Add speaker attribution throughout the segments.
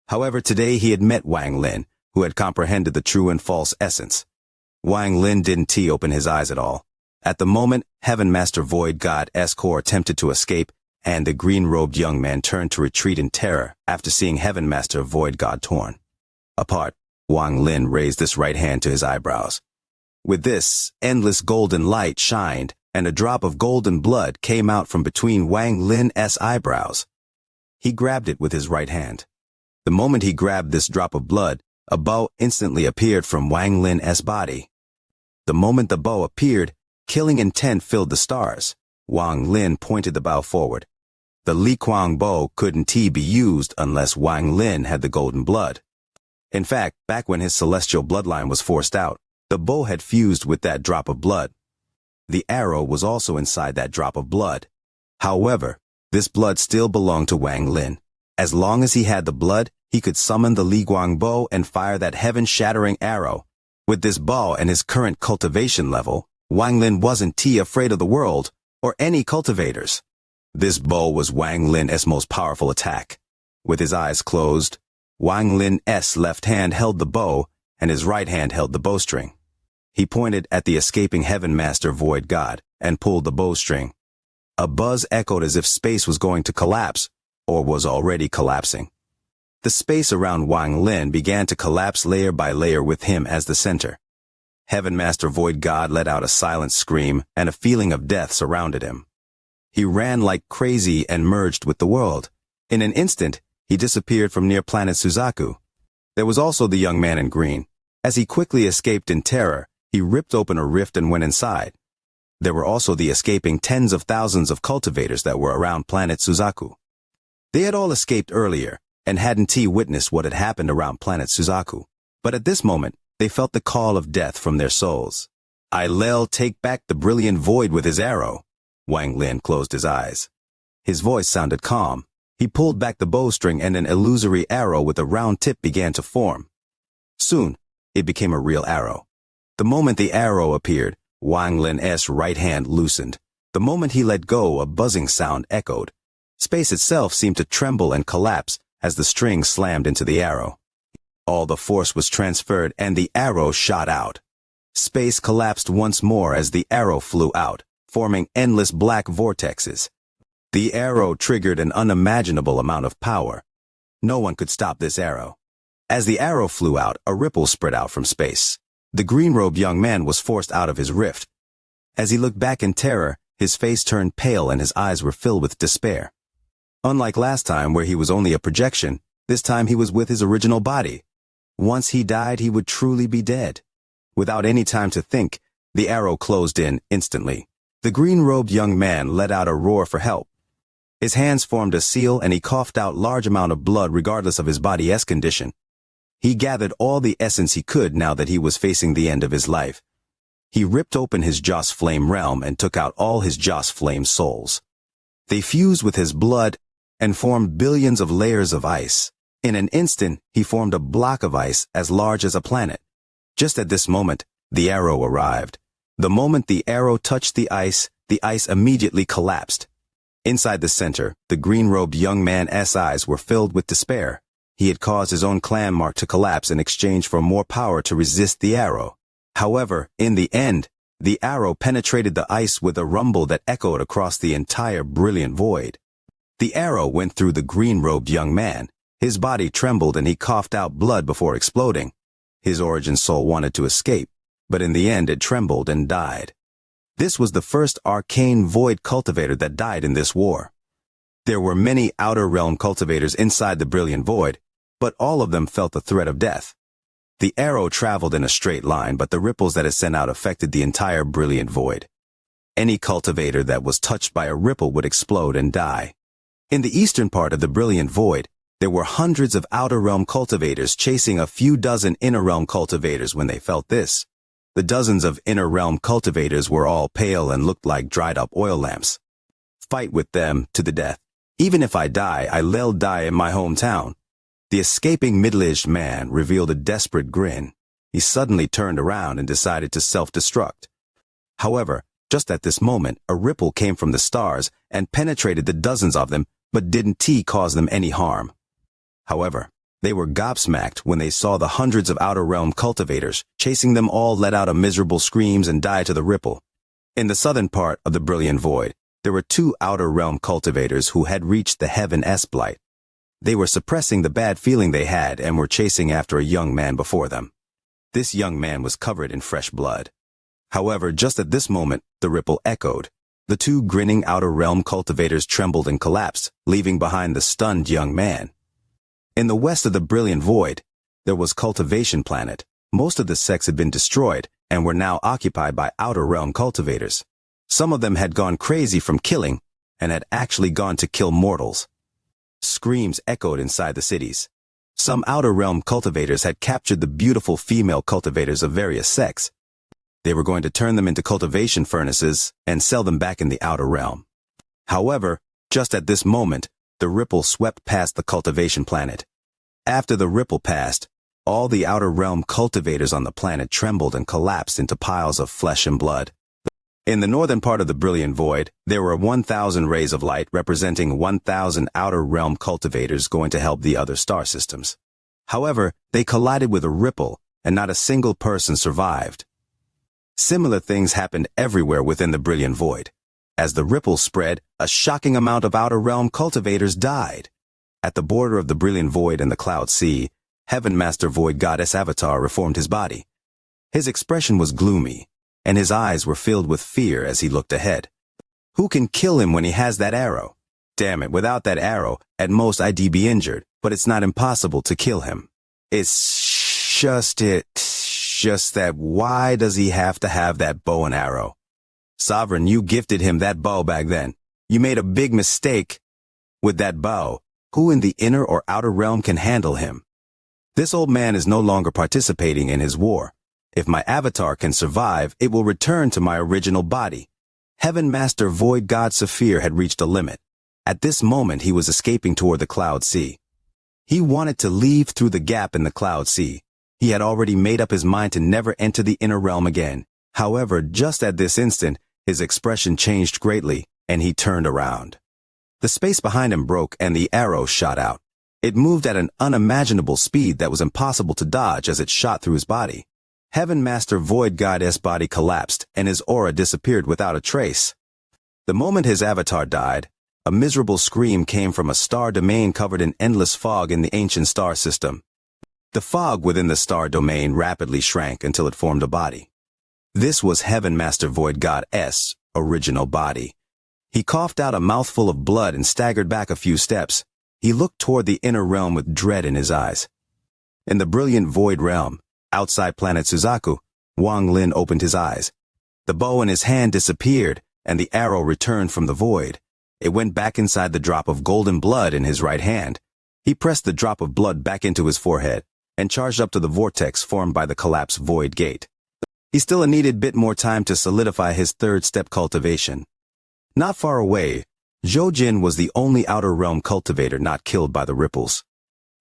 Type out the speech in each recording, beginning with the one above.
Speaker 1: However, today he had met Wang Lin, who had comprehended the true and false essence. Wang Lin didn't open his eyes at all. At the moment, Heaven Master Void God Core attempted to escape, and the green-robed young man turned to retreat in terror after seeing Heaven Master Void God torn apart. Wang Lin raised his right hand to his eyebrows. With this, endless golden light shined, and a drop of golden blood came out from between Wang Lin's eyebrows. He grabbed it with his right hand. The moment he grabbed this drop of blood, a bow instantly appeared from Wang Lin's body. The moment the bow appeared, killing intent filled the stars. Wang Lin pointed the bow forward. The Li Kuang bow couldn't be used unless Wang Lin had the golden blood. In fact, back when his celestial bloodline was forced out, the bow had fused with that drop of blood. The arrow was also inside that drop of blood. However, this blood still belonged to Wang Lin. As long as he had the blood, he could summon the Li Guang bow and fire that heaven-shattering arrow. With this bow and his current cultivation level, Wang Lin wasn't afraid of the world or any cultivators. This bow was Wang Lin's most powerful attack. With his eyes closed, Wang Lin's left hand held the bow and his right hand held the bowstring. He pointed at the escaping Heaven Master Void God and pulled the bowstring. A buzz echoed as if space was going to collapse, or was already collapsing. The space around Wang Lin began to collapse layer by layer with him as the center. Heaven Master Void God let out a silent scream, and a feeling of death surrounded him. He ran like crazy and merged with the world. In an instant, he disappeared from near planet Suzaku. There was also the young man in green. As he quickly escaped in terror, he ripped open a rift and went inside. There were also the escaping tens of thousands of cultivators that were around planet Suzaku. They had all escaped earlier, and hadn't witnessed what had happened around planet Suzaku. But at this moment, they felt the call of death from their souls. I'll take back the brilliant void with his arrow. Wang Lin closed his eyes. His voice sounded calm. He pulled back the bowstring and an illusory arrow with a round tip began to form. Soon, it became a real arrow. The moment the arrow appeared, Wang Lin's right hand loosened. The moment he let go, a buzzing sound echoed. Space itself seemed to tremble and collapse as the string slammed into the arrow. All the force was transferred and the arrow shot out. Space collapsed once more as the arrow flew out, forming endless black vortexes. The arrow triggered an unimaginable amount of power. No one could stop this arrow. As the arrow flew out, a ripple spread out from space. The green-robed young man was forced out of his rift. As he looked back in terror, his face turned pale and his eyes were filled with despair. Unlike last time where he was only a projection, this time he was with his original body. Once he died, he would truly be dead. Without any time to think, the arrow closed in instantly. The green-robed young man let out a roar for help. His hands formed a seal and he coughed out large amount of blood regardless of his body's condition. He gathered all the essence he could now that he was facing the end of his life. He ripped open his Joss Flame realm and took out all his Joss Flame souls. They fused with his blood and formed billions of layers of ice. In an instant, he formed a block of ice as large as a planet. Just at this moment, the arrow arrived. The moment the arrow touched the ice immediately collapsed. Inside the center, the green-robed young man's eyes were filled with despair. He had caused his own clan mark to collapse in exchange for more power to resist the arrow. However, in the end, the arrow penetrated the ice with a rumble that echoed across the entire brilliant void. The arrow went through the green-robed young man. His body trembled and he coughed out blood before exploding. His origin soul wanted to escape, but in the end it trembled and died. This was the first arcane void cultivator that died in this war. There were many outer realm cultivators inside the brilliant void, but all of them felt the threat of death. The arrow traveled in a straight line, but the ripples that it sent out affected the entire brilliant void. Any cultivator that was touched by a ripple would explode and die. In the eastern part of the brilliant void, there were hundreds of outer realm cultivators chasing a few dozen inner realm cultivators when they felt this. The dozens of inner realm cultivators were all pale and looked like dried up oil lamps. Fight with them to the death. Even if I die, I'll die in my hometown. The escaping middle-aged man revealed a desperate grin. He suddenly turned around and decided to self-destruct. However, just at this moment, a ripple came from the stars and penetrated the dozens of them, but didn't cause them any harm. However, They were gobsmacked when they saw the hundreds of Outer Realm cultivators. Chasing them all let out a miserable screams and died to the ripple. In the southern part of the Brilliant Void, there were 2 Outer Realm cultivators who had reached the Heaven S Blight. They were suppressing the bad feeling they had and were chasing after a young man before them. This young man was covered in fresh blood. However, just at this moment, the ripple echoed. The 2 grinning Outer Realm cultivators trembled and collapsed, leaving behind the stunned young man. In the west of the Brilliant Void, there was Cultivation Planet. Most of the sects had been destroyed and were now occupied by Outer Realm cultivators. Some of them had gone crazy from killing and had actually gone to kill mortals. Screams echoed inside the cities. Some Outer Realm cultivators had captured the beautiful female cultivators of various sects. They were going to turn them into cultivation furnaces and sell them back in the Outer Realm. However, just at this moment, the ripple swept past the Cultivation Planet. After the ripple passed, all the Outer Realm cultivators on the planet trembled and collapsed into piles of flesh and blood. In the northern part of the Brilliant Void, there were 1,000 rays of light representing 1,000 Outer Realm cultivators going to help the other star systems. However, they collided with a ripple, and not a single person survived. Similar things happened everywhere within the Brilliant Void. As the ripple spread, a shocking amount of Outer Realm cultivators died. At the border of the Brilliant Void and the Cloud Sea, Heaven Master Void Goddess Avatar reformed his body. His expression was gloomy, and his eyes were filled with fear as he looked ahead. Who can kill him when he has that arrow? Damn it, without that arrow, at most I'd be injured, but it's not impossible to kill him. It's just that why does he have to have that bow and arrow? Sovereign, you gifted him that bow back then. You made a big mistake with that bow. Who in the inner or outer realm can handle him? This old man is no longer participating in his war. If my avatar can survive, it will return to my original body. Heaven Master Void God Saphir had reached a limit. At this moment, he was escaping toward the Cloud Sea. He wanted to leave through the gap in the Cloud Sea. He had already made up his mind to never enter the inner realm again. However, just at this instant, his expression changed greatly, and he turned around. The space behind him broke and the arrow shot out. It moved at an unimaginable speed that was impossible to dodge as it shot through his body. Heaven Master Void Goddess' body collapsed and his aura disappeared without a trace. The moment his avatar died, a miserable scream came from a star domain covered in endless fog in the ancient star system. The fog within the star domain rapidly shrank until it formed a body. This was Heaven Master Void God's original body. He coughed out a mouthful of blood and staggered back a few steps. He looked toward the inner realm with dread in his eyes. In the Brilliant Void realm, outside planet Suzaku, Wang Lin opened his eyes. The bow in his hand disappeared, and the arrow returned from the void. It went back inside the drop of golden blood in his right hand. He pressed the drop of blood back into his forehead, and charged up to the vortex formed by the collapsed void gate. He still needed a bit more time to solidify his third step cultivation. Not far away, Zhou was the only Outer Realm cultivator not killed by the ripples.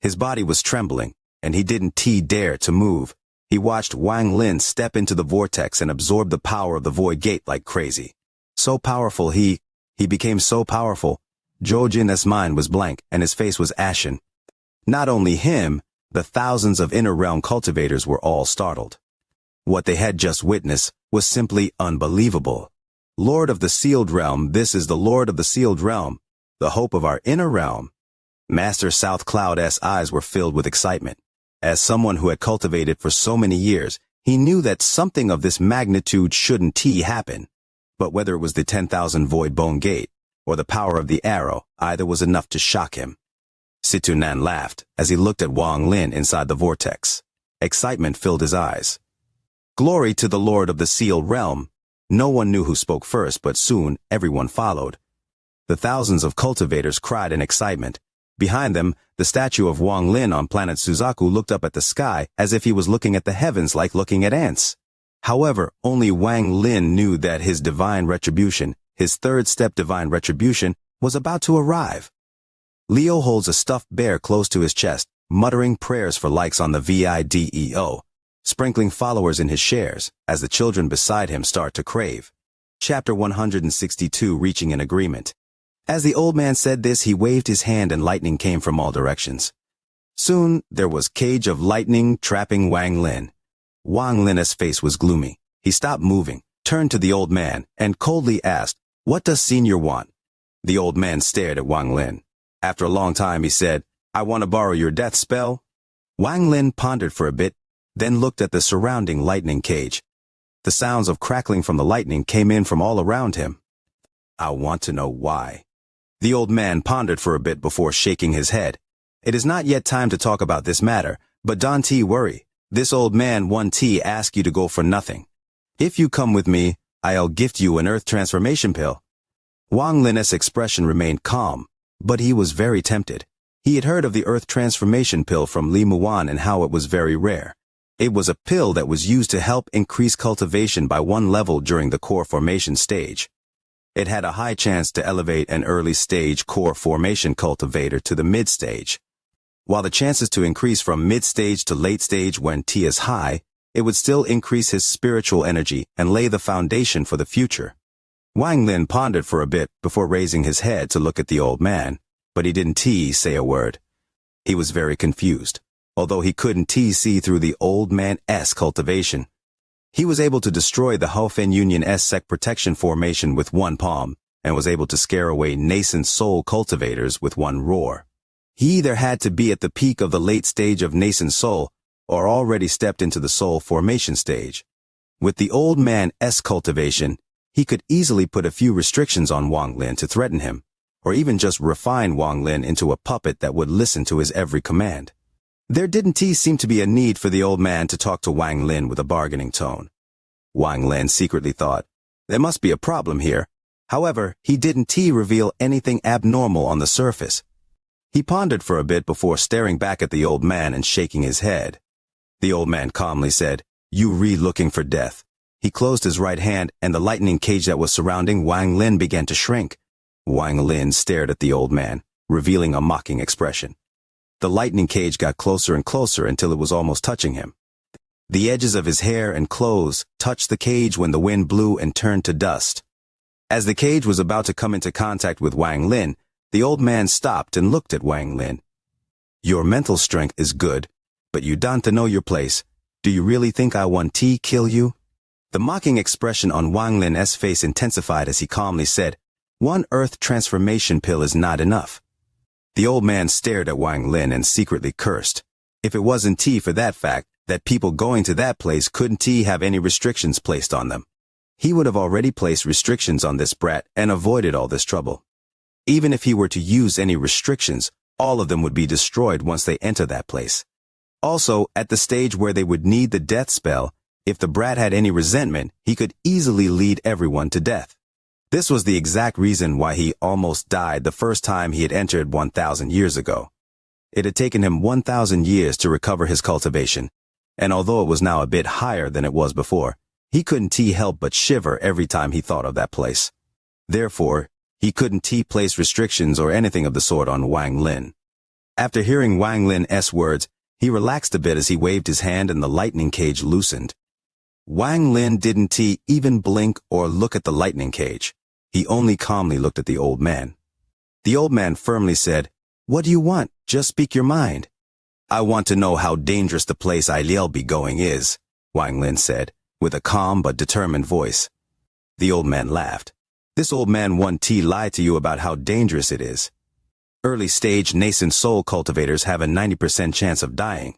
Speaker 1: His body was trembling, and he didn't dare to move. He watched Wang Lin step into the vortex and absorb the power of the void gate like crazy. So powerful he became so powerful, Zhou mind was blank and his face was ashen. Not only him, the thousands of Inner Realm cultivators were all startled. What they had just witnessed was simply unbelievable. Lord of the Sealed Realm, this is the Lord of the Sealed Realm, the hope of our Inner Realm. Master South Cloud's eyes were filled with excitement. As someone who had cultivated for so many years, he knew that something of this magnitude shouldn't happen. But whether it was the 10,000 Void Bone Gate, or the power of the arrow, either was enough to shock him. Situnan laughed as he looked at Wang Lin inside the vortex. Excitement filled his eyes. Glory to the Lord of the Sealed Realm. No one knew who spoke first, but soon everyone followed. The thousands of cultivators cried in excitement. Behind them, the statue of Wang Lin on planet Suzaku looked up at the sky as if he was looking at the heavens like looking at ants. However, only Wang Lin knew that his divine retribution, his third step divine retribution, was about to arrive. Leo holds a stuffed bear close to his chest, muttering prayers for likes on the video, sprinkling followers in his shares, as the children beside him start to crave. Chapter 162, Reaching an Agreement. As the old man said this, he waved his hand and lightning came from all directions. Soon, there was cage of lightning trapping Wang Lin. Wang Lin's face was gloomy. He stopped moving, turned to the old man, and coldly asked, "What does senior want?" The old man stared at Wang Lin. After a long time, he said, "I want to borrow your death spell." Wang Lin pondered for a bit, then looked at the surrounding lightning cage. The sounds of crackling from the lightning came in from all around him. "I want to know why." The old man pondered for a bit before shaking his head. "It is not yet time to talk about this matter, but don't worry. This old man won't ask you to go for nothing. If you come with me, I'll gift you an earth transformation pill." Wang Lin's expression remained calm, but he was very tempted. He had heard of the earth transformation pill from Li Muan and how it was very rare. It was a pill that was used to help increase cultivation by 1 level during the core formation stage. It had a high chance to elevate an early stage core formation cultivator to the mid stage. While the chances to increase from mid stage to late stage when T is high, it would still increase his spiritual energy and lay the foundation for the future. Wang Lin pondered for a bit before raising his head to look at the old man, but he didn't say a word. He was very confused, although he couldn't see through the old man's cultivation. He was able to destroy the Haofen Union's sect protection formation with 1 palm, and was able to scare away nascent soul cultivators with 1 roar. He either had to be at the peak of the late stage of nascent soul, or already stepped into the soul formation stage. With the old man's cultivation, he could easily put a few restrictions on Wang Lin to threaten him, or even just refine Wang Lin into a puppet that would listen to his every command. There didn't seem to be a need for the old man to talk to Wang Lin with a bargaining tone. Wang Lin secretly thought, there must be a problem here. However, he didn't reveal anything abnormal on the surface. He pondered for a bit before staring back at the old man and shaking his head. The old man calmly said, "You looking for death." He closed his right hand, and the lightning cage that was surrounding Wang Lin began to shrink. Wang Lin stared at the old man, revealing a mocking expression. The lightning cage got closer and closer until it was almost touching him. The edges of his hair and clothes touched the cage when the wind blew and turned to dust. As the cage was about to come into contact with Wang Lin, the old man stopped and looked at Wang Lin. "Your mental strength is good, but you don't know your place. Do you really think I want to kill you?" The mocking expression on Wang Lin's face intensified as he calmly said, "1 earth transformation pill is not enough." The old man stared at Wang Lin and secretly cursed. If it wasn't for that fact, that people going to that place couldn't have any restrictions placed on them. He would have already placed restrictions on this brat and avoided all this trouble. Even if he were to use any restrictions, all of them would be destroyed once they enter that place. Also, at the stage where they would need the death spell, if the brat had any resentment, he could easily lead everyone to death. This was the exact reason why he almost died the first time he had entered 1,000 years ago. It had taken him 1,000 years to recover his cultivation, and although it was now a bit higher than it was before, he couldn't help but shiver every time he thought of that place. Therefore, he couldn't place restrictions or anything of the sort on Wang Lin. After hearing Wang Lin's words, he relaxed a bit as he waved his hand and the lightning cage loosened. Wang Lin didn't even blink or look at the lightning cage. He only calmly looked at the old man. The old man firmly said, "What do you want? Just speak your mind." "I want to know how dangerous the place I'll be going is," Wang Lin said, with a calm but determined voice. The old man laughed. "This old man won't lie to you about how dangerous it is. Early-stage nascent soul cultivators have a 90% chance of dying.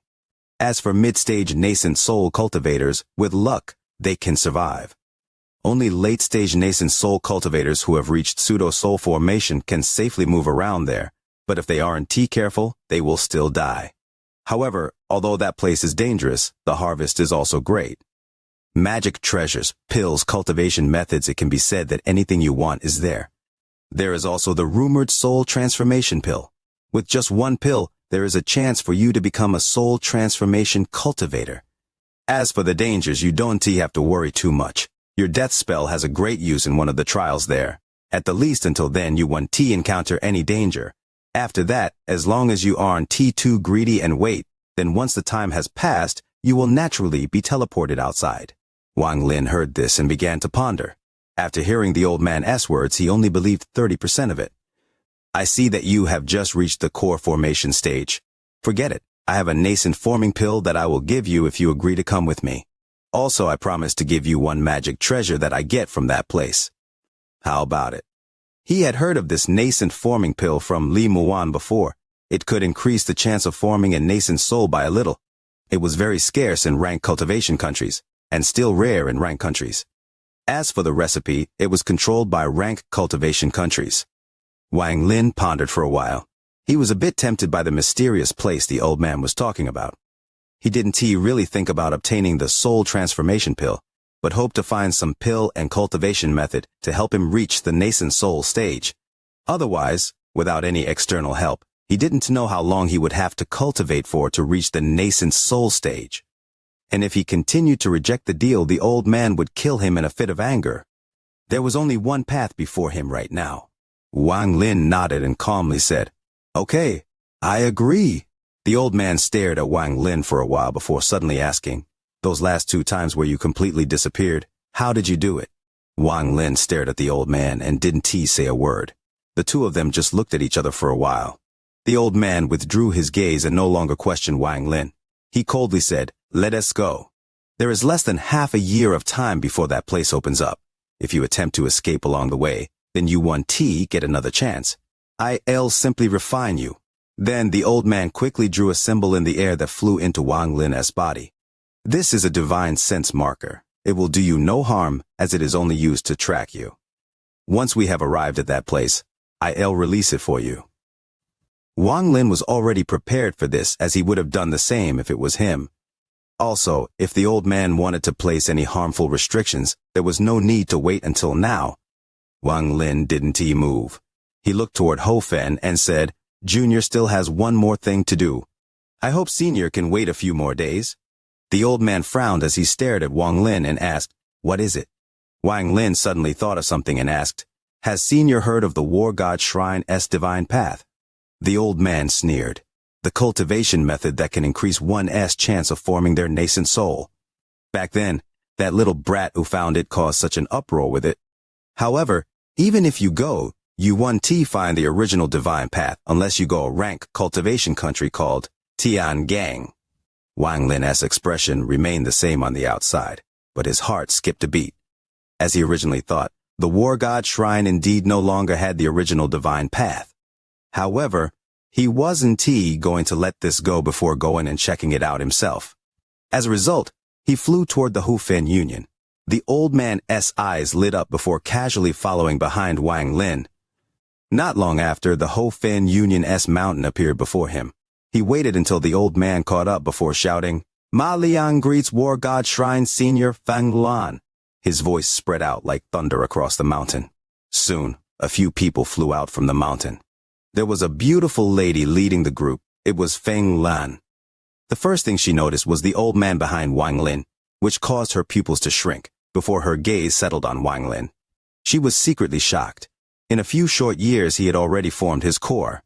Speaker 1: As for mid-stage nascent soul cultivators, with luck, they can survive. Only late-stage nascent soul cultivators who have reached pseudo-soul formation can safely move around there, but if they aren't careful, they will still die. However, although that place is dangerous, the harvest is also great. Magic treasures, pills, cultivation methods, it can be said that anything you want is there. There is also the rumored soul transformation pill. With just 1 pill, there is a chance for you to become a soul transformation cultivator. As for the dangers, you don't have to worry too much. Your death spell has a great use in one of the trials there. At the least until then you won't encounter any danger. After that, as long as you aren't too greedy and wait, then once the time has passed, you will naturally be teleported outside. Wang Lin heard this and began to ponder. After hearing the old man's words, he only believed 30% of it. "I see that you have just reached the core formation stage. Forget it. I have a nascent forming pill that I will give you if you agree to come with me. Also, I promise to give you one magic treasure that I get from that place. How about it? He had heard of this nascent forming pill from Li Muan before. It could increase the chance of forming a nascent soul by a little. It was very scarce in rank cultivation countries, and still rare in rank countries. As for the recipe, it was controlled by rank cultivation countries. Wang Lin pondered for a while. He was a bit tempted by the mysterious place the old man was talking about. He didn't really think about obtaining the soul transformation pill, but hoped to find some pill and cultivation method to help him reach the nascent soul stage. Otherwise, without any external help, he didn't know how long he would have to cultivate for to reach the nascent soul stage. And if he continued to reject the deal, the old man would kill him in a fit of anger. There was only one path before him right now. Wang Lin nodded and calmly said, "Okay, I agree." The old man stared at Wang Lin for a while before suddenly asking, "Those last 2 times where you completely disappeared, how did you do it?" Wang Lin stared at the old man and didn't say a word. The two of them just looked at each other for a while. The old man withdrew his gaze and no longer questioned Wang Lin. He coldly said, "Let us go. There is less than half a year of time before that place opens up. If you attempt to escape along the way, then you won't get another chance. I'll simply refine you." Then the old man quickly drew a symbol in the air that flew into Wang Lin's body. This is a divine sense marker. It will do you no harm, as it is only used to track you. Once we have arrived at that place, I'll release it for you. Wang Lin was already prepared for this, as he would have done the same if it was him. Also, if the old man wanted to place any harmful restrictions, there was no need to wait until now. Wang Lin didn't move. He looked toward Ho Fen and said, "Junior still has one more thing to do. I hope Senior can wait a few more days." The old man frowned as he stared at Wang Lin and asked, "What is it?" Wang Lin suddenly thought of something and asked, "Has Senior heard of the War God Shrine's divine path?" The old man sneered. "The cultivation method that can increase one's chance of forming their nascent soul. Back then, that little brat who found it caused such an uproar with it. However, even if you go, you won't find the original divine path unless you go a rank cultivation country called Tiangang." Wang Lin's expression remained the same on the outside, but his heart skipped a beat. As he originally thought, the War God Shrine indeed no longer had the original divine path. However, he wasn't going to let this go before going and checking it out himself. As a result, he flew toward the Hufen Union. The old man's eyes lit up before casually following behind Wang Lin. Not long after, the Hufen Union's mountain appeared before him. He waited until the old man caught up before shouting, "Ma Liang greets War God Shrine Senior Fang Luan." His voice spread out like thunder across the mountain. Soon, a few people flew out from the mountain. There was a beautiful lady leading the group. It was Feng Lan. The first thing she noticed was the old man behind Wang Lin, which caused her pupils to shrink before her gaze settled on Wang Lin. She was secretly shocked. In a few short years, he had already formed his core.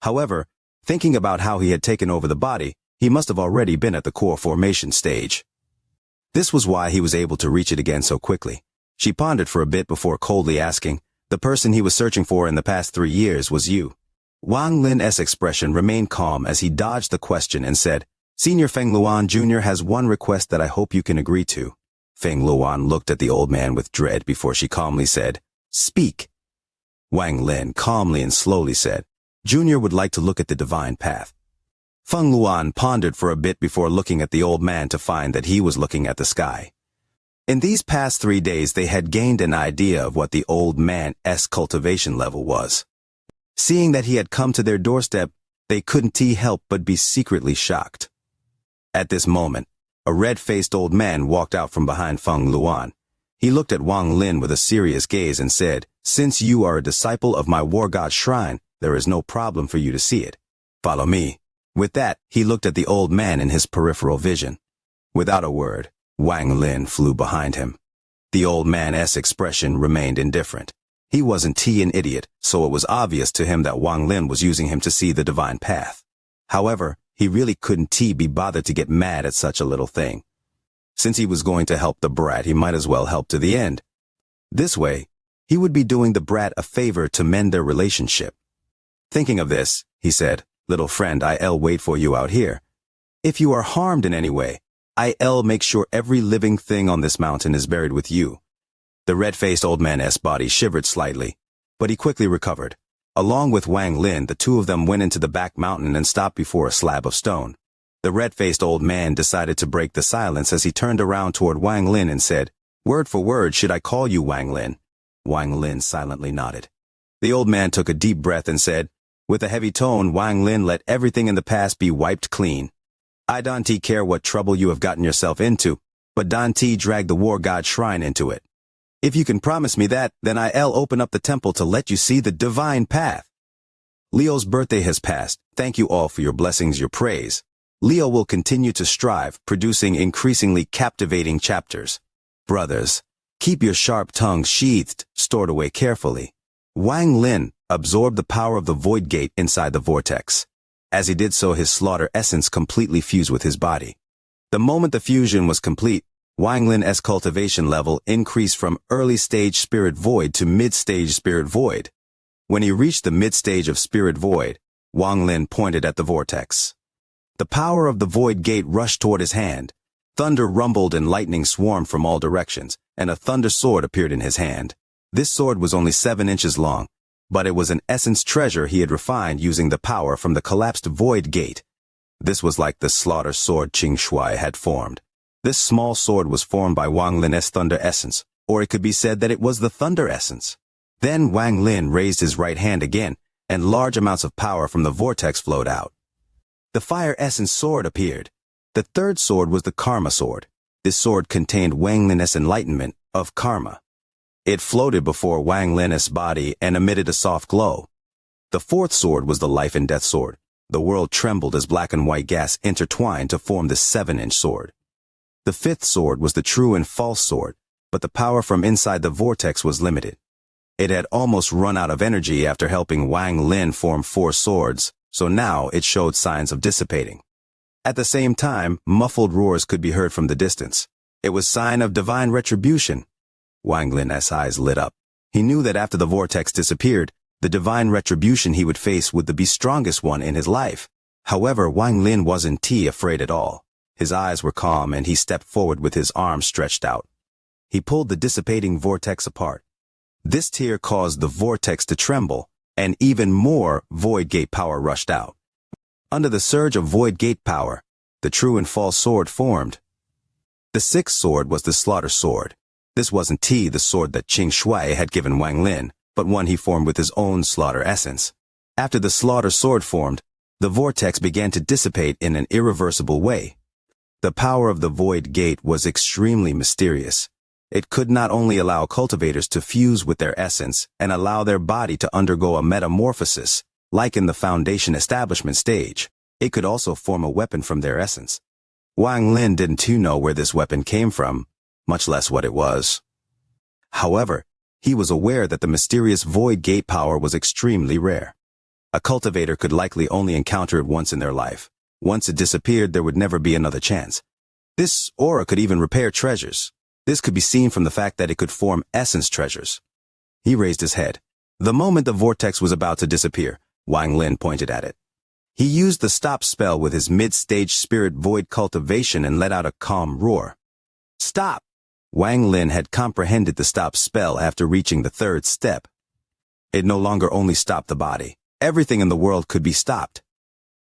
Speaker 1: However, thinking about how he had taken over the body, he must have already been at the core formation stage. This was why he was able to reach it again so quickly. She pondered for a bit before coldly asking, "The person he was searching for in the past 3 years was you?" Wang Lin's expression remained calm as he dodged the question and said, "Senior Feng Luan Jr. has one request that I hope you can agree to." Feng Luan looked at the old man with dread before she calmly said, "Speak." Wang Lin calmly and slowly said, "Junior would like to look at the divine path." Feng Luan pondered for a bit before looking at the old man to find that he was looking at the sky. In these past 3 days, they had gained an idea of what the old man's cultivation level was. Seeing that he had come to their doorstep, they couldn't help but be secretly shocked. At this moment, a red-faced old man walked out from behind Feng Luan. He looked at Wang Lin with a serious gaze and said, "Since you are a disciple of my War God Shrine, there is no problem for you to see it. Follow me." With that, he looked at the old man in his peripheral vision. Without a word, Wang Lin flew behind him. The old man's expression remained indifferent. He wasn't an idiot, so it was obvious to him that Wang Lin was using him to see the divine path. However, he really couldn't be bothered to get mad at such a little thing. Since he was going to help the brat, he might as well help to the end. This way, he would be doing the brat a favor to mend their relationship. Thinking of this, he said, Little friend, I'll wait for you out here. If you are harmed in any way, I'll make sure every living thing on this mountain is buried with you. The red-faced old man's body shivered slightly, but he quickly recovered. Along with Wang Lin, the two of them went into the back mountain and stopped before a slab of stone. The red-faced old man decided to break the silence as he turned around toward Wang Lin and said, "Word for word, should I call you Wang Lin?" Wang Lin silently nodded. The old man took a deep breath and said, with a heavy tone, "Wang Lin, let everything in the past be wiped clean. I don't care what trouble you have gotten yourself into, but don't drag the war god shrine into it. If you can promise me that, then I'll open up the temple to let you see the divine path." Leo's birthday has passed. Thank you all for your blessings, your praise. Leo will continue to strive, producing increasingly captivating chapters. Brothers, keep your sharp tongues sheathed, stored away carefully. Wang Lin absorbed the power of the void gate inside the vortex. As he did so, his slaughter essence completely fused with his body. The moment the fusion was complete, Wang Lin's cultivation level increased from early-stage spirit void to mid-stage spirit void. When he reached the mid-stage of spirit void, Wang Lin pointed at the vortex. The power of the void gate rushed toward his hand. Thunder rumbled and lightning swarmed from all directions, and a thunder sword appeared in his hand. This sword was only 7 inches long, but it was an essence treasure he had refined using the power from the collapsed void gate. This was like the slaughter sword Xianxia had formed. This small sword was formed by Wang Lin's thunder essence, or it could be said that it was the thunder essence. Then Wang Lin raised his right hand again, and large amounts of power from the vortex flowed out. The fire essence sword appeared. The third sword was the karma sword. This sword contained Wang Lin's enlightenment of karma. It floated before Wang Lin's body and emitted a soft glow. The fourth sword was the life and death sword. The world trembled as black and white gas intertwined to form the 7-inch sword. The fifth sword was the true and false sword, but the power from inside the vortex was limited. It had almost run out of energy after helping Wang Lin form 4 swords, so now it showed signs of dissipating. At the same time, muffled roars could be heard from the distance. It was sign of divine retribution. Wang Lin's eyes lit up. He knew that after the vortex disappeared, the divine retribution he would face would be the strongest one in his life. However, Wang Lin wasn't afraid at all. His eyes were calm and he stepped forward with his arms stretched out. He pulled the dissipating vortex apart. This tear caused the vortex to tremble, and even more void gate power rushed out. Under the surge of void gate power, the true and false sword formed. The sixth sword was the slaughter sword. This wasn't the sword that Xianxia had given Wang Lin, but one he formed with his own slaughter essence. After the slaughter sword formed, the vortex began to dissipate in an irreversible way. The power of the void gate was extremely mysterious. It could not only allow cultivators to fuse with their essence and allow their body to undergo a metamorphosis, like in the foundation establishment stage, it could also form a weapon from their essence. Wang Lin didn't know where this weapon came from, much less what it was. However, he was aware that the mysterious void gate power was extremely rare. A cultivator could likely only encounter it once in their life. Once it disappeared, there would never be another chance. This aura could even repair treasures. This could be seen from the fact that it could form essence treasures. He raised his head. The moment the vortex was about to disappear, Wang Lin pointed at it. He used the stop spell with his mid-stage spirit void cultivation and let out a calm roar. Stop! Wang Lin had comprehended the stop spell after reaching the 3rd step. It no longer only stopped the body. Everything in the world could be stopped.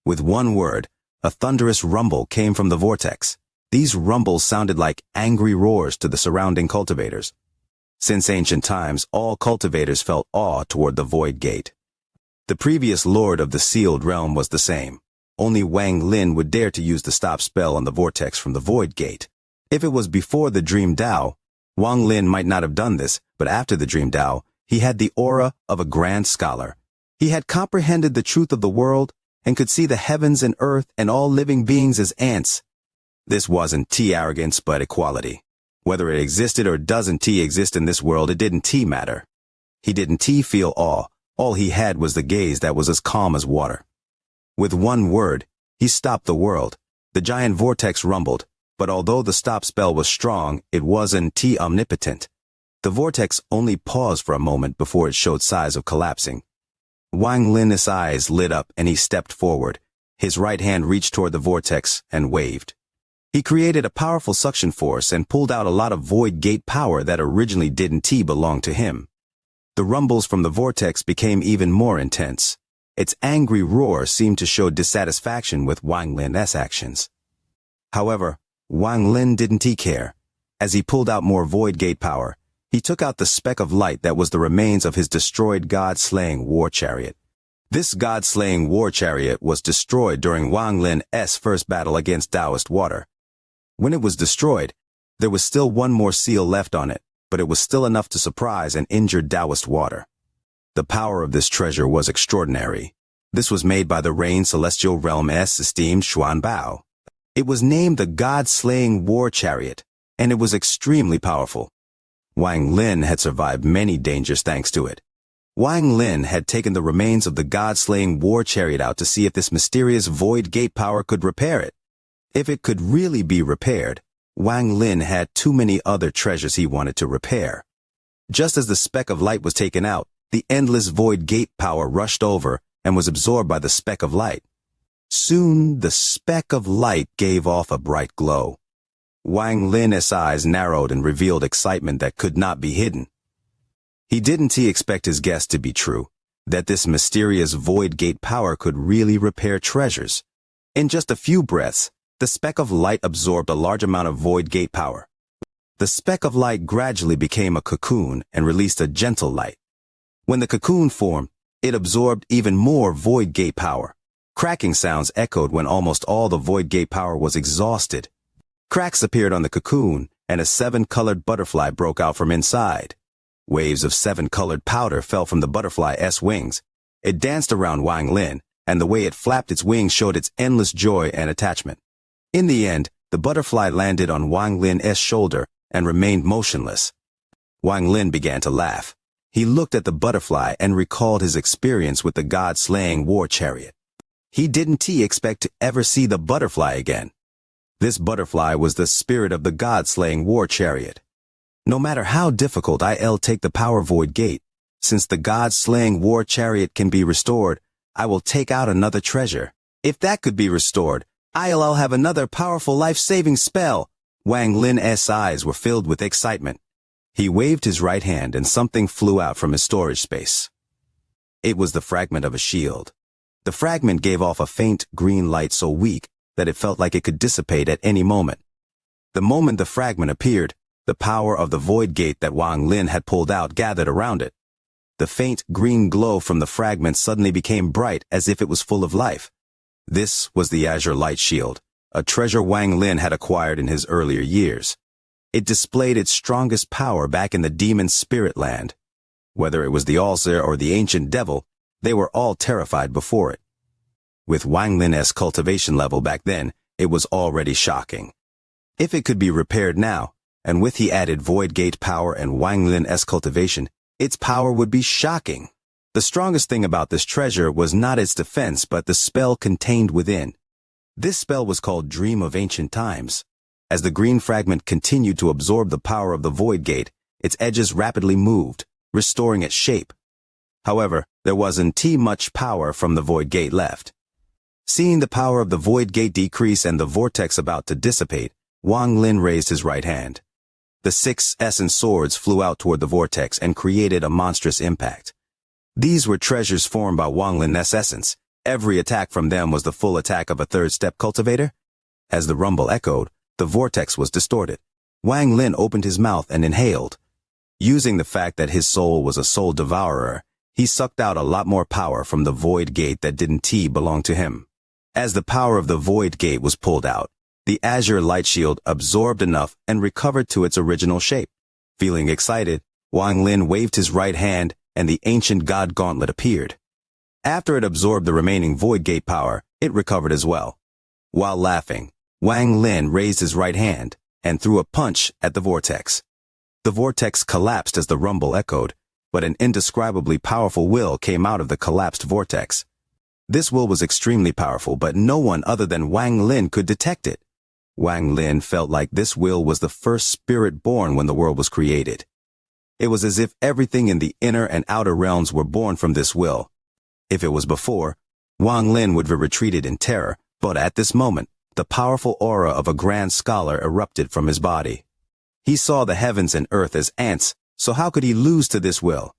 Speaker 1: With one word, a thunderous rumble came from the vortex. These rumbles sounded like angry roars to the surrounding cultivators. Since ancient times, all cultivators felt awe toward the void gate. The previous lord of the sealed realm was the same. Only Wang Lin would dare to use the stop spell on the vortex from the void gate. If it was before the Dream Dao, Wang Lin might not have done this, but after the Dream Dao, he had the aura of a grand scholar. He had comprehended the truth of the world and could see the heavens and earth and all living beings as ants. This wasn't arrogance but equality. Whether it existed or doesn't exist in this world, it didn't matter. He didn't feel awe. All he had was the gaze that was as calm as water. With one word, he stopped the world. The giant vortex rumbled, but although the stop spell was strong, it wasn't omnipotent. The vortex only paused for a moment before it showed signs of collapsing. Wang Lin's eyes lit up and he stepped forward. His right hand reached toward the vortex and waved. He created a powerful suction force and pulled out a lot of void gate power that originally didn't belong to him. The rumbles from the vortex became even more intense. Its angry roar seemed to show dissatisfaction with Wang Lin's actions. However, Wang Lin didn't care. As he pulled out more void gate power, he took out the speck of light that was the remains of his destroyed god-slaying war chariot. This god-slaying war chariot was destroyed during Wang Lin's first battle against Taoist water. When it was destroyed, there was still one more seal left on it, but it was still enough to surprise and injure Taoist water. The power of this treasure was extraordinary. This was made by the Rain Celestial Realm's esteemed Xuan Bao. It was named the God-Slaying War Chariot, and it was extremely powerful. Wang Lin had survived many dangers thanks to it. Wang Lin had taken the remains of the God-Slaying War Chariot out to see if this mysterious void gate power could repair it. If it could really be repaired, Wang Lin had too many other treasures he wanted to repair. Just as the speck of light was taken out, the endless void gate power rushed over and was absorbed by the speck of light. Soon, the speck of light gave off a bright glow. Wang Lin's eyes narrowed and revealed excitement that could not be hidden. He didn't expect his guess to be true, that this mysterious void gate power could really repair treasures. In just a few breaths, the speck of light absorbed a large amount of void gate power. The speck of light gradually became a cocoon and released a gentle light. When the cocoon formed, it absorbed even more void gate power. Cracking sounds echoed when almost all the void gate power was exhausted. Cracks appeared on the cocoon, and a 7-colored butterfly broke out from inside. Waves of 7-colored powder fell from the butterfly's wings. It danced around Wang Lin, and the way it flapped its wings showed its endless joy and attachment. In the end, the butterfly landed on Wang Lin's shoulder and remained motionless. Wang Lin began to laugh. He looked at the butterfly and recalled his experience with the god-slaying war chariot. He didn't expect to ever see the butterfly again. This butterfly was the spirit of the god-slaying war chariot. No matter how difficult I'll take the power void gate, since the god-slaying war chariot can be restored, I will take out another treasure. If that could be restored, I'll have another powerful life-saving spell. Wang Lin's eyes were filled with excitement. He waved his right hand and something flew out from his storage space. It was the fragment of a shield. The fragment gave off a faint green light so weak that it felt like it could dissipate at any moment. The moment the fragment appeared, the power of the void gate that Wang Lin had pulled out gathered around it. The faint green glow from the fragment suddenly became bright as if it was full of life. This was the Azure Light Shield, a treasure Wang Lin had acquired in his earlier years. It displayed its strongest power back in the demon spirit land. Whether it was the Ulcer or the ancient devil, they were all terrified before it. With Wang Lin's cultivation level back then, it was already shocking. If it could be repaired now, and with the added void gate power and Wang Lin's cultivation, its power would be shocking. The strongest thing about this treasure was not its defense but the spell contained within. This spell was called Dream of Ancient Times. As the green fragment continued to absorb the power of the void gate, its edges rapidly moved, restoring its shape. However, there wasn't much power from the void gate left. Seeing the power of the void gate decrease and the vortex about to dissipate, Wang Lin raised his right hand. The 6 essence swords flew out toward the vortex and created a monstrous impact. These were treasures formed by Wang Lin's essence. Every attack from them was the full attack of a third-step cultivator. As the rumble echoed, the vortex was distorted. Wang Lin opened his mouth and inhaled. Using the fact that his soul was a soul devourer, he sucked out a lot more power from the void gate that didn't belong to him. As the power of the void gate was pulled out, the Azure Light Shield absorbed enough and recovered to its original shape. Feeling excited, Wang Lin waved his right hand and the ancient god gauntlet appeared. After it absorbed the remaining void gate power, it recovered as well. While laughing, Wang Lin raised his right hand and threw a punch at the vortex. The vortex collapsed as the rumble echoed, but an indescribably powerful will came out of the collapsed vortex. This will was extremely powerful, but no one other than Wang Lin could detect it. Wang Lin felt like this will was the first spirit born when the world was created. It was as if everything in the inner and outer realms were born from this will. If it was before, Wang Lin would have retreated in terror, but at this moment, the powerful aura of a grand scholar erupted from his body. He saw the heavens and earth as ants, so how could he lose to this will?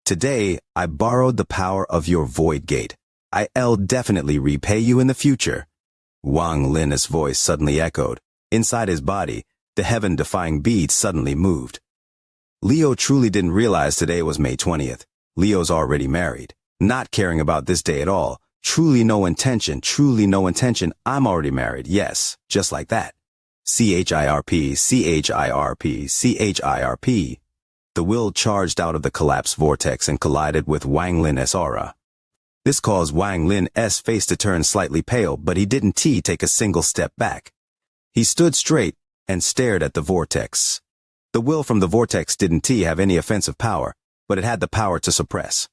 Speaker 1: Today, I borrowed the power of your void gate. I'll definitely repay you in the future. Wang Lin's voice suddenly echoed. Inside his body, the heaven-defying bead suddenly moved. Leo truly didn't realize today was May 20th. Leo's already married, not caring about this day at all. Truly no intention, I'm already married, yes, just like that. CHIRP, CHIRP, CHIRP. The will charged out of the collapsed vortex and collided with Wang Lin's aura. This caused Wang Lin's face to turn slightly pale, but he didn't take a single step back. He stood straight and stared at the vortex. The will from the vortex didn't have any offensive power, but it had the power to suppress.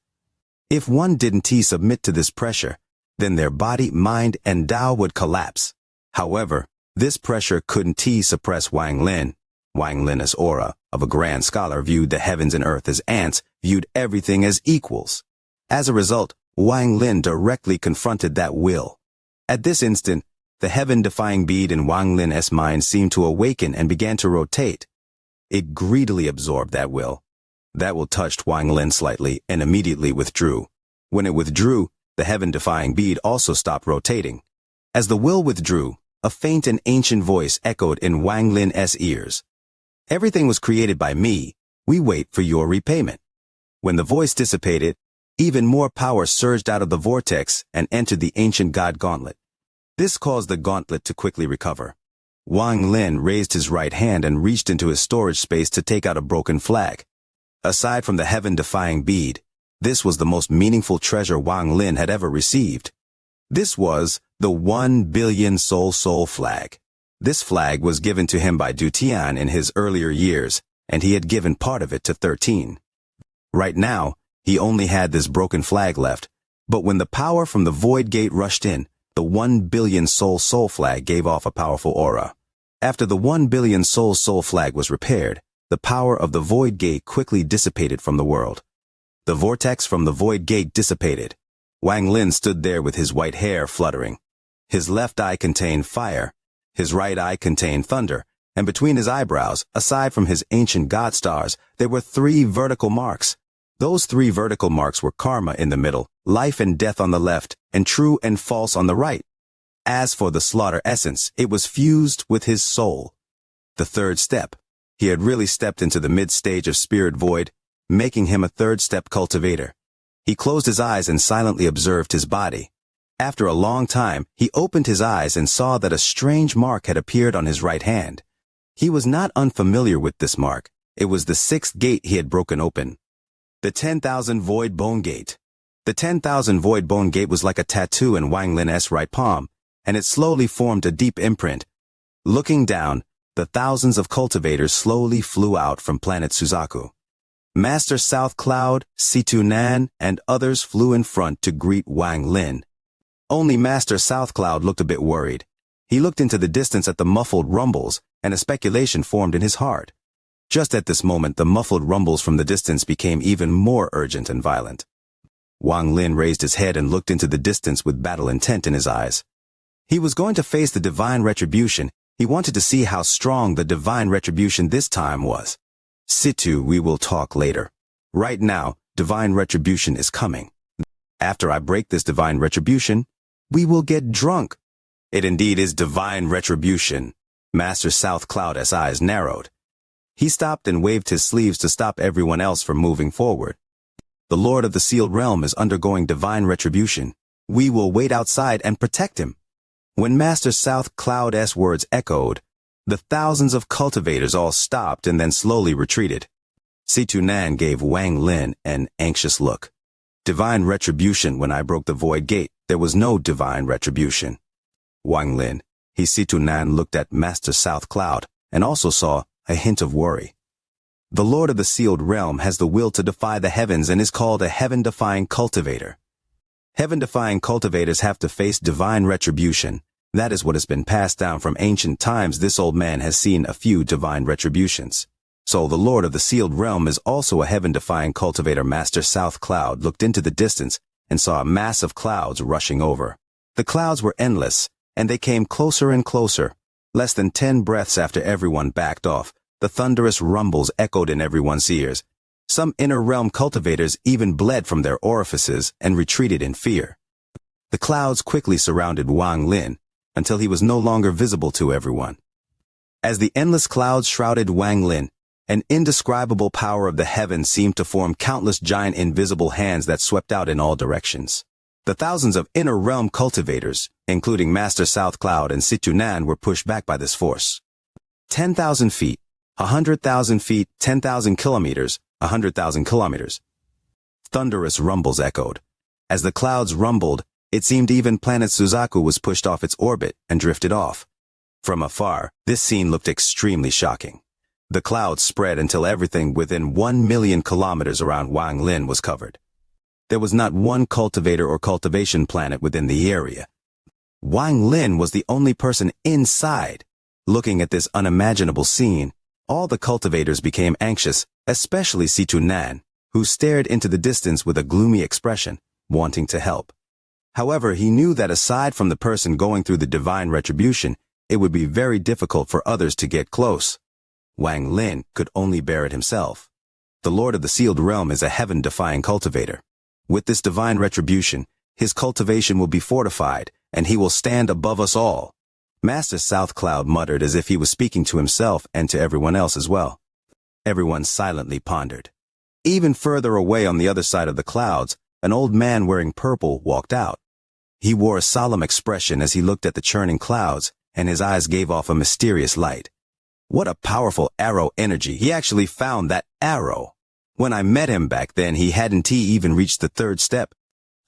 Speaker 1: If one didn't submit to this pressure, then their body, mind, and Tao would collapse. However, this pressure couldn't suppress Wang Lin. Wang Lin's aura of a grand scholar viewed the heavens and earth as ants, viewed everything as equals. As a result, Wang Lin directly confronted that will. At this instant, the heaven-defying bead in Wang Lin's mind seemed to awaken and began to rotate. It greedily absorbed that will. That will touched Wang Lin slightly and immediately withdrew. When it withdrew, the heaven-defying bead also stopped rotating. As the will withdrew, a faint and ancient voice echoed in Wang Lin's ears. Everything was created by me. We wait for your repayment. When the voice dissipated, even more power surged out of the vortex and entered the ancient god gauntlet. This caused the gauntlet to quickly recover. Wang Lin raised his right hand and reached into his storage space to take out a broken flag. Aside from the heaven-defying bead, this was the most meaningful treasure Wang Lin had ever received. This was the 1 billion soul flag. This flag was given to him by Du Tian in his earlier years, and he had given part of it to 13. Right now, he only had this broken flag left, but when the power from the void gate rushed in, the 1 billion soul flag gave off a powerful aura. After the 1 billion soul flag was repaired, the power of the void gate quickly dissipated from the world. The vortex from the void gate dissipated. Wang Lin stood there with his white hair fluttering. His left eye contained fire, his right eye contained thunder, and between his eyebrows, aside from his ancient god stars, there were 3 vertical marks. Those 3 vertical marks were karma in the middle, life and death on the left, and true and false on the right. As for the slaughter essence, it was fused with his soul. The third step. He had really stepped into the mid-stage of spirit void, making him a third-step cultivator. He closed his eyes and silently observed his body. After a long time, he opened his eyes and saw that a strange mark had appeared on his right hand. He was not unfamiliar with this mark. It was the 6th gate he had broken open. The 10,000 Void Bone Gate. The 10,000 Void Bone Gate was like a tattoo in Wang Lin's right palm, and it slowly formed a deep imprint. Looking down, the thousands of cultivators slowly flew out from planet Suzaku. Master South Cloud, Situ Nan, and others flew in front to greet Wang Lin. Only Master South Cloud looked a bit worried. He looked into the distance at the muffled rumbles, and a speculation formed in his heart. Just at this moment, the muffled rumbles from the distance became even more urgent and violent. Wang Lin raised his head and looked into the distance with battle intent in his eyes. He was going to face the divine retribution. He wanted to see how strong the divine retribution this time was. Situ, we will talk later. Right now, divine retribution is coming. After I break this divine retribution, we will get drunk. It indeed is divine retribution. Master South Cloud's eyes narrowed. He stopped and waved his sleeves to stop everyone else from moving forward. The Lord of the Sealed Realm is undergoing divine retribution. We will wait outside and protect him. When Master South Cloud's words echoed, the thousands of cultivators all stopped and then slowly retreated. Situ Nan gave Wang Lin an anxious look. Divine retribution. When I broke the void gate, there was no divine retribution. Wang Lin, Situ Nan looked at Master South Cloud and also saw a hint of worry. The Lord of the Sealed Realm has the will to defy the heavens and is called a heaven-defying cultivator. Heaven-defying cultivators have to face divine retribution. That is what has been passed down from ancient times. This old man has seen a few divine retributions. So the Lord of the Sealed Realm is also a heaven-defying cultivator. Master South Cloud looked into the distance and saw a mass of clouds rushing over. The clouds were endless, and they came closer and closer. Less than 10 breaths after everyone backed off, the thunderous rumbles echoed in everyone's ears. Some inner realm cultivators even bled from their orifices and retreated in fear. The clouds quickly surrounded Wang Lin, until he was no longer visible to everyone. As the endless clouds shrouded Wang Lin, an indescribable power of the heavens seemed to form countless giant invisible hands that swept out in all directions. The thousands of inner realm cultivators, including Master South Cloud and Situnan, were pushed back by this force. 10,000 feet, 100,000 feet, 10,000 kilometers, 100,000 kilometers. Thunderous rumbles echoed. As the clouds rumbled, it seemed even planet Suzaku was pushed off its orbit and drifted off. From afar, this scene looked extremely shocking. The clouds spread until everything within 1 million kilometers around Wang Lin was covered. There was not one cultivator or cultivation planet within the area. Wang Lin was the only person inside. Looking at this unimaginable scene, all the cultivators became anxious, especially Situnan, who stared into the distance with a gloomy expression, wanting to help. However, he knew that aside from the person going through the divine retribution, it would be very difficult for others to get close. Wang Lin could only bear it himself. The Lord of the Sealed Realm is a heaven-defying cultivator. With this divine retribution, his cultivation will be fortified, and he will stand above us all. Master South Cloud muttered as if he was speaking to himself and to everyone else as well. Everyone silently pondered. Even further away on the other side of the clouds, an old man wearing purple walked out. He wore a solemn expression as he looked at the churning clouds, and his eyes gave off a mysterious light. What a powerful arrow energy. He actually found that arrow. When I met him back then, he hadn't even reached the 3rd step.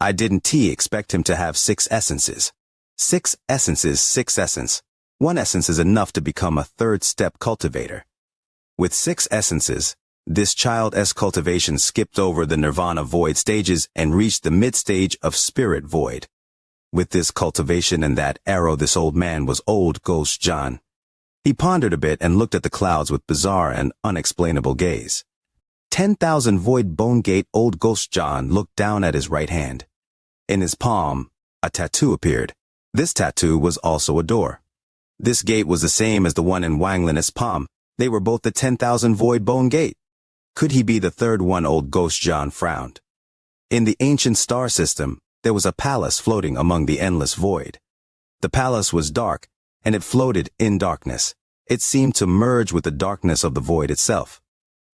Speaker 1: I didn't expect him to have 6 essences. 6 essences, 6 essence. 1 essence is enough to become a 3rd step cultivator. With 6 essences, this child-esque cultivation skipped over the nirvana void stages and reached the mid-stage of spirit void. With this cultivation and that arrow, this old man was Old Ghost John. He pondered a bit and looked at the clouds with bizarre and unexplainable gaze. 10,000 void bone gate. Old Ghost John looked down at his right hand. In his palm, a tattoo appeared. This tattoo was also a door. This gate was the same as the one in Wang Lin's palm. They were both the 10,000 void bone gate. Could he be the 3rd one? Old Ghost John frowned. In the ancient star system, there was a palace floating among the endless void. The palace was dark, and it floated in darkness. It seemed to merge with the darkness of the void itself.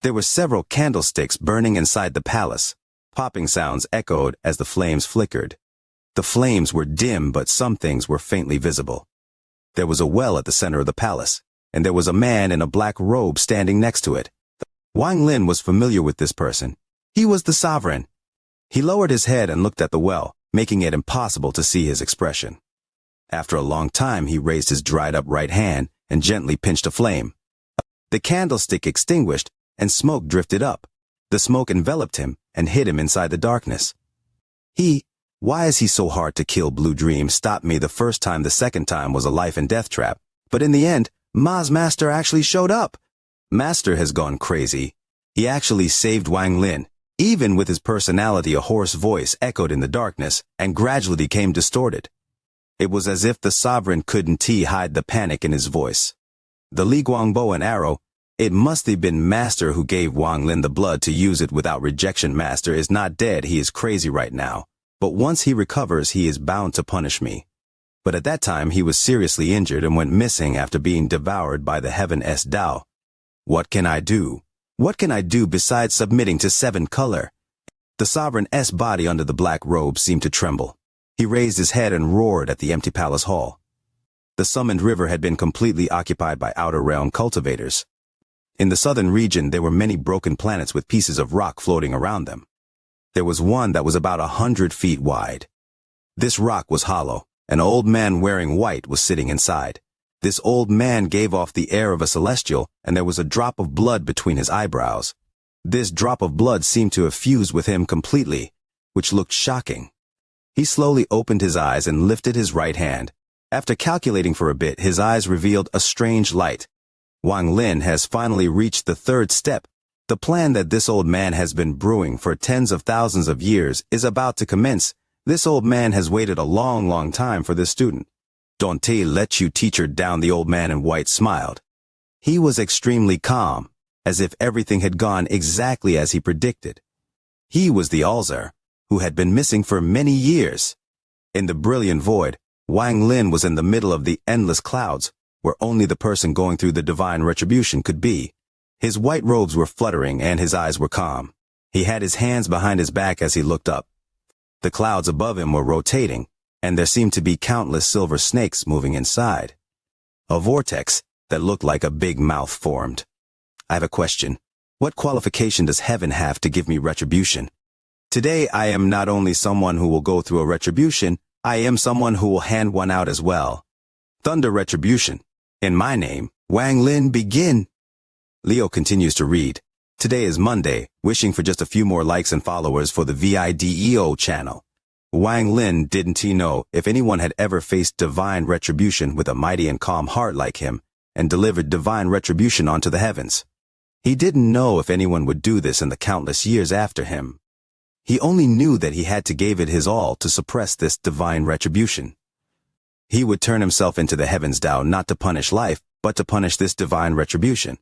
Speaker 1: There were several candlesticks burning inside the palace. Popping sounds echoed as the flames flickered. The flames were dim, but some things were faintly visible. There was a well at the center of the palace, and there was a man in a black robe standing next to it. Wang Lin was familiar with this person. He was the sovereign. He lowered his head and looked at the well, making it impossible to see his expression. After a long time, he raised his dried-up right hand and gently pinched a flame. The candlestick extinguished, and smoke drifted up. The smoke enveloped him and hid him inside the darkness. Why is he so hard to kill? Blue Dream stopped me the first time. The second time was a life and death trap. But in the end, Ma's master actually showed up. Master has gone crazy. He actually saved Wang Lin. Even with his personality, a hoarse voice echoed in the darkness and gradually became distorted. It was as if the sovereign couldn't hide the panic in his voice. The Li Guangbo and arrow, it must have been Master who gave Wang Lin the blood to use it without rejection. Master is not dead. He is crazy right now. But once he recovers, he is bound to punish me. But at that time, he was seriously injured and went missing after being devoured by the Heaven-S Tao. What can I do? What can I do besides submitting to 7 color? The sovereign-S body under the black robe seemed to tremble. He raised his head and roared at the empty palace hall. The summoned river had been completely occupied by outer realm cultivators. In the southern region, there were many broken planets with pieces of rock floating around them. There was one that was about 100 feet wide. This rock was hollow. An old man wearing white was sitting inside. This old man gave off the air of a celestial, and there was a drop of blood between his eyebrows. This drop of blood seemed to have fused with him completely, which looked shocking. He slowly opened his eyes and lifted his right hand. After calculating for a bit, his eyes revealed a strange light. Wang Lin has finally reached the 3rd step. The plan that this old man has been brewing for tens of thousands of years is about to commence. This old man has waited a long time for this student. Don't let you teacher down. The old man in white smiled. He was extremely calm, as if everything had gone exactly as he predicted. He was the Alzar, who had been missing for many years. In the brilliant void, Wang Lin was in the middle of the endless clouds, where only the person going through the divine retribution could be. His white robes were fluttering and his eyes were calm. He had his hands behind his back as he looked up. The clouds above him were rotating, and there seemed to be countless silver snakes moving inside. A vortex that looked like a big mouth formed. I have a question. What qualification does heaven have to give me retribution? Today I am not only someone who will go through a retribution, I am someone who will hand one out as well. Thunder retribution. In my name, Wang Lin, begin. Leo continues to read. Today is Monday, wishing for just a few more likes and followers for the VIDEO channel. Wang Lin didn't know if anyone had ever faced divine retribution with a mighty and calm heart like him, and delivered divine retribution onto the heavens. He didn't know if anyone would do this in the countless years after him. He only knew that he had to give it his all to suppress this divine retribution. He would turn himself into the heavens Tao not to punish life, but to punish this divine retribution.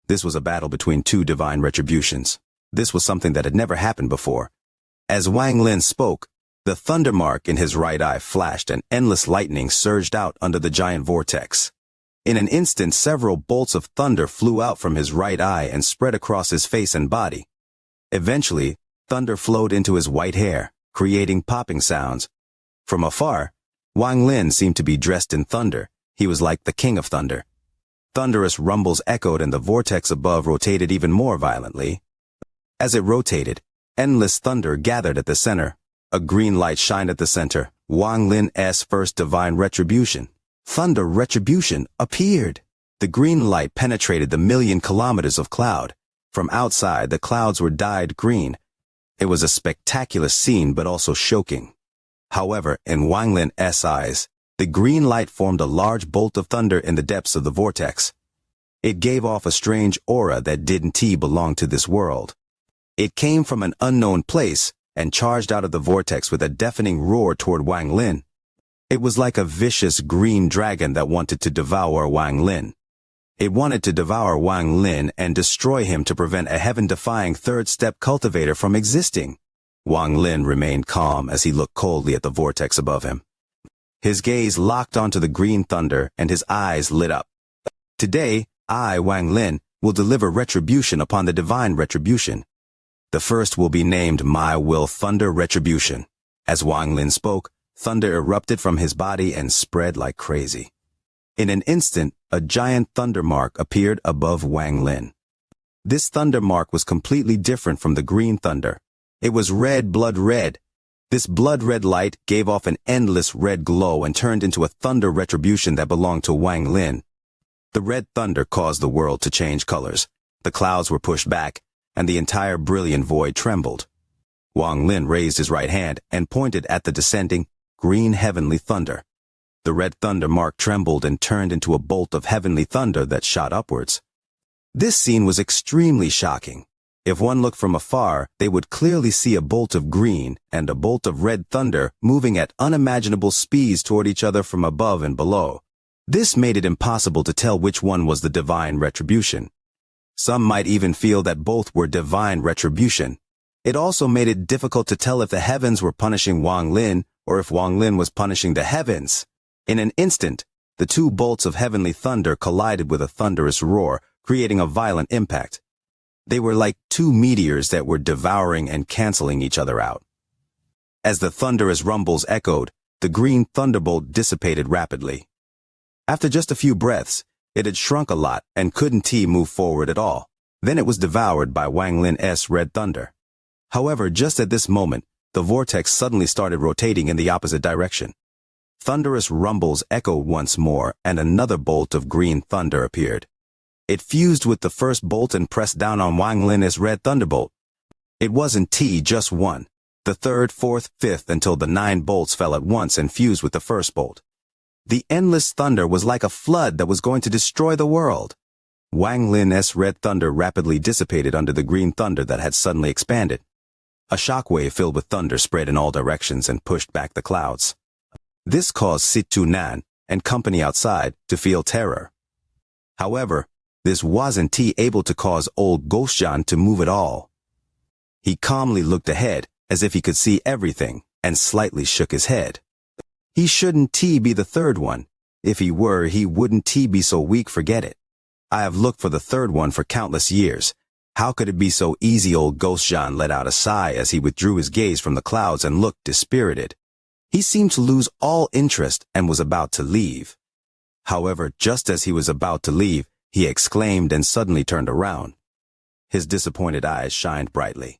Speaker 1: This was a battle between two divine retributions. This was something that had never happened before. As Wang Lin spoke, the thunder mark in his right eye flashed and endless lightning surged out under the giant vortex. In an instant, several bolts of thunder flew out from his right eye and spread across his face and body. Eventually, thunder flowed into his white hair, creating popping sounds. From afar, Wang Lin seemed to be dressed in thunder. He was like the king of thunder. Thunderous rumbles echoed and the vortex above rotated even more violently. As it rotated, endless thunder gathered at the center. A green light shined at the center. Wang Lin's first divine retribution, thunder retribution, appeared. The green light penetrated the 1,000,000 kilometers of cloud. From outside, the clouds were dyed green. It was a spectacular scene but also shocking. However, in Wang Lin's eyes, the green light formed a large bolt of thunder in the depths of the vortex. It gave off a strange aura that didn't belong to this world. It came from an unknown place and charged out of the vortex with a deafening roar toward Wang Lin. It was like a vicious green dragon that wanted to devour Wang Lin. It wanted to devour Wang Lin and destroy him to prevent a heaven-defying third-step cultivator from existing. Wang Lin remained calm as he looked coldly at the vortex above him. His gaze locked onto the green thunder and his eyes lit up. Today, I, Wang Lin, will deliver retribution upon the divine retribution. The first will be named My Will Thunder Retribution. As Wang Lin spoke, thunder erupted from his body and spread like crazy. In an instant, a giant thunder mark appeared above Wang Lin. This thunder mark was completely different from the green thunder. It was red, blood red. This blood-red light gave off an endless red glow and turned into a thunder retribution that belonged to Wang Lin. The red thunder caused the world to change colors. The clouds were pushed back, and the entire brilliant void trembled. Wang Lin raised his right hand and pointed at the descending, green heavenly thunder. The red thunder mark trembled and turned into a bolt of heavenly thunder that shot upwards. This scene was extremely shocking. If one looked from afar, they would clearly see a bolt of green and a bolt of red thunder moving at unimaginable speeds toward each other from above and below. This made it impossible to tell which one was the divine retribution. Some might even feel that both were divine retribution. It also made it difficult to tell if the heavens were punishing Wang Lin or if Wang Lin was punishing the heavens. In an instant, the two bolts of heavenly thunder collided with a thunderous roar, creating a violent impact. They were like two meteors that were devouring and canceling each other out. As the thunderous rumbles echoed, the green thunderbolt dissipated rapidly. After just a few breaths, it had shrunk a lot and couldn't move forward at all. Then it was devoured by Wang Lin's red thunder. However, just at this moment, the vortex suddenly started rotating in the opposite direction. Thunderous rumbles echoed once more, and another bolt of green thunder appeared. It fused with the first bolt and pressed down on Wang Lin's red thunderbolt. It wasn't just one. The third, fourth, fifth, until the 9 bolts fell at once and fused with the first bolt. The endless thunder was like a flood that was going to destroy the world. Wang Lin's red thunder rapidly dissipated under the green thunder that had suddenly expanded. A shockwave filled with thunder spread in all directions and pushed back the clouds. This caused Situ Nan and company outside to feel terror. However, this wasn't able to cause old Goshan to move at all. He calmly looked ahead, as if he could see everything, and slightly shook his head. He shouldn't be the third one. If he were, he wouldn't be so weak, forget it. I have looked for the third one for countless years. How could it be so easy? Old Goshan let out a sigh as he withdrew his gaze from the clouds and looked dispirited. He seemed to lose all interest and was about to leave. However, just as he was about to leave, he exclaimed and suddenly turned around. His disappointed eyes shined brightly.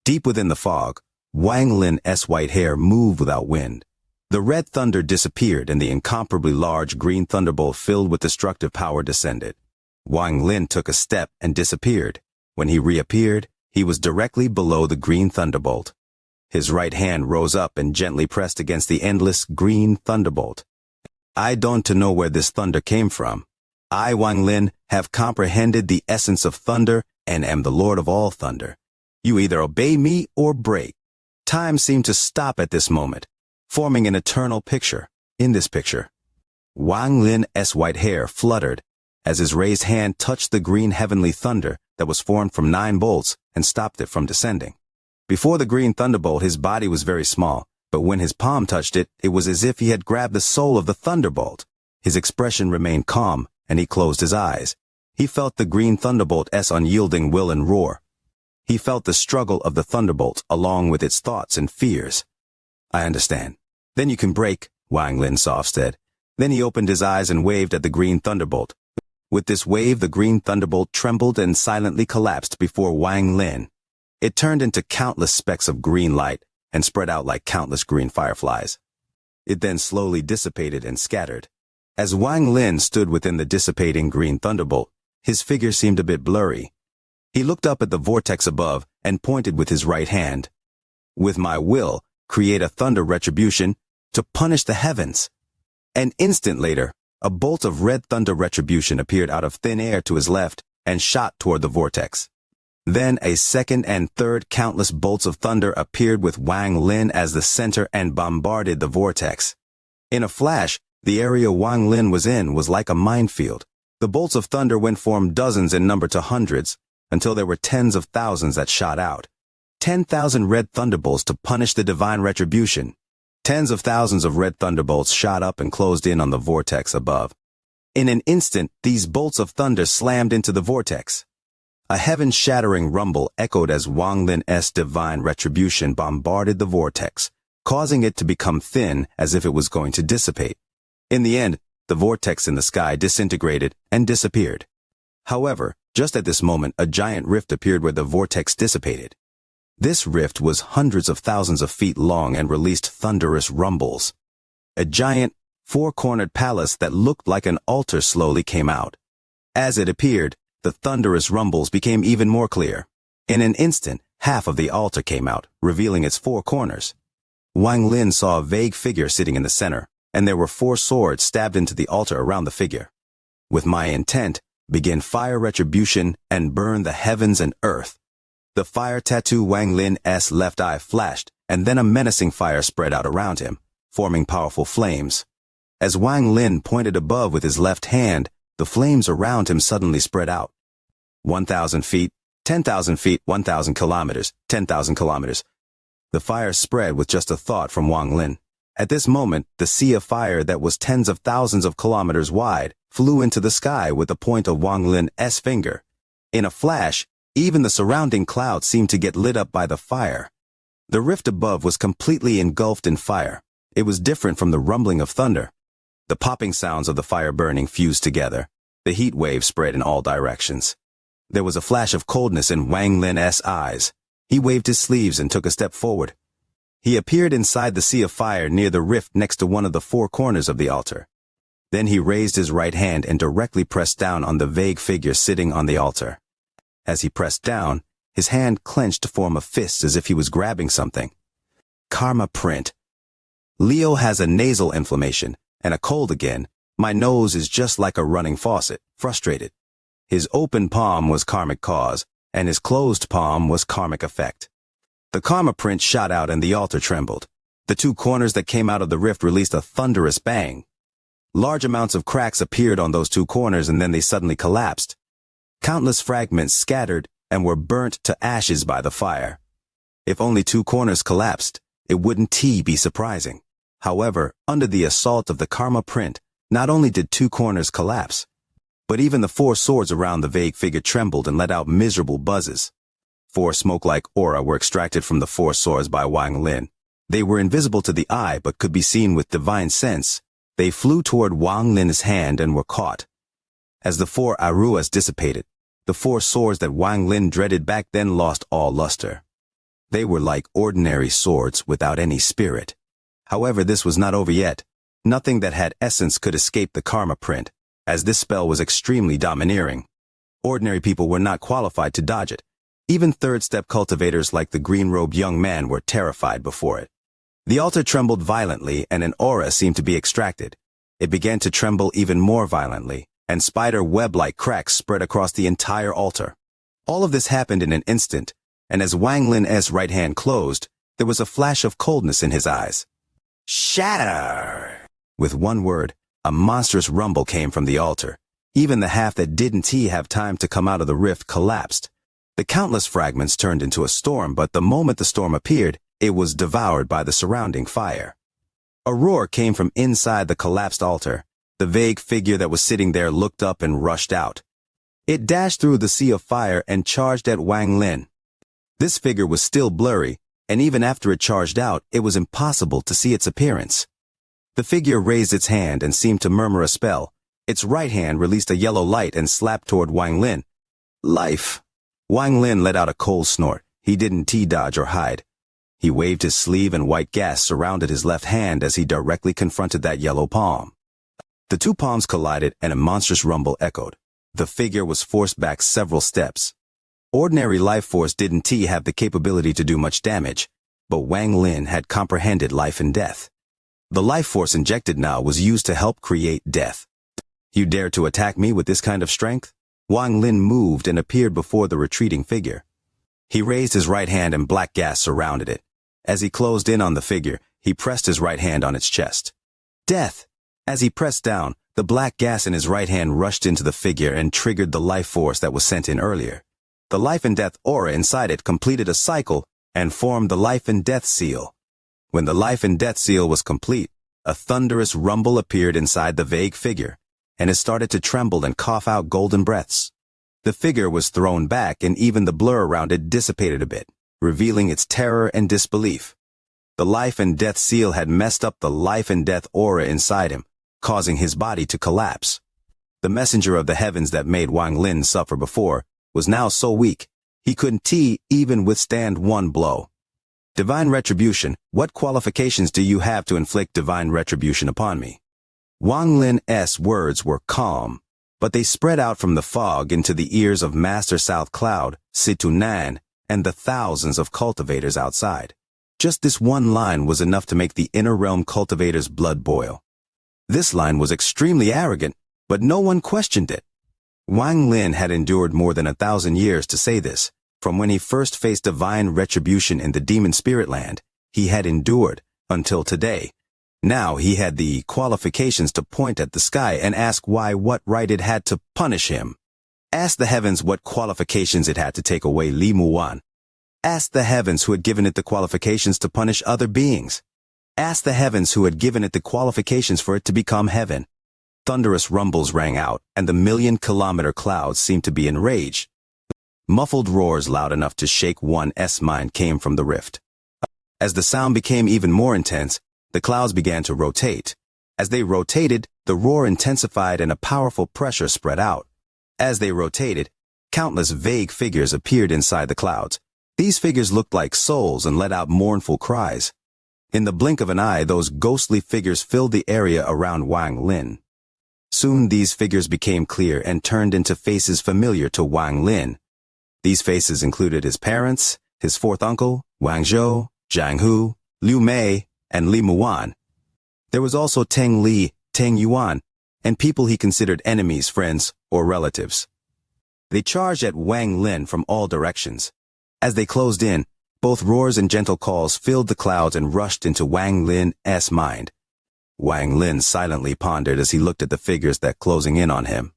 Speaker 1: Deep within the fog, Wang Lin's white hair moved without wind. The red thunder disappeared and the incomparably large green thunderbolt filled with destructive power descended. Wang Lin took a step and disappeared. When he reappeared, he was directly below the green thunderbolt. His right hand rose up and gently pressed against the endless green thunderbolt. I don't know where this thunder came from. I, Wang Lin, have comprehended the essence of thunder and am the Lord of all thunder. You either obey me or break. Time seemed to stop at this moment, forming an eternal picture. In this picture, Wang Lin's white hair fluttered as his raised hand touched the green heavenly thunder that was formed from 9 bolts and stopped it from descending. Before the green thunderbolt, his body was very small, but when his palm touched it, it was as if he had grabbed the soul of the thunderbolt. His expression remained calm, and he closed his eyes. He felt the green thunderbolt's unyielding will and roar. He felt the struggle of the thunderbolt along with its thoughts and fears. I understand. Then you can break, Wang Lin soft said. Then he opened his eyes and waved at the green thunderbolt. With this wave, the green thunderbolt trembled and silently collapsed before Wang Lin. It turned into countless specks of green light and spread out like countless green fireflies. It then slowly dissipated and scattered. As Wang Lin stood within the dissipating green thunderbolt, his figure seemed a bit blurry. He looked up at the vortex above and pointed with his right hand. With my will, create a thunder retribution to punish the heavens. An instant later, a bolt of red thunder retribution appeared out of thin air to his left and shot toward the vortex. Then a second and third countless bolts of thunder appeared with Wang Lin as the center and bombarded the vortex. In a flash, the area Wang Lin was in was like a minefield. The bolts of thunder went from dozens in number to hundreds, until there were tens of thousands that shot out. 10,000 red thunderbolts to punish the divine retribution. Tens of thousands of red thunderbolts shot up and closed in on the vortex above. In an instant, these bolts of thunder slammed into the vortex. A heaven-shattering rumble echoed as Wang Lin's divine retribution bombarded the vortex, causing it to become thin as if it was going to dissipate. In the end, the vortex in the sky disintegrated and disappeared. However, just at this moment, a giant rift appeared where the vortex dissipated. This rift was hundreds of thousands of feet long and released thunderous rumbles. A giant, 4-cornered palace that looked like an altar slowly came out. As it appeared, the thunderous rumbles became even more clear. In an instant, half of the altar came out, revealing its 4 corners. Wang Lin saw a vague figure sitting in the center, and there were 4 swords stabbed into the altar around the figure. With my intent, begin fire retribution and burn the heavens and earth. The fire tattoo Wang Lin's left eye flashed, and then a menacing fire spread out around him, forming powerful flames. As Wang Lin pointed above with his left hand, the flames around him suddenly spread out. 1,000 feet, 10,000 feet, 1,000 kilometers, 10,000 kilometers. The fire spread with just a thought from Wang Lin. At this moment, the sea of fire that was tens of thousands of kilometers wide flew into the sky with the point of Wang Lin's finger. In a flash, even the surrounding clouds seemed to get lit up by the fire. The rift above was completely engulfed in fire. It was different from the rumbling of thunder. The popping sounds of the fire burning fused together. The heat wave spread in all directions. There was a flash of coldness in Wang Lin's eyes. He waved his sleeves and took a step forward. He appeared inside the sea of fire near the rift next to one of the 4 corners of the altar. Then he raised his right hand and directly pressed down on the vague figure sitting on the altar. As he pressed down, his hand clenched to form a fist as if he was grabbing something. Karma print. Leo has a nasal inflammation and a cold again. My nose is just like a running faucet, frustrated. His open palm was karmic cause, and his closed palm was karmic effect. The karma print shot out and the altar trembled. The two corners that came out of the rift released a thunderous bang. Large amounts of cracks appeared on those two corners and then they suddenly collapsed. Countless fragments scattered and were burnt to ashes by the fire. If only two corners collapsed, it wouldn't be surprising. However, under the assault of the karma print, not only did two corners collapse, but even the four swords around the vague figure trembled and let out miserable buzzes. Four smoke-like aura were extracted from the four swords by Wang Lin. They were invisible to the eye but could be seen with divine sense. They flew toward Wang Lin's hand and were caught. As the four aruas dissipated, the four swords that Wang Lin dreaded back then lost all luster. They were like ordinary swords without any spirit. However, this was not over yet. Nothing that had essence could escape the karma print, as this spell was extremely domineering. Ordinary people were not qualified to dodge it. Even third-step cultivators like the green-robed young man were terrified before it. The altar trembled violently and an aura seemed to be extracted. It began to tremble even more violently, and spider web-like cracks spread across the entire altar. All of this happened in an instant, and as Wang Lin's right hand closed, there was a flash of coldness in his eyes. Shatter! With one word, a monstrous rumble came from the altar. Even the half that didn't have time to come out of the rift collapsed. The countless fragments turned into a storm, but the moment the storm appeared, it was devoured by the surrounding fire. A roar came from inside the collapsed altar. The vague figure that was sitting there looked up and rushed out. It dashed through the sea of fire and charged at Wang Lin. This figure was still blurry, and even after it charged out, it was impossible to see its appearance. The figure raised its hand and seemed to murmur a spell. Its right hand released a yellow light and slapped toward Wang Lin. Life! Wang Lin let out a cold snort. He didn't dodge or hide. He waved his sleeve and white gas surrounded his left hand as he directly confronted that yellow palm. The two palms collided and a monstrous rumble echoed. The figure was forced back several steps. Ordinary life force didn't have the capability to do much damage, but Wang Lin had comprehended life and death. The life force injected now was used to help create death. You dare to attack me with this kind of strength? Wang Lin moved and appeared before the retreating figure. He raised his right hand and black gas surrounded it. As he closed in on the figure, he pressed his right hand on its chest. Death! As he pressed down, the black gas in his right hand rushed into the figure and triggered the life force that was sent in earlier. The life and death aura inside it completed a cycle and formed the life and death seal. When the life and death seal was complete, a thunderous rumble appeared inside the vague figure, and it started to tremble and cough out golden breaths. The figure was thrown back and even the blur around it dissipated a bit, revealing its terror and disbelief. The life and death seal had messed up the life and death aura inside him, causing his body to collapse. The messenger of the heavens that made Wang Lin suffer before was now so weak, he couldn't even withstand one blow. Divine retribution, what qualifications do you have to inflict divine retribution upon me? Wang Lin's words were calm, but they spread out from the fog into the ears of Master South Cloud, Situnan, and the thousands of cultivators outside. Just this one line was enough to make the inner realm cultivators' blood boil. This line was extremely arrogant, but no one questioned it. Wang Lin had endured more than 1,000 years to say this. From when he first faced divine retribution in the demon spirit land, he had endured until today. Now he had the qualifications to point at the sky and ask what right it had to punish him. Ask the heavens what qualifications it had to take away Li Muan. Ask the heavens who had given it the qualifications to punish other beings. Ask the heavens who had given it the qualifications for it to become heaven. Thunderous rumbles rang out, and the million-kilometer clouds seemed to be enraged. Muffled roars loud enough to shake one's mind came from the rift. As the sound became even more intense, the clouds began to rotate. As they rotated, the roar intensified and a powerful pressure spread out. As they rotated, countless vague figures appeared inside the clouds. These figures looked like souls and let out mournful cries. In the blink of an eye, those ghostly figures filled the area around Wang Lin. Soon these figures became clear and turned into faces familiar to Wang Lin. These faces included his parents, his fourth uncle, Wang Zhou, Zhang Hu, Liu Mei, and Li Muan. There was also Teng Li, Teng Yuan, and people he considered enemies, friends, or relatives. They charged at Wang Lin from all directions. As they closed in, both roars and gentle calls filled the clouds and rushed into Wang Lin's mind. Wang Lin silently pondered as he looked at the figures that closing in on him.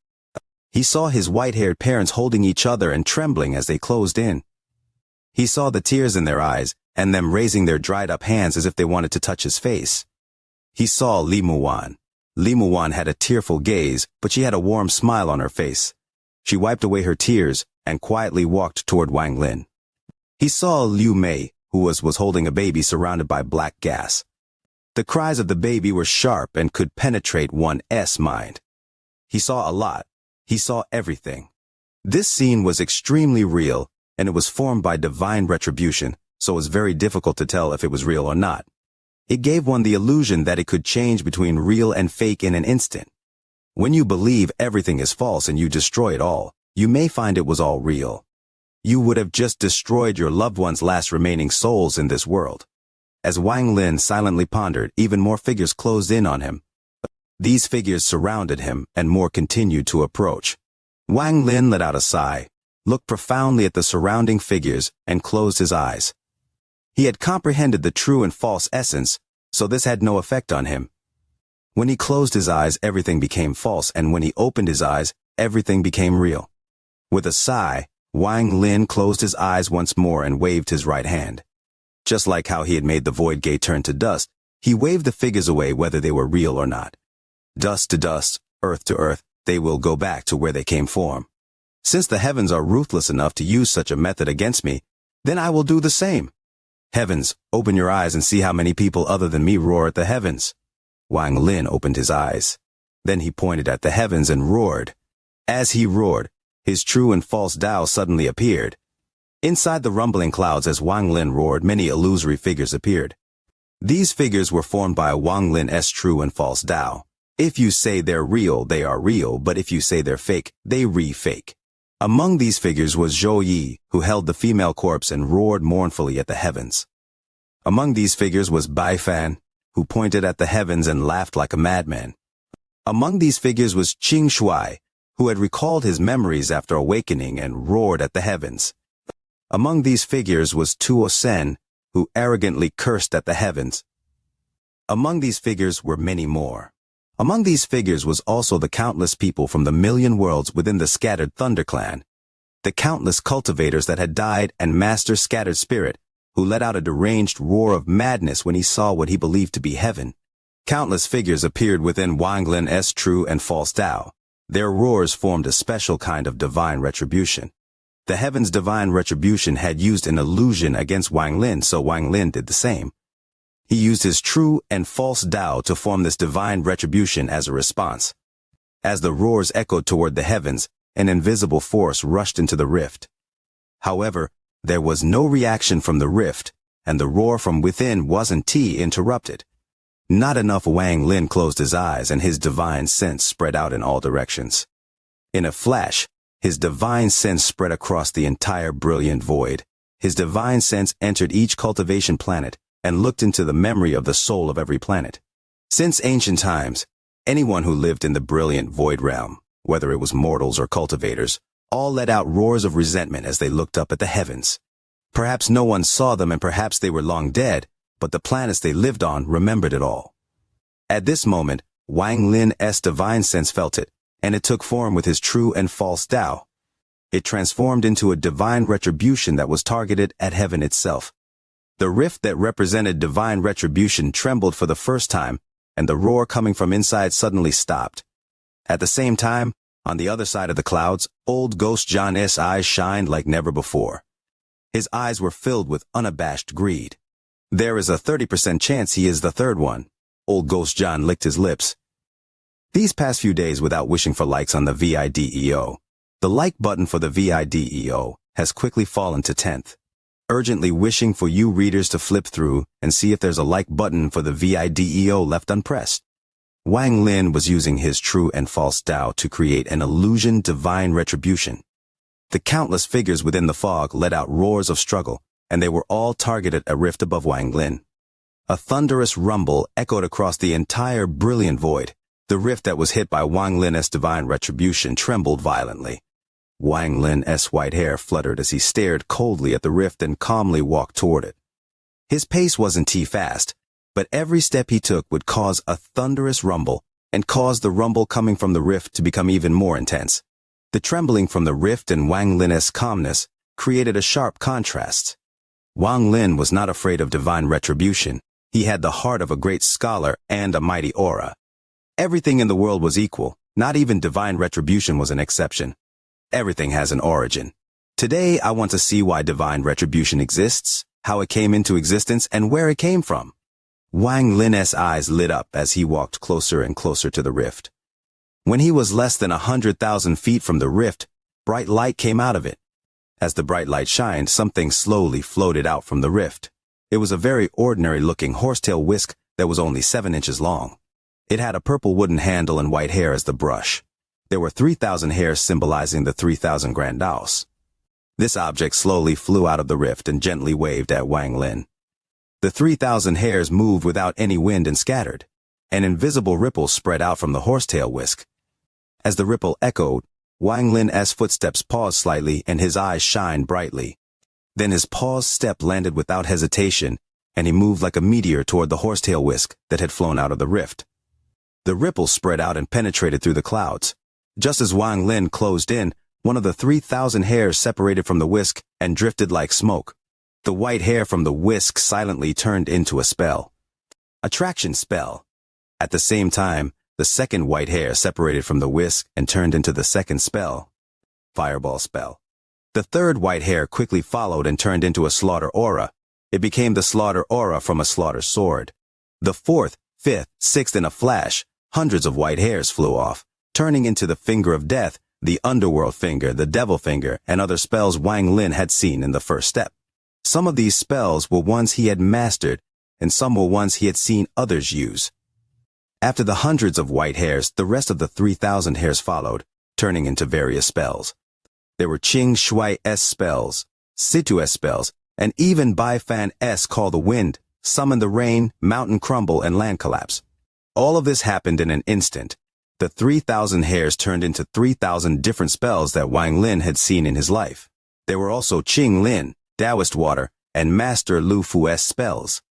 Speaker 1: He saw his white-haired parents holding each other and trembling as they closed in. He saw the tears in their eyes and them raising their dried-up hands as if they wanted to touch his face. He saw Li Muwan. Li Muwan had a tearful gaze, but she had a warm smile on her face. She wiped away her tears and quietly walked toward Wang Lin. He saw Liu Mei, who was holding a baby surrounded by black gas. The cries of the baby were sharp and could penetrate one's mind. He saw a lot. He saw everything. This scene was extremely real, and it was formed by divine retribution, so it was very difficult to tell if it was real or not. It gave one the illusion that it could change between real and fake in an instant. When you believe everything is false and you destroy it all, you may find it was all real. You would have just destroyed your loved one's last remaining souls in this world. As Wang Lin silently pondered, even more figures closed in on him. These figures surrounded him, and more continued to approach. Wang Lin let out a sigh, looked profoundly at the surrounding figures, and closed his eyes. He had comprehended the true and false essence, so this had no effect on him. When he closed his eyes, everything became false, and when he opened his eyes, everything became real. With a sigh, Wang Lin closed his eyes once more and waved his right hand. Just like how he had made the void gate turn to dust, he waved the figures away whether they were real or not. Dust to dust, earth to earth, they will go back to where they came from. Since the heavens are ruthless enough to use such a method against me, then I will do the same. Heavens, open your eyes and see how many people other than me roar at the heavens. Wang Lin opened his eyes. Then he pointed at the heavens and roared. As he roared, his true and false Tao suddenly appeared. Inside the rumbling clouds as Wang Lin roared, many illusory figures appeared. These figures were formed by Wang Lin's true and false Tao. If you say they're real, they are real, but if you say they're fake, they re-fake. Among these figures was Zhou Yi, who held the female corpse and roared mournfully at the heavens. Among these figures was Bai Fan, who pointed at the heavens and laughed like a madman. Among these figures was Qing Shuai, who had recalled his memories after awakening and roared at the heavens. Among these figures was Tuo Sen, who arrogantly cursed at the heavens. Among these figures were many more. Among these figures was also the countless people from the million worlds within the scattered Thunder Clan, the countless cultivators that had died and Master Scattered Spirit, who let out a deranged roar of madness when he saw what he believed to be heaven. Countless figures appeared within Wang Lin's true and false Tao. Their roars formed a special kind of divine retribution. The heaven's divine retribution had used an illusion against Wang Lin, so Wang Lin did the same. He used his true and false Tao to form this divine retribution as a response. As the roars echoed toward the heavens, an invisible force rushed into the rift. However, there was no reaction from the rift, and the roar from within wasn't interrupted. Not enough. Wang Lin closed his eyes and his divine sense spread out in all directions. In a flash, his divine sense spread across the entire brilliant void. His divine sense entered each cultivation planet and looked into the memory of the soul of every planet. Since ancient times, anyone who lived in the brilliant void realm, whether it was mortals or cultivators, all let out roars of resentment as they looked up at the heavens. Perhaps no one saw them and perhaps they were long dead, but the planets they lived on remembered it all. At this moment, Wang Lin's divine sense felt it, and it took form with his true and false Tao. It transformed into a divine retribution that was targeted at heaven itself. The rift that represented divine retribution trembled for the first time, and the roar coming from inside suddenly stopped. At the same time, on the other side of the clouds, old Ghost John's eyes shined like never before. His eyes were filled with unabashed greed. There is a 30% chance he is the third one. Old Ghost John licked his lips. These past few days without wishing for likes on the VIDEO, the like button for the VIDEO has quickly fallen to 10th. Urgently wishing for you readers to flip through and see if there's a like button for the VIDEO left unpressed. Wang Lin was using his true and false Tao to create an illusion divine retribution. The countless figures within the fog let out roars of struggle, and they were all targeted a rift above Wang Lin. A thunderous rumble echoed across the entire brilliant void. The rift that was hit by Wang Lin's divine retribution trembled violently. Wang Lin's white hair fluttered as he stared coldly at the rift and calmly walked toward it. His pace wasn't too fast, but every step he took would cause a thunderous rumble and cause the rumble coming from the rift to become even more intense. The trembling from the rift and Wang Lin's calmness created a sharp contrast. Wang Lin was not afraid of divine retribution. He had the heart of a great scholar and a mighty aura. Everything in the world was equal. Not even divine retribution was an exception. Everything has an origin. Today, I want to see why divine retribution exists, how it came into existence, and where it came from. Wang Lin's eyes lit up as he walked closer and closer to the rift. When he was less than 100,000 feet from the rift, bright light came out of it. As the bright light shined, something slowly floated out from the rift. It was a very ordinary-looking horsetail whisk that was only 7 inches long. It had a purple wooden handle and white hair as the brush. There were 3,000 hairs symbolizing the 3,000 grand daos. This object slowly flew out of the rift and gently waved at Wang Lin. The 3,000 hairs moved without any wind and scattered. An invisible ripple spread out from the horsetail whisk. As the ripple echoed, Wang Lin's footsteps paused slightly and his eyes shined brightly. Then his paused step landed without hesitation, and he moved like a meteor toward the horsetail whisk that had flown out of the rift. The ripple spread out and penetrated through the clouds. Just as Wang Lin closed in, one of the 3,000 hairs separated from the whisk and drifted like smoke. The white hair from the whisk silently turned into a spell. Attraction spell. At the same time, the second white hair separated from the whisk and turned into the second spell. Fireball spell. The third white hair quickly followed and turned into a slaughter aura. It became the slaughter aura from a slaughter sword. The fourth, fifth, sixth, in a flash, hundreds of white hairs flew off, turning into the finger of death, the underworld finger, the devil finger, and other spells Wang Lin had seen in the first step. Some of these spells were ones he had mastered, and some were ones he had seen others use. After the hundreds of white hairs, the rest of the 3,000 hairs followed, turning into various spells. There were Qing Shui's spells, Situ's spells, and even Bai Fan's Call the Wind, Summon the Rain, Mountain Crumble, and Land Collapse. All of this happened in an instant. The 3,000 hairs turned into 3,000 different spells that Wang Lin had seen in his life. There were also Qing Lin, Taoist Water, and Master Lu Fu's spells.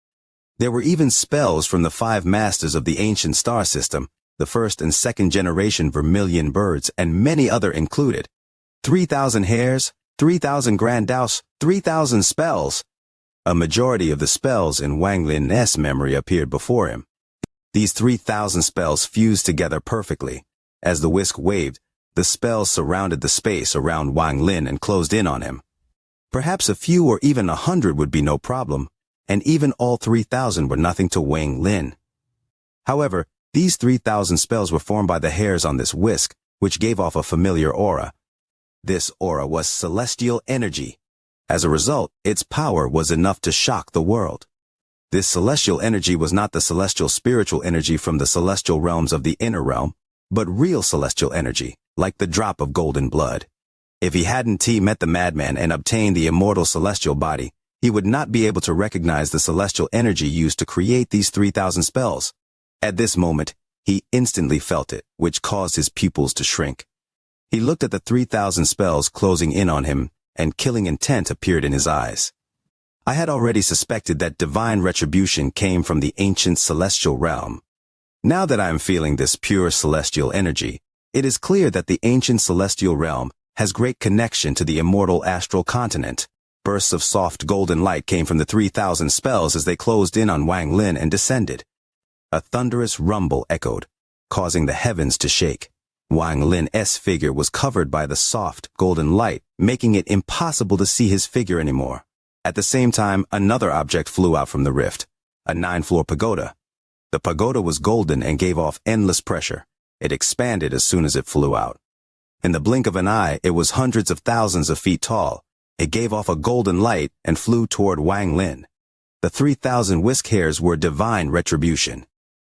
Speaker 1: There were even spells from the 5 masters of the ancient star system, the first and second generation vermilion birds, and many other included. 3,000 hairs, 3,000 grand daos, 3,000 spells. A majority of the spells in Wang Lin's memory appeared before him. These 3,000 spells fused together perfectly. As the whisk waved, the spells surrounded the space around Wang Lin and closed in on him. Perhaps a few or even 100 would be no problem, and even all 3,000 were nothing to Wang Lin. However, these 3,000 spells were formed by the hairs on this whisk, which gave off a familiar aura. This aura was celestial energy. As a result, its power was enough to shock the world. This celestial energy was not the celestial spiritual energy from the celestial realms of the inner realm, but real celestial energy, like the drop of golden blood. If he hadn't met the madman and obtained the immortal celestial body, he would not be able to recognize the celestial energy used to create these 3,000 spells. At this moment, he instantly felt it, which caused his pupils to shrink. He looked at the 3,000 spells closing in on him, and killing intent appeared in his eyes. I had already suspected that divine retribution came from the ancient celestial realm. Now that I am feeling this pure celestial energy, it is clear that the ancient celestial realm has great connection to the immortal astral continent. Bursts of soft golden light came from the 3,000 spells as they closed in on Wang Lin and descended. A thunderous rumble echoed, causing the heavens to shake. Wang Lin's figure was covered by the soft golden light, making it impossible to see his figure anymore. At the same time, another object flew out from the rift, a 9-floor pagoda. The pagoda was golden and gave off endless pressure. It expanded as soon as it flew out. In the blink of an eye, it was hundreds of thousands of feet tall. It gave off a golden light and flew toward Wang Lin. The 3,000 whisk hairs were divine retribution.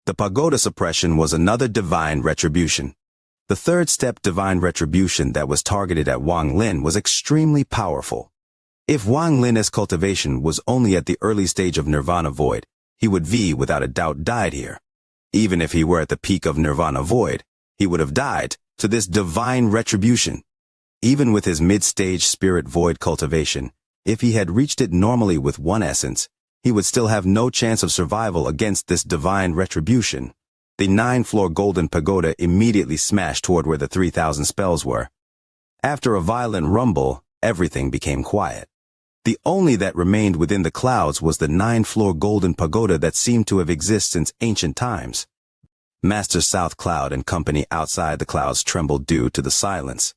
Speaker 1: The pagoda suppression was another divine retribution. The third step divine retribution that was targeted at Wang Lin was extremely powerful. If Wang Lin's cultivation was only at the early stage of Nirvana Void, he would without a doubt died here. Even if he were at the peak of Nirvana Void, he would have died to this divine retribution. Even with his mid-stage spirit void cultivation, if he had reached it normally with one essence, he would still have no chance of survival against this divine retribution. The 9-floor golden pagoda immediately smashed toward where the 3,000 spells were. After a violent rumble, everything became quiet. The only that remained within the clouds was the 9-floor golden pagoda that seemed to have existed since ancient times. Master South Cloud and company outside the clouds trembled due to the silence.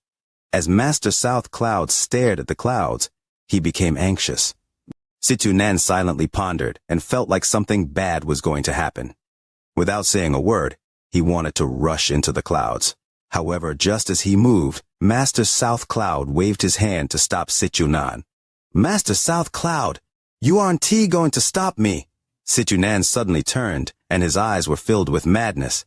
Speaker 1: As Master South Cloud stared at the clouds, he became anxious. Situ Nan silently pondered and felt like something bad was going to happen. Without saying a word, he wanted to rush into the clouds. However, just as he moved, Master South Cloud waved his hand to stop Situ Nan. "Master South Cloud, you aren't going to stop me." Situ Nan suddenly turned, and his eyes were filled with madness.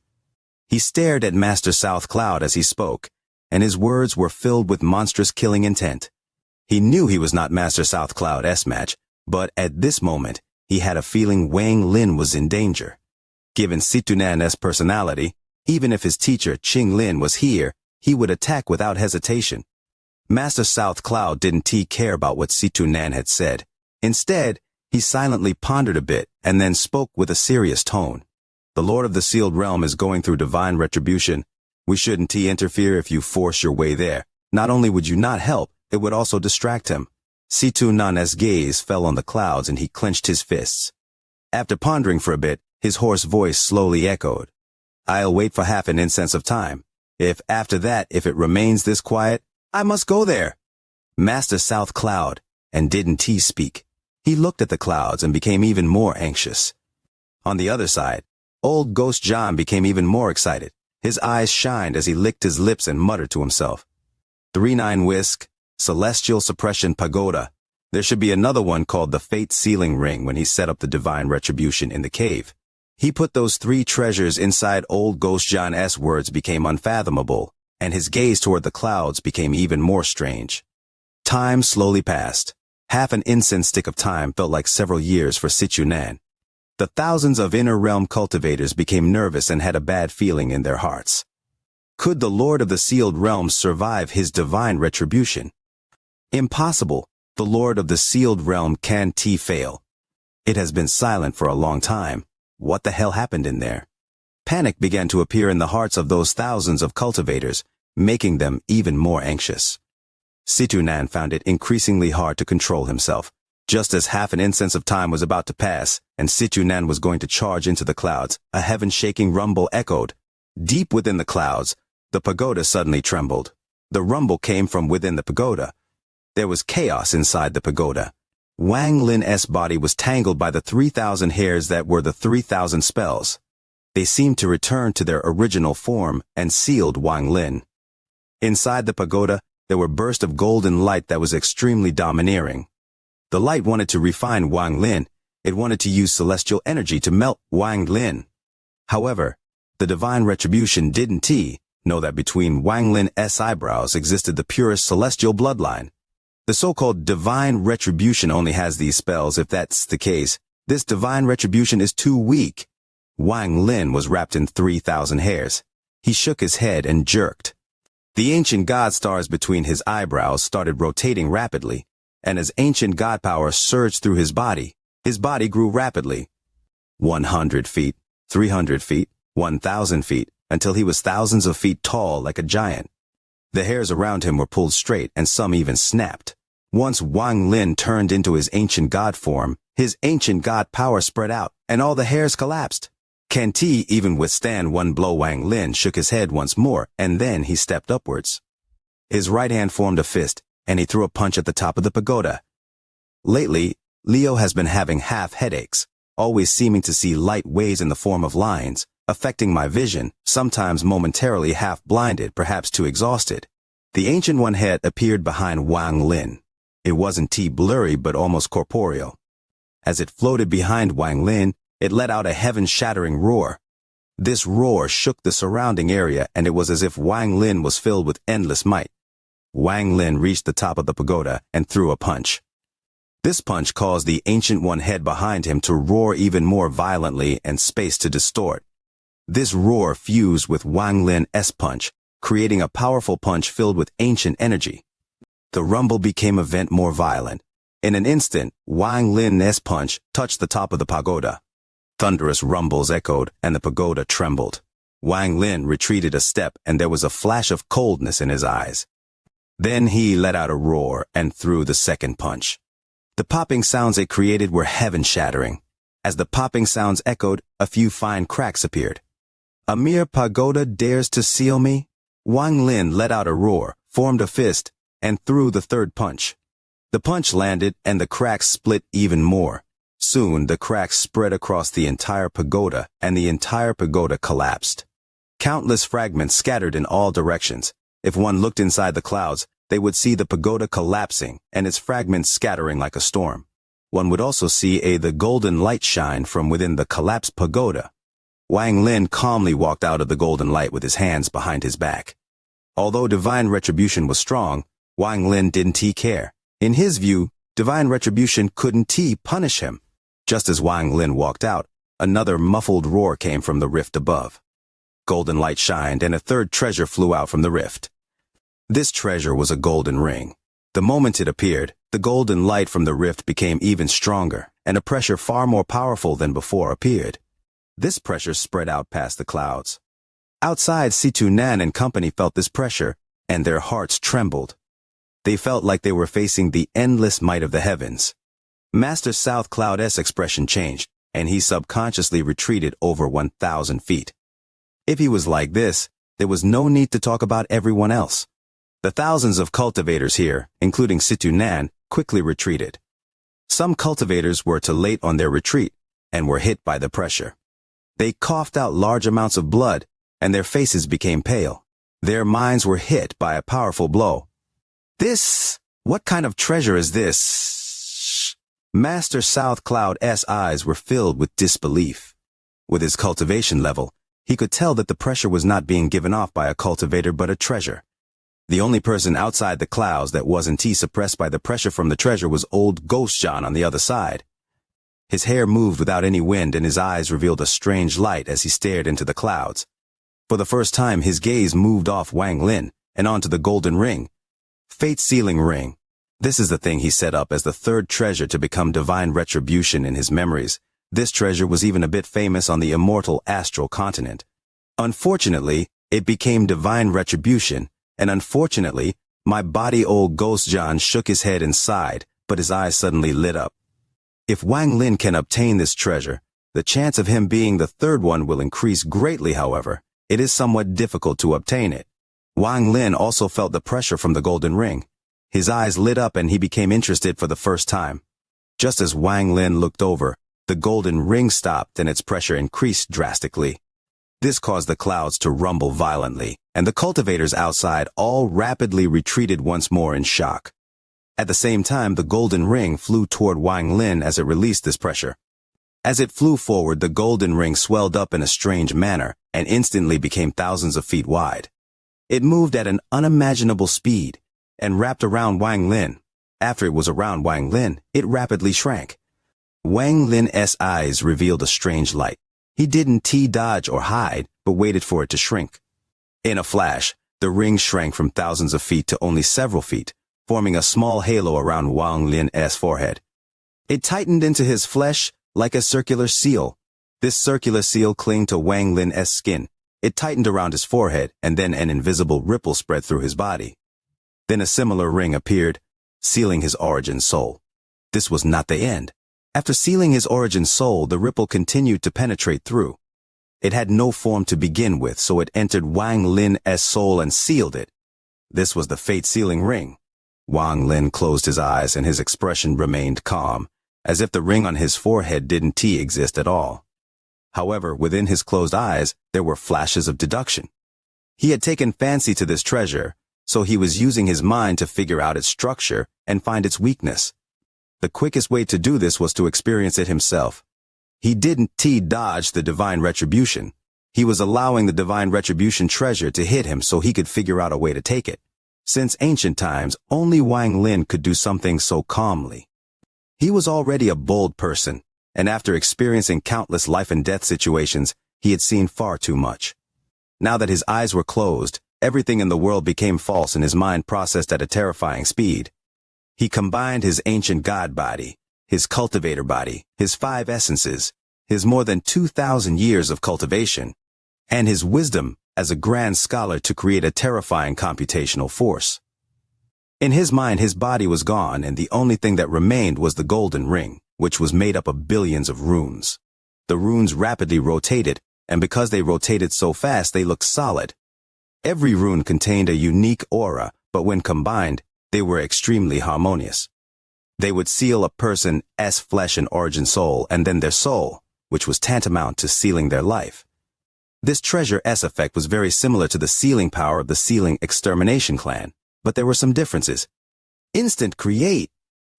Speaker 1: He stared at Master South Cloud as he spoke, and his words were filled with monstrous killing intent. He knew he was not Master South Cloud's match, but at this moment, he had a feeling Wang Lin was in danger. Given Situ Nan's personality, even if his teacher Qing Lin was here, he would attack without hesitation. Master South Cloud didn't care about what Situ Nan had said. Instead, he silently pondered a bit and then spoke with a serious tone. "The Lord of the Sealed Realm is going through divine retribution. We shouldn't interfere if you force your way there. Not only would you not help, it would also distract him." Situ Nan's gaze fell on the clouds and he clenched his fists. After pondering for a bit, his hoarse voice slowly echoed. "I'll wait for half an instance of time. If it remains this quiet, I must go there." Master South Cloud, and didn't he speak? He looked at the clouds and became even more anxious. On the other side, old Ghost John became even more excited. His eyes shined as he licked his lips and muttered to himself. 3-9 Whisk, Celestial Suppression Pagoda. There should be another one called the Fate Sealing Ring when he set up the divine retribution in the cave. He put those 3 treasures inside old Ghost John's words became unfathomable, and his gaze toward the clouds became even more strange. Time slowly passed. Half an incense stick of time felt like several years for Situ Nan. The thousands of inner realm cultivators became nervous and had a bad feeling in their hearts. Could the Lord of the Sealed Realms survive his divine retribution? Impossible. The Lord of the Sealed Realm can't fail. It has been silent for a long time. What the hell happened in there? Panic began to appear in the hearts of those thousands of cultivators, making them even more anxious. Situ Nan found it increasingly hard to control himself. Just as half an instance of time was about to pass, and Situ Nan was going to charge into the clouds, a heaven-shaking rumble echoed. Deep within the clouds, the pagoda suddenly trembled. The rumble came from within the pagoda. There was chaos inside the pagoda. Wang Lin's body was tangled by the 3,000 hairs that were the 3,000 spells. They seemed to return to their original form and sealed Wang Lin. Inside the pagoda, there were bursts of golden light that was extremely domineering. The light wanted to refine Wang Lin. It wanted to use celestial energy to melt Wang Lin. However, the divine retribution didn't know that between Wang Lin's eyebrows existed the purest celestial bloodline. The so-called divine retribution only has these spells. If that's the case, this divine retribution is too weak. Wang Lin was wrapped in 3,000 hairs. He shook his head and jerked. The ancient god stars between his eyebrows started rotating rapidly, and as ancient god power surged through his body grew rapidly. 100 feet, 300 feet, 1,000 feet, until he was thousands of feet tall like a giant. The hairs around him were pulled straight and some even snapped. Once Wang Lin turned into his ancient god form, his ancient god power spread out, and all the hairs collapsed. Can't he even withstand one blow? Wang Lin shook his head once more, and then he stepped upwards. His right hand formed a fist, and he threw a punch at the top of the pagoda. Lately, Leo has been having half headaches, always seeming to see light waves in the form of lines, affecting my vision, sometimes momentarily half blinded, perhaps too exhausted. The Ancient One head appeared behind Wang Lin. It wasn't blurry but almost corporeal. As it floated behind Wang Lin, it let out a heaven-shattering roar. This roar shook the surrounding area, and it was as if Wang Lin was filled with endless might. Wang Lin reached the top of the pagoda and threw a punch. This punch caused the Ancient One head behind him to roar even more violently and space to distort. This roar fused with Wang Lin's punch, creating a powerful punch filled with ancient energy. The rumble became a vent more violent. In an instant, Wang Lin's punch touched the top of the pagoda. Thunderous rumbles echoed, and the pagoda trembled. Wang Lin retreated a step, and there was a flash of coldness in his eyes. Then he let out a roar and threw the second punch. The popping sounds it created were heaven-shattering. As the popping sounds echoed, a few fine cracks appeared. A mere pagoda dares to seal me? Wang Lin let out a roar, formed a fist, and threw the third punch. The punch landed, and the cracks split even more. Soon, the cracks spread across the entire pagoda, and the entire pagoda collapsed. Countless fragments scattered in all directions. If one looked inside the clouds, they would see the pagoda collapsing, and its fragments scattering like a storm. One would also see the golden light shine from within the collapsed pagoda. Wang Lin calmly walked out of the golden light with his hands behind his back. Although divine retribution was strong, Wang Lin didn't care. In his view, divine retribution couldn't punish him. Just as Wang Lin walked out, another muffled roar came from the rift above. Golden light shined, and a third treasure flew out from the rift. This treasure was a golden ring. The moment it appeared, the golden light from the rift became even stronger, and a pressure far more powerful than before appeared. This pressure spread out past the clouds. Outside, Situ Nan and company felt this pressure, and their hearts trembled. They felt like they were facing the endless might of the heavens. Master South Cloud's expression changed, and he subconsciously retreated over 1,000 feet. If he was like this, there was no need to talk about everyone else. The thousands of cultivators here, including Situ Nan, quickly retreated. Some cultivators were too late on their retreat, and were hit by the pressure. They coughed out large amounts of blood, and their faces became pale. Their minds were hit by a powerful blow. What kind of treasure is this? Master South Cloud's eyes were filled with disbelief. With his cultivation level, he could tell that the pressure was not being given off by a cultivator but a treasure. The only person outside the clouds that wasn't suppressed by the pressure from the treasure was old Ghost John on the other side. His hair moved without any wind, and his eyes revealed a strange light as he stared into the clouds. For the first time, his gaze moved off Wang Lin and onto the golden ring. Fate Sealing Ring. This is the thing he set up as the third treasure to become divine retribution in his memories. This treasure was even a bit famous on the immortal astral continent. Unfortunately, it became divine retribution, and unfortunately, my body old Ghost John shook his head and sighed, but his eyes suddenly lit up. If Wang Lin can obtain this treasure, the chance of him being the third one will increase greatly. However, it is somewhat difficult to obtain it. Wang Lin also felt the pressure from the golden ring. His eyes lit up and he became interested for the first time. Just as Wang Lin looked over, the golden ring stopped and its pressure increased drastically. This caused the clouds to rumble violently, and the cultivators outside all rapidly retreated once more in shock. At the same time, the golden ring flew toward Wang Lin as it released this pressure. As it flew forward, the golden ring swelled up in a strange manner and instantly became thousands of feet wide. It moved at an unimaginable speed and wrapped around Wang Lin. After it was around Wang Lin, it rapidly shrank. Wang Lin's eyes revealed a strange light. He didn't dodge or hide, but waited for it to shrink. In a flash, the ring shrank from thousands of feet to only several feet, forming a small halo around Wang Lin's forehead. It tightened into his flesh like a circular seal. This circular seal clung to Wang Lin's skin. It tightened around his forehead, and then an invisible ripple spread through his body. Then a similar ring appeared, sealing his origin soul. This was not the end. After sealing his origin soul, the ripple continued to penetrate through. It had no form to begin with, so it entered Wang Lin's soul and sealed it. This was the fate-sealing ring. Wang Lin closed his eyes and his expression remained calm, as if the ring on his forehead didn't exist at all. However, within his closed eyes, there were flashes of deduction. He had taken fancy to this treasure, so he was using his mind to figure out its structure and find its weakness. The quickest way to do this was to experience it himself. He didn't dodge the divine retribution. He was allowing the divine retribution treasure to hit him so he could figure out a way to take it. Since ancient times, only Wang Lin could do something so calmly. He was already a bold person, and after experiencing countless life and death situations, he had seen far too much. Now that his eyes were closed, Everything in the world became false and his mind processed at a terrifying speed. He combined his ancient god body, his cultivator body, his 5 essences, his more than 2,000 years of cultivation, and his wisdom as a grand scholar to create a terrifying computational force. In his mind, his body was gone, and the only thing that remained was the golden ring, which was made up of billions of runes. The runes rapidly rotated, and because they rotated so fast, they looked solid. Every rune contained a unique aura, but when combined, they were extremely harmonious. They would seal a person's flesh and origin soul, and then their soul, which was tantamount to sealing their life. This treasure S effect was very similar to the sealing power of the sealing extermination clan, but there were some differences. Instant create.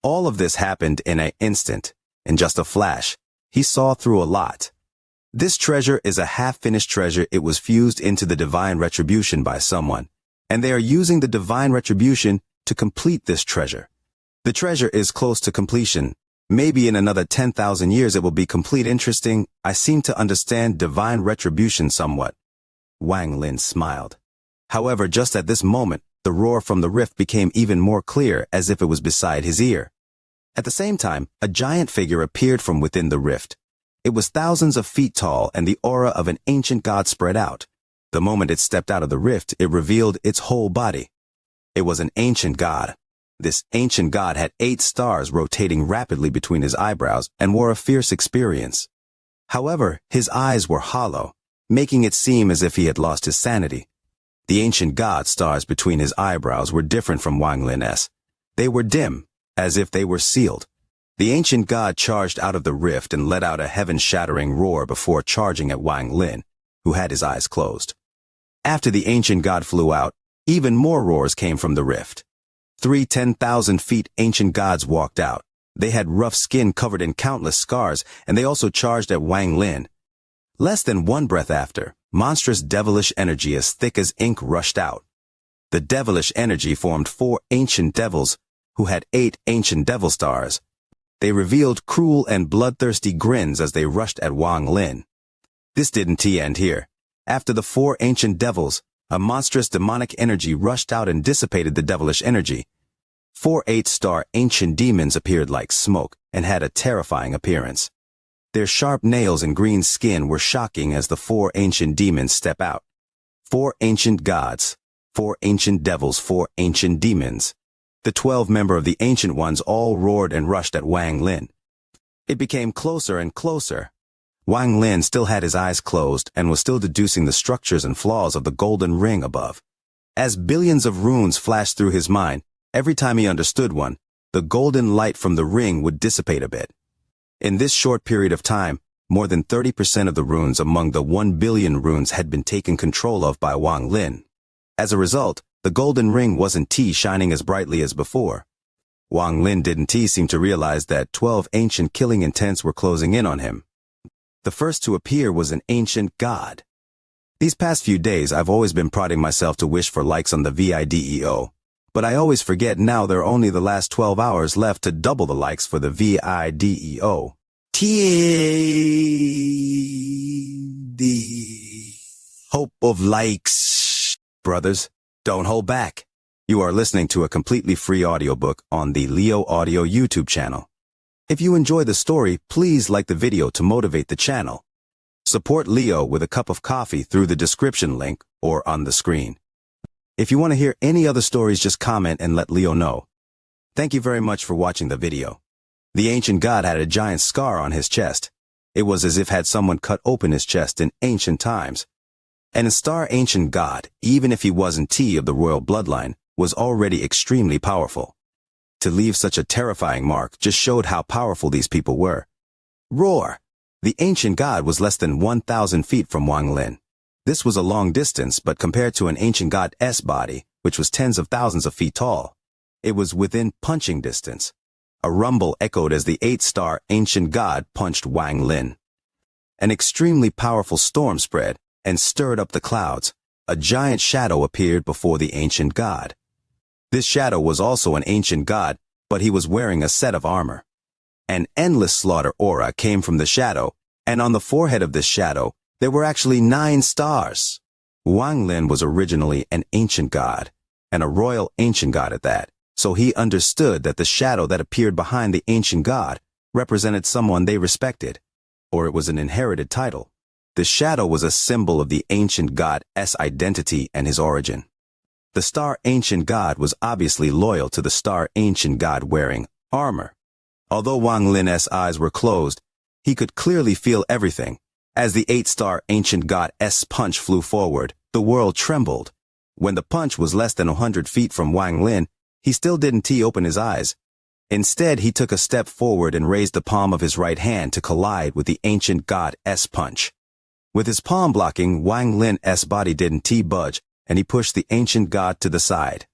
Speaker 1: All of this happened in an instant, in just a flash. He saw through a lot. This treasure is a half-finished treasure. It was fused into the divine retribution by someone, and they are using the divine retribution to complete this treasure. The treasure is close to completion. Maybe in another 10,000 years it will be complete. Interesting. I seem to understand divine retribution somewhat. Wang Lin smiled. However, just at this moment, the roar from the rift became even more clear, as if it was beside his ear. At the same time, a giant figure appeared from within the rift. It was thousands of feet tall, and the aura of an ancient god spread out. The moment it stepped out of the rift, it revealed its whole body. It was an ancient god. This ancient god had 8 stars rotating rapidly between his eyebrows and wore a fierce experience. However, his eyes were hollow, making it seem as if he had lost his sanity. The ancient god's stars between his eyebrows were different from Wang Lin's. They were dim, as if they were sealed. The ancient god charged out of the rift and let out a heaven-shattering roar before charging at Wang Lin, who had his eyes closed. After the ancient god flew out, even more roars came from the rift. 3 10,000 feet ancient gods walked out. They had rough skin covered in countless scars, and they also charged at Wang Lin. Less than one breath after, monstrous devilish energy as thick as ink rushed out. The devilish energy formed 4 ancient devils, who had 8 ancient devil stars. They revealed cruel and bloodthirsty grins as they rushed at Wang Lin. This didn't end here. After the 4 ancient devils, a monstrous demonic energy rushed out and dissipated the devilish energy. 4 8-star ancient demons appeared like smoke and had a terrifying appearance. Their sharp nails and green skin were shocking as the 4 ancient demons step out. 4 ancient gods, 4 ancient devils, 4 ancient demons. The 12 members of the Ancient Ones all roared and rushed at Wang Lin. It became closer and closer. Wang Lin still had his eyes closed and was still deducing the structures and flaws of the golden ring above. As billions of runes flashed through his mind, every time he understood one, the golden light from the ring would dissipate a bit. In this short period of time, more than 30% of the runes among the 1 billion runes had been taken control of by Wang Lin. As a result, the golden ring wasn't shining as brightly as before. Wang Lin didn't seem to realize that 12 ancient killing intents were closing in on him. The first to appear was an ancient god. These past few days I've always been prodding myself to wish for likes on the video, but I always forget now there are only the last 12 hours left to double the likes for the video. The hope of likes. Brothers, don't hold back. You are listening to a completely free audiobook on the Leo Audio YouTube channel. If you enjoy the story, please like the video to motivate the channel. Support Leo with a cup of coffee through the description link or on the screen. If you want to hear any other stories, just comment and let Leo know. Thank you very much for watching the video. The ancient god had a giant scar on his chest. It was as if had someone cut open his chest in ancient times. And a star ancient god, even if he wasn't of the royal bloodline, was already extremely powerful. To leave such a terrifying mark just showed how powerful these people were. Roar! The ancient god was less than 1,000 feet from Wang Lin. This was a long distance, but compared to an ancient god's body, which was tens of thousands of feet tall, it was within punching distance. A rumble echoed as the 8-star ancient god punched Wang Lin. An extremely powerful storm spread and stirred up the clouds. A giant shadow appeared before the ancient god. This shadow was also an ancient god, but he was wearing a set of armor. An endless slaughter aura came from the shadow, and on the forehead of this shadow, there were actually 9 stars. Wang Lin was originally an ancient god, and a royal ancient god at that, so he understood that the shadow that appeared behind the ancient god represented someone they respected, or it was an inherited title. The shadow was a symbol of the ancient god's identity and his origin. The star ancient god was obviously loyal to the star ancient god wearing armor. Although Wang Lin's eyes were closed, he could clearly feel everything. As the 8-star ancient god's punch flew forward, the world trembled. When the punch was less than 100 feet from Wang Lin, he still didn't open his eyes. Instead, he took a step forward and raised the palm of his right hand to collide with the ancient god's punch. With his palm blocking, Wang Lin's body didn't budge, and he pushed the ancient god to the side.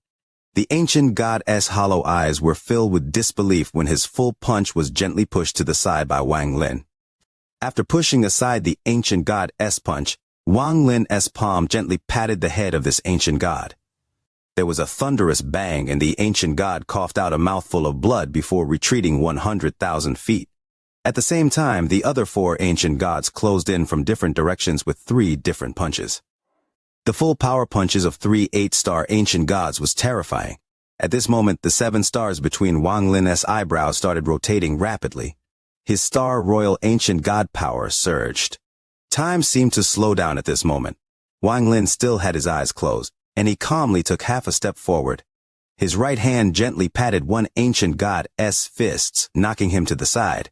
Speaker 1: The ancient god's hollow eyes were filled with disbelief when his full punch was gently pushed to the side by Wang Lin. After pushing aside the ancient god's punch, Wang Lin's palm gently patted the head of this ancient god. There was a thunderous bang, and the ancient god coughed out a mouthful of blood before retreating 100,000 feet. At the same time, the other 4 ancient gods closed in from different directions with 3 different punches. The full power punches of 3 8-star ancient gods was terrifying. At this moment, the 7 stars between Wang Lin's eyebrows started rotating rapidly. His star royal ancient god power surged. Time seemed to slow down at this moment. Wang Lin still had his eyes closed, and he calmly took half a step forward. His right hand gently patted one ancient god's fists, knocking him to the side.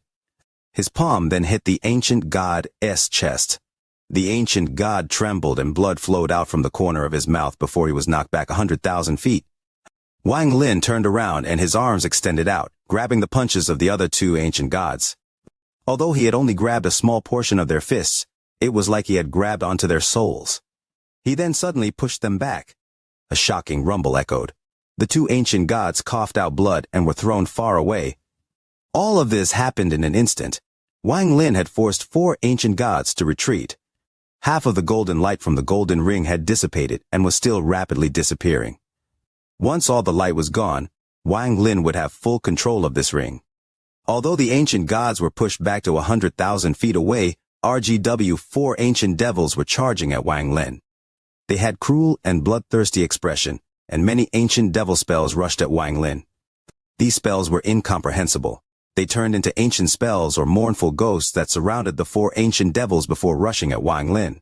Speaker 1: His palm then hit the ancient god's chest. The ancient god trembled and blood flowed out from the corner of his mouth before he was knocked back 100,000 feet. Wang Lin turned around and his arms extended out, grabbing the punches of the other 2 ancient gods. Although he had only grabbed a small portion of their fists, it was like he had grabbed onto their souls. He then suddenly pushed them back. A shocking rumble echoed. The 2 ancient gods coughed out blood and were thrown far away. All of this happened in an instant. Wang Lin had forced 4 ancient gods to retreat. Half of the golden light from the golden ring had dissipated and was still rapidly disappearing. Once all the light was gone, Wang Lin would have full control of this ring. Although the ancient gods were pushed back to 100,000 feet away, RGW 4 ancient devils were charging at Wang Lin. They had cruel and bloodthirsty expression, and many ancient devil spells rushed at Wang Lin. These spells were incomprehensible. They turned into ancient spells or mournful ghosts that surrounded the 4 ancient devils before rushing at Wang Lin.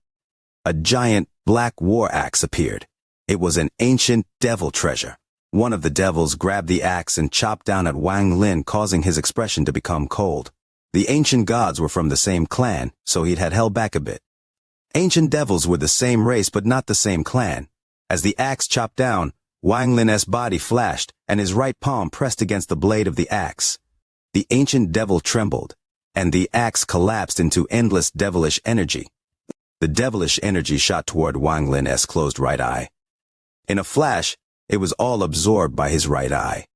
Speaker 1: A giant black war axe appeared. It was an ancient devil treasure. One of the devils grabbed the axe and chopped down at Wang Lin, causing his expression to become cold. The ancient gods were from the same clan, so he had held back a bit. Ancient devils were the same race but not the same clan. As the axe chopped down, Wang Lin's body flashed, and his right palm pressed against the blade of the axe. The ancient devil trembled, and the axe collapsed into endless devilish energy. The devilish energy shot toward Wang Lin's closed right eye. In a flash, it was all absorbed by his right eye.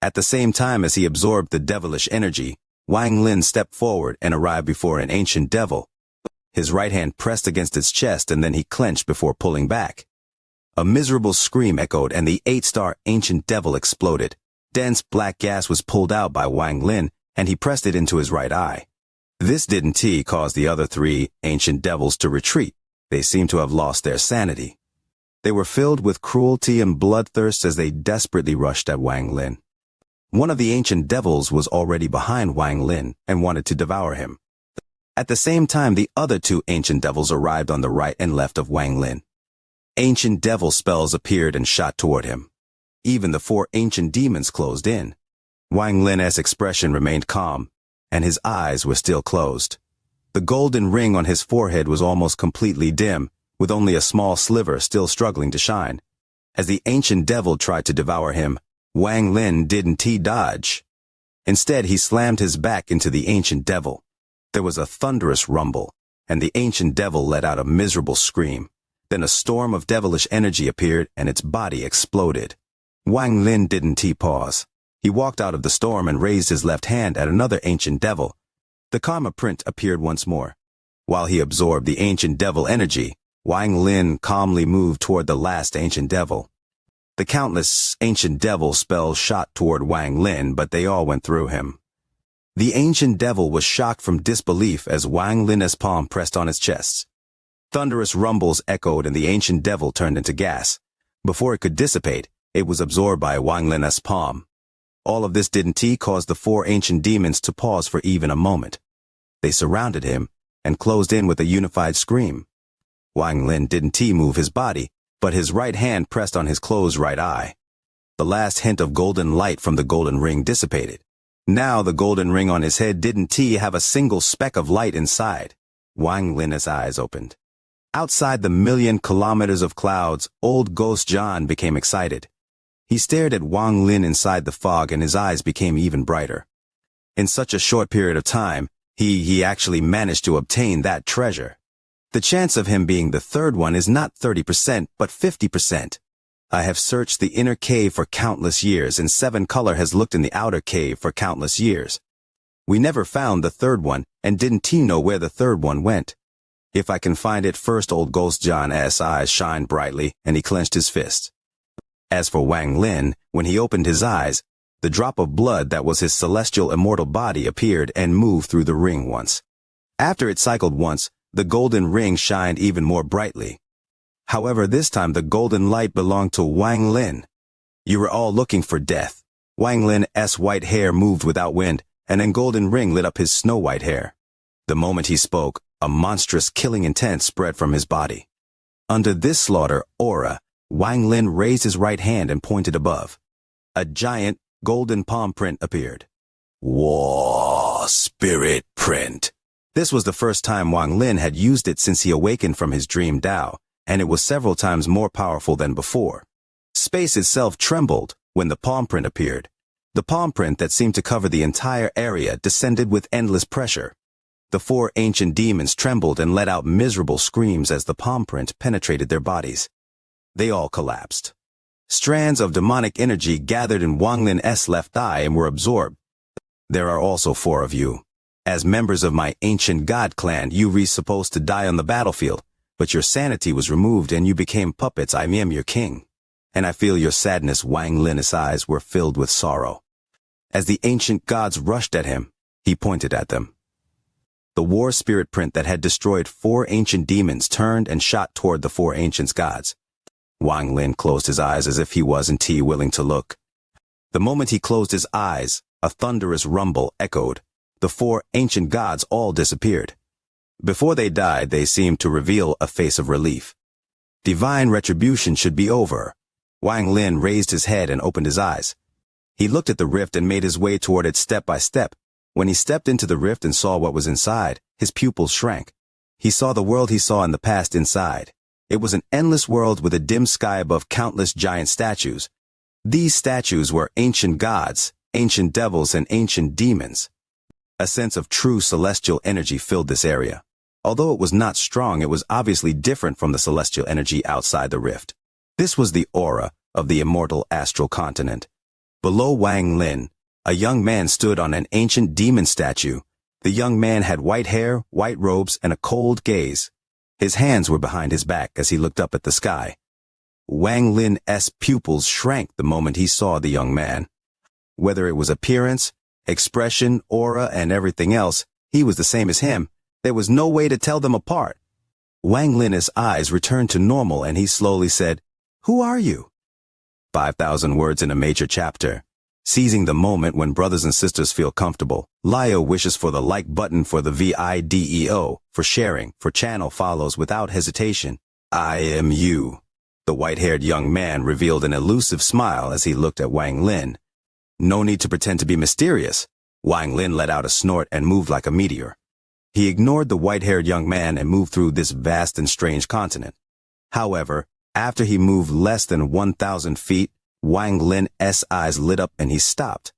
Speaker 1: At the same time as he absorbed the devilish energy, Wang Lin stepped forward and arrived before an ancient devil. His right hand pressed against its chest and then he clenched before pulling back. A miserable scream echoed and the 8-star ancient devil exploded. Dense black gas was pulled out by Wang Lin, and he pressed it into his right eye. This didn't cause the other 3 ancient devils to retreat. They seemed to have lost their sanity. They were filled with cruelty and bloodthirst as they desperately rushed at Wang Lin. One of the ancient devils was already behind Wang Lin and wanted to devour him. At the same time, the other 2 ancient devils arrived on the right and left of Wang Lin. Ancient devil spells appeared and shot toward him. Even the 4 ancient demons closed in. Wang Lin's expression remained calm, and his eyes were still closed. The golden ring on his forehead was almost completely dim, with only a small sliver still struggling to shine. As the ancient devil tried to devour him, Wang Lin didn't dodge. Instead, he slammed his back into the ancient devil. There was a thunderous rumble, and the ancient devil let out a miserable scream. Then a storm of devilish energy appeared, and its body exploded. Wang Lin didn't pause. He walked out of the storm and raised his left hand at another ancient devil. The karma print appeared once more. While he absorbed the ancient devil energy, Wang Lin calmly moved toward the last ancient devil. The countless ancient devil spells shot toward Wang Lin, but they all went through him. The ancient devil was shocked from disbelief as Wang Lin's palm pressed on his chest. Thunderous rumbles echoed and the ancient devil turned into gas. Before it could dissipate, it was absorbed by Wang Lin's palm. All of this didn't cause the four ancient demons to pause for even a moment. They surrounded him and closed in with a unified scream. Wang Lin didn't move his body, but his right hand pressed on his closed right eye. The last hint of golden light from the golden ring dissipated. Now the golden ring on his head didn't have a single speck of light inside. Wang Lin's eyes opened. Outside the 1,000,000 kilometers of clouds, old Ghost John became excited. He stared at Wang Lin inside the fog and his eyes became even brighter. In such a short period of time, he actually managed to obtain that treasure. The chance of him being the third one is not 30%, but 50%. I have searched the inner cave for countless years, and Seven Color has looked in the outer cave for countless years. We never found the third one, and didn't know where the third one went. If I can find it first, old Ghost John's eyes shined brightly, and he clenched his fist. As for Wang Lin, when he opened his eyes, the drop of blood that was his celestial immortal body appeared and moved through the ring once. After it cycled once, the golden ring shined even more brightly. However, this time the golden light belonged to Wang Lin. You were all looking for death. Wang Lin's white hair moved without wind, and a golden ring lit up his snow-white hair. The moment he spoke, a monstrous killing intent spread from his body. Under this slaughter aura, Wang Lin raised his right hand and pointed above. A giant, golden palm print appeared. War Spirit Print. This was the first time Wang Lin had used it since he awakened from his dream Tao, and it was several times more powerful than before. Space itself trembled when the palm print appeared. The palm print that seemed to cover the entire area descended with endless pressure. The four ancient demons trembled and let out miserable screams as the palm print penetrated their bodies. They all collapsed. Strands of demonic energy gathered in Wang Lin's left eye and were absorbed. There are also 4 of you. As members of my ancient god clan, you were supposed to die on the battlefield, but your sanity was removed and you became puppets. I am your king. And I feel your sadness. Wang Lin's eyes were filled with sorrow. As the ancient gods rushed at him, he pointed at them. The war spirit print that had destroyed 4 ancient demons turned and shot toward the 4 ancient gods. Wang Lin closed his eyes as if he wasn't willing to look. The moment he closed his eyes, a thunderous rumble echoed. The 4 ancient gods all disappeared. Before they died, they seemed to reveal a face of relief. Divine retribution should be over. Wang Lin raised his head and opened his eyes. He looked at the rift and made his way toward it step by step. When he stepped into the rift and saw what was inside, his pupils shrank. He saw the world he saw in the past inside. It was an endless world with a dim sky above countless giant statues. These statues were ancient gods, ancient devils, and ancient demons. A sense of true celestial energy filled this area. Although it was not strong, it was obviously different from the celestial energy outside the rift. This was the aura of the immortal astral continent. Below Wang Lin, a young man stood on an ancient demon statue. The young man had white hair, white robes, and a cold gaze. His hands were behind his back as he looked up at the sky. Wang Lin's pupils shrank the moment he saw the young man. Whether it was appearance, expression, aura, and everything else, he was the same as him. There was no way to tell them apart. Wang Lin's eyes returned to normal and he slowly said, "Who are you?" 5,000 words in a major chapter. Seizing the moment when brothers and sisters feel comfortable, Lio wishes for the like button for the video, for sharing, for channel follows without hesitation. I am you. The white-haired young man revealed an elusive smile as he looked at Wang Lin. No need to pretend to be mysterious. Wang Lin let out a snort and moved like a meteor. He ignored the white-haired young man and moved through this vast and strange continent. However, after he moved less than 1,000 feet, Wang Lin's eyes lit up and he stopped.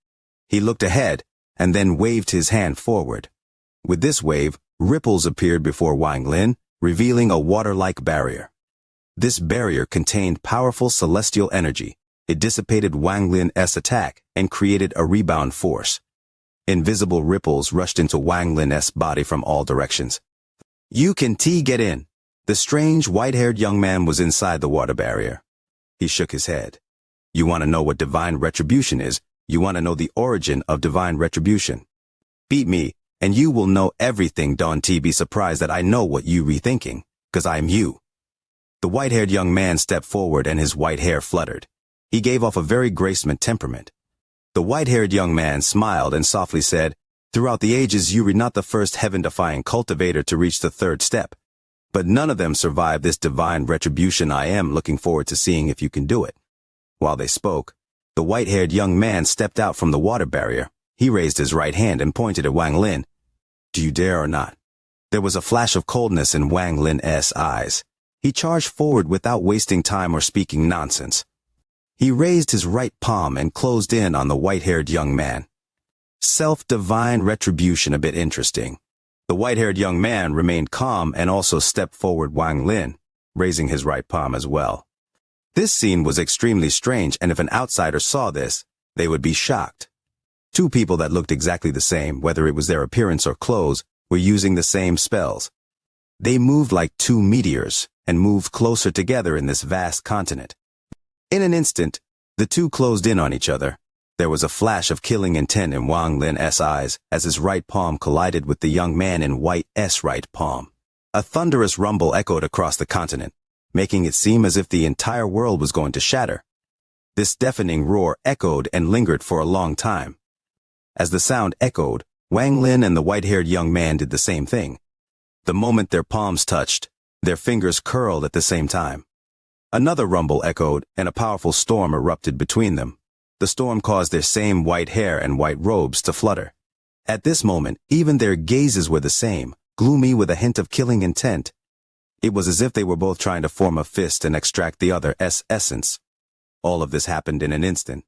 Speaker 1: He looked ahead and then waved his hand forward. With this wave, ripples appeared before Wang Lin, revealing a water-like barrier. This barrier contained powerful celestial energy. It dissipated Wang Lin's attack and created a rebound force. Invisible ripples rushed into Wang Lin's body from all directions. You can get in. The strange white-haired young man was inside the water barrier. He shook his head. You want to know what divine retribution is? You want to know the origin of divine retribution? Beat me, and you will know everything. Don't be surprised that I know what you rethinking. because I am you." The white-haired young man stepped forward and his white hair fluttered. He gave off a very graceful temperament. The white-haired young man smiled and softly said, "Throughout the ages you were not the first heaven-defying cultivator to reach the third step. But none of them survived this divine retribution. I am looking forward to seeing if you can do it." While they spoke, the white-haired young man stepped out from the water barrier. He raised his right hand and pointed at Wang Lin. "Do you dare or not?" There was a flash of coldness in Wang Lin's eyes. He charged forward without wasting time or speaking nonsense. He raised his right palm and closed in on the white-haired young man. Self-divine retribution, a bit interesting. The white-haired young man remained calm and also stepped forward Wang Lin, raising his right palm as well. This scene was extremely strange, and if an outsider saw this, they would be shocked. Two people that looked exactly the same, whether it was their appearance or clothes, were using the same spells. They moved like two meteors and moved closer together in this vast continent. In an instant, the two closed in on each other. There was a flash of killing intent in Wang Lin's eyes as his right palm collided with the young man in white's right palm. A thunderous rumble echoed across the continent, making it seem as if the entire world was going to shatter. This deafening roar echoed and lingered for a long time. As the sound echoed, Wang Lin and the white-haired young man did the same thing. The moment their palms touched, their fingers curled at the same time. Another rumble echoed, and a powerful storm erupted between them. The storm caused their same white hair and white robes to flutter. At this moment, even their gazes were the same, gloomy with a hint of killing intent. It was as if they were both trying to form a fist and extract the other's essence. All of this happened in an instant.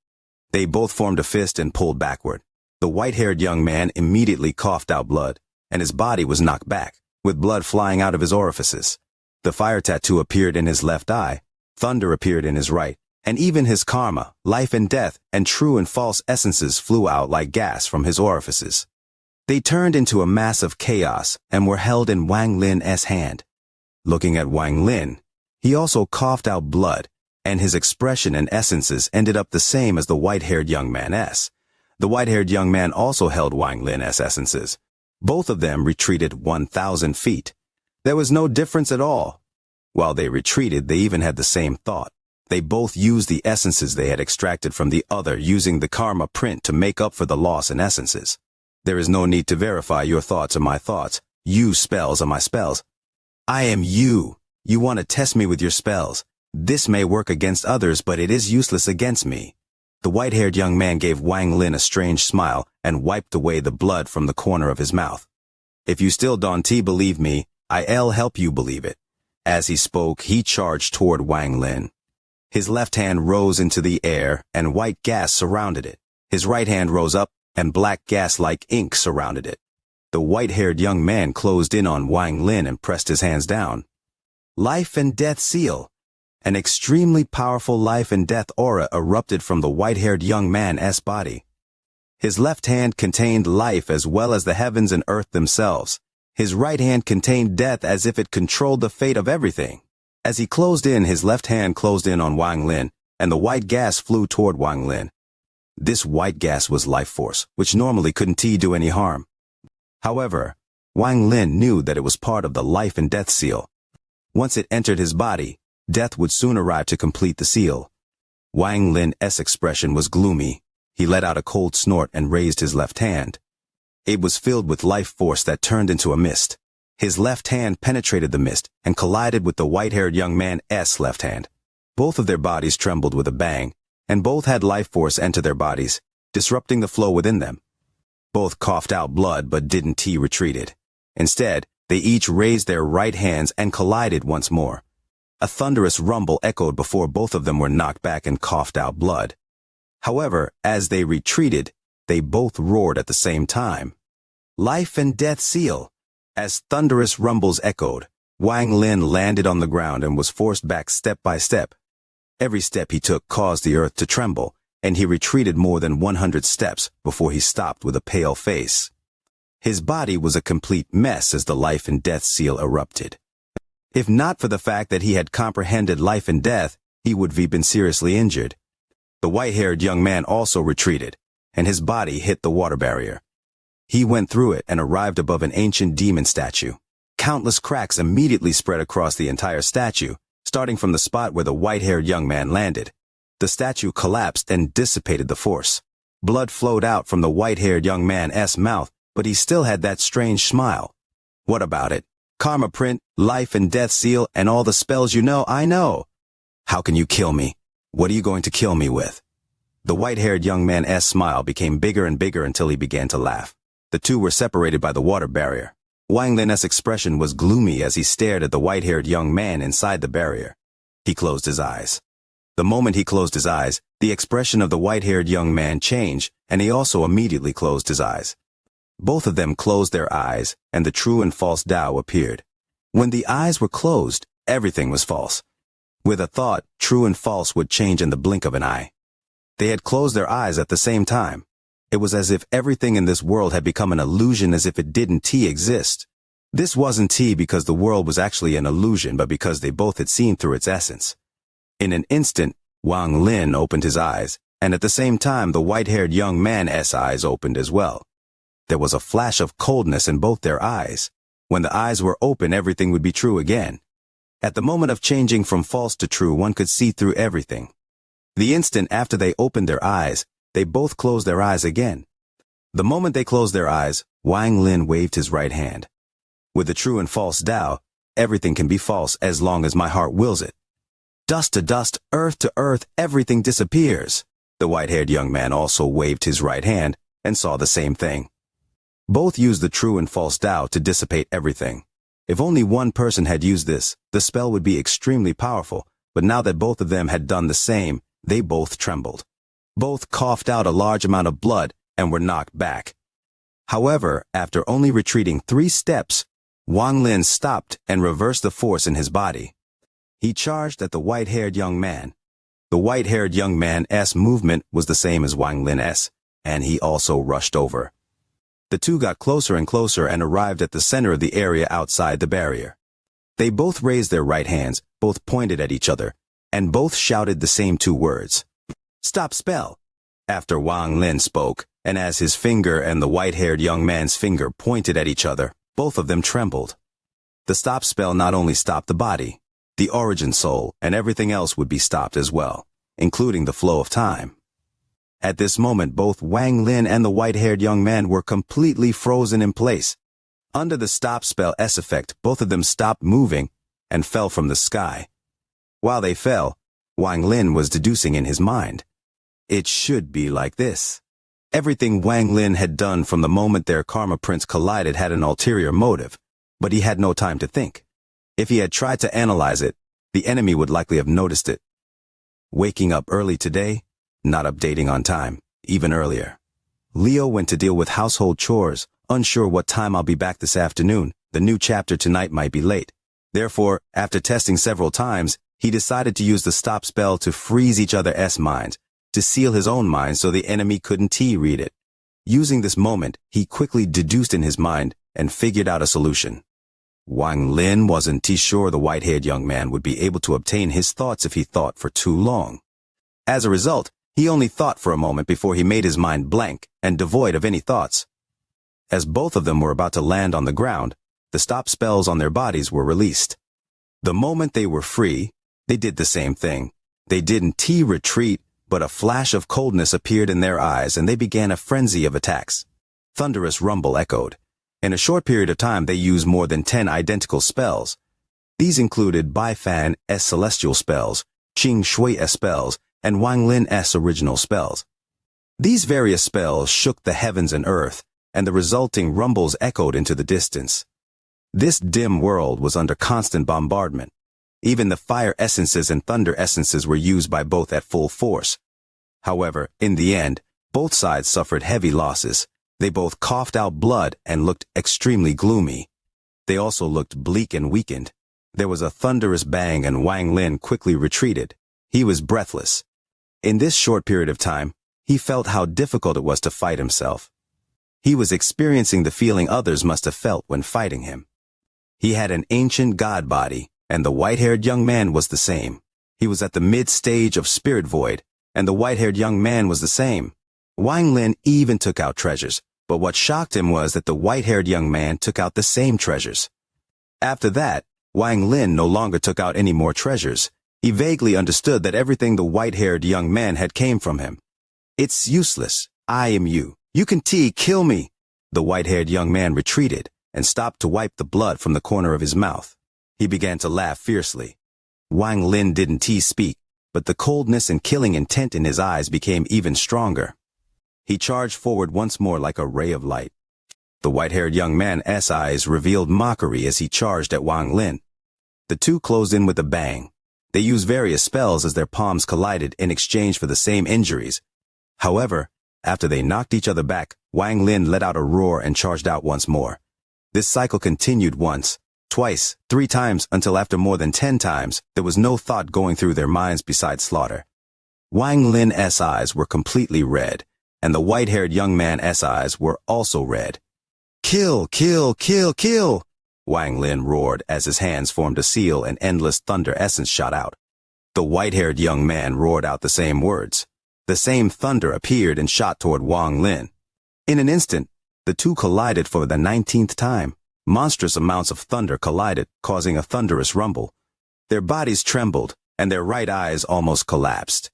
Speaker 1: They both formed a fist and pulled backward. The white-haired young man immediately coughed out blood, and his body was knocked back, with blood flying out of his orifices. The fire tattoo appeared in his left eye, thunder appeared in his right, and even his karma, life and death, and true and false essences flew out like gas from his orifices. They turned into a mass of chaos and were held in Wang Lin's hand. Looking at Wang Lin, he also coughed out blood, and his expression and essences ended up the same as the white-haired young man's. The white-haired young man also held Wang Lin's essences. Both of them retreated 1,000 feet. There was no difference at all. While they retreated, they even had the same thought. They both used the essences they had extracted from the other, using the karma print to make up for the loss in essences. There is no need to verify your thoughts are my thoughts. You spells are my spells. I am you. You want to test me with your spells. This may work against others, but it is useless against me. The white-haired young man gave Wang Lin a strange smile and wiped away the blood from the corner of his mouth. If you still don't believe me, I'll help you believe it. As he spoke, he charged toward Wang Lin. His left hand rose into the air, and white gas surrounded it. His right hand rose up, and black gas like ink surrounded it. The white-haired young man closed in on Wang Lin and pressed his hands down. Life and death seal. An extremely powerful life and death aura erupted from the white-haired young man's body. His left hand contained life as well as the heavens and earth themselves. His right hand contained death as if it controlled the fate of everything. As he closed in, his left hand closed in on Wang Lin, and the white gas flew toward Wang Lin. This white gas was life force, which normally couldn't do any harm. However, Wang Lin knew that it was part of the life and death seal. Once it entered his body, death would soon arrive to complete the seal. Wang Lin's expression was gloomy. He let out a cold snort and raised his left hand. It was filled with life force that turned into a mist. His left hand penetrated the mist and collided with the white-haired young man's left hand. Both of their bodies trembled with a bang, and both had life force enter their bodies, disrupting the flow within them. Both coughed out blood but didn't retreated. Instead, they each raised their right hands and collided once more. A thunderous rumble echoed before both of them were knocked back and coughed out blood. However, as they retreated, they both roared at the same time. Life and death seal. As thunderous rumbles echoed, Wang Lin landed on the ground and was forced back step by step. Every step he took caused the earth to tremble, and he retreated more than 100 steps before he stopped with a pale face. His body was a complete mess as the life and death seal erupted. If not for the fact that he had comprehended life and death, he would have been seriously injured. The white-haired young man also retreated, and his body hit the water barrier. He went through it and arrived above an ancient demon statue. Countless cracks immediately spread across the entire statue, starting from the spot where the white-haired young man landed. The statue collapsed and dissipated the force. Blood flowed out from the white-haired young man's mouth, but he still had that strange smile. What about it? Karma print, life and death seal, and all the spells you know, I know. How can you kill me? What are you going to kill me with? The white-haired young man's smile became bigger and bigger until he began to laugh. The two were separated by the water barrier. Wang Lin's expression was gloomy as he stared at the white-haired young man inside the barrier. He closed his eyes. The moment he closed his eyes, the expression of the white-haired young man changed, and he also immediately closed his eyes. Both of them closed their eyes, and the true and false Tao appeared. When the eyes were closed, everything was false. With a thought, true and false would change in the blink of an eye. They had closed their eyes at the same time. It was as if everything in this world had become an illusion, as if it didn't exist. This wasn't because the world was actually an illusion, but because they both had seen through its essence. In an instant, Wang Lin opened his eyes, and at the same time the white-haired young man's eyes opened as well. There was a flash of coldness in both their eyes. When the eyes were open, everything would be true again. At the moment of changing from false to true, one could see through everything. The instant after they opened their eyes, they both closed their eyes again. The moment they closed their eyes, Wang Lin waved his right hand. With the true and false Tao, everything can be false as long as my heart wills it. Dust to dust, earth to earth, everything disappears. The white-haired young man also waved his right hand and saw the same thing. Both used the true and false Tao to dissipate everything. If only one person had used this, the spell would be extremely powerful, but now that both of them had done the same, they both trembled. Both coughed out a large amount of blood and were knocked back. However, after only retreating 3 steps, Wang Lin stopped and reversed the force in his body. He charged at the white-haired young man. The white-haired young man's movement was the same as Wang Lin's, and he also rushed over. The two got closer and closer and arrived at the center of the area outside the barrier. They both raised their right hands, both pointed at each other, and both shouted the same 2 words. Stop spell! After Wang Lin spoke, and as his finger and the white-haired young man's finger pointed at each other, both of them trembled. The stop spell not only stopped the body, the origin soul, and everything else would be stopped as well, including the flow of time. At this moment, both Wang Lin and the white-haired young man were completely frozen in place. Under the stop spell's effect, both of them stopped moving and fell from the sky. While they fell, Wang Lin was deducing in his mind. It should be like this. Everything Wang Lin had done from the moment their karma prints collided had an ulterior motive, but he had no time to think. If he had tried to analyze it, the enemy would likely have noticed it. Waking up early today, not updating on time, even earlier. Leo went to deal with household chores, unsure what time I'll be back this afternoon. The new chapter tonight might be late. Therefore, after testing several times, he decided to use the stop spell to freeze each other's minds, to seal his own mind so the enemy couldn't read it. Using this moment, he quickly deduced in his mind and figured out a solution. Wang Lin wasn't sure the white-haired young man would be able to obtain his thoughts if he thought for too long. As a result, he only thought for a moment before he made his mind blank and devoid of any thoughts. As both of them were about to land on the ground, the stop spells on their bodies were released. The moment they were free, they did the same thing. They didn't retreat, but a flash of coldness appeared in their eyes and they began a frenzy of attacks. Thunderous rumble echoed. In a short period of time, they used more than 10 identical spells. These included Bai Fan's celestial spells, Qing Shui's spells, and Wang Lin's original spells. These various spells shook the heavens and earth, and the resulting rumbles echoed into the distance. This dim world was under constant bombardment. Even the fire essences and thunder essences were used by both at full force. However, in the end, both sides suffered heavy losses. They both coughed out blood and looked extremely gloomy. They also looked bleak and weakened. There was a thunderous bang and Wang Lin quickly retreated. He was breathless. In this short period of time, he felt how difficult it was to fight himself. He was experiencing the feeling others must have felt when fighting him. He had an ancient god body, and the white-haired young man was the same. He was at the mid-stage of spirit void, and the white-haired young man was the same. Wang Lin even took out treasures, but what shocked him was that the white-haired young man took out the same treasures. After that, Wang Lin no longer took out any more treasures. He vaguely understood that everything the white-haired young man had came from him. It's useless. I am you. You can kill me. The white-haired young man retreated and stopped to wipe the blood from the corner of his mouth. He began to laugh fiercely. Wang Lin didn't speak, but the coldness and killing intent in his eyes became even stronger. He charged forward once more like a ray of light. The white-haired young man's eyes revealed mockery as he charged at Wang Lin. The two closed in with a bang. They used various spells as their palms collided in exchange for the same injuries. However, after they knocked each other back, Wang Lin let out a roar and charged out once more. This cycle continued once, twice, 3 times, until after more than 10 times, there was no thought going through their minds besides slaughter. Wang Lin's eyes were completely red, and the white-haired young man's eyes were also red. Kill, kill, kill, kill! Wang Lin roared as his hands formed a seal and endless thunder essence shot out. The white-haired young man roared out the same words. The same thunder appeared and shot toward Wang Lin. In an instant, the two collided for the 19th time. Monstrous amounts of thunder collided, causing a thunderous rumble. Their bodies trembled, and their right eyes almost collapsed.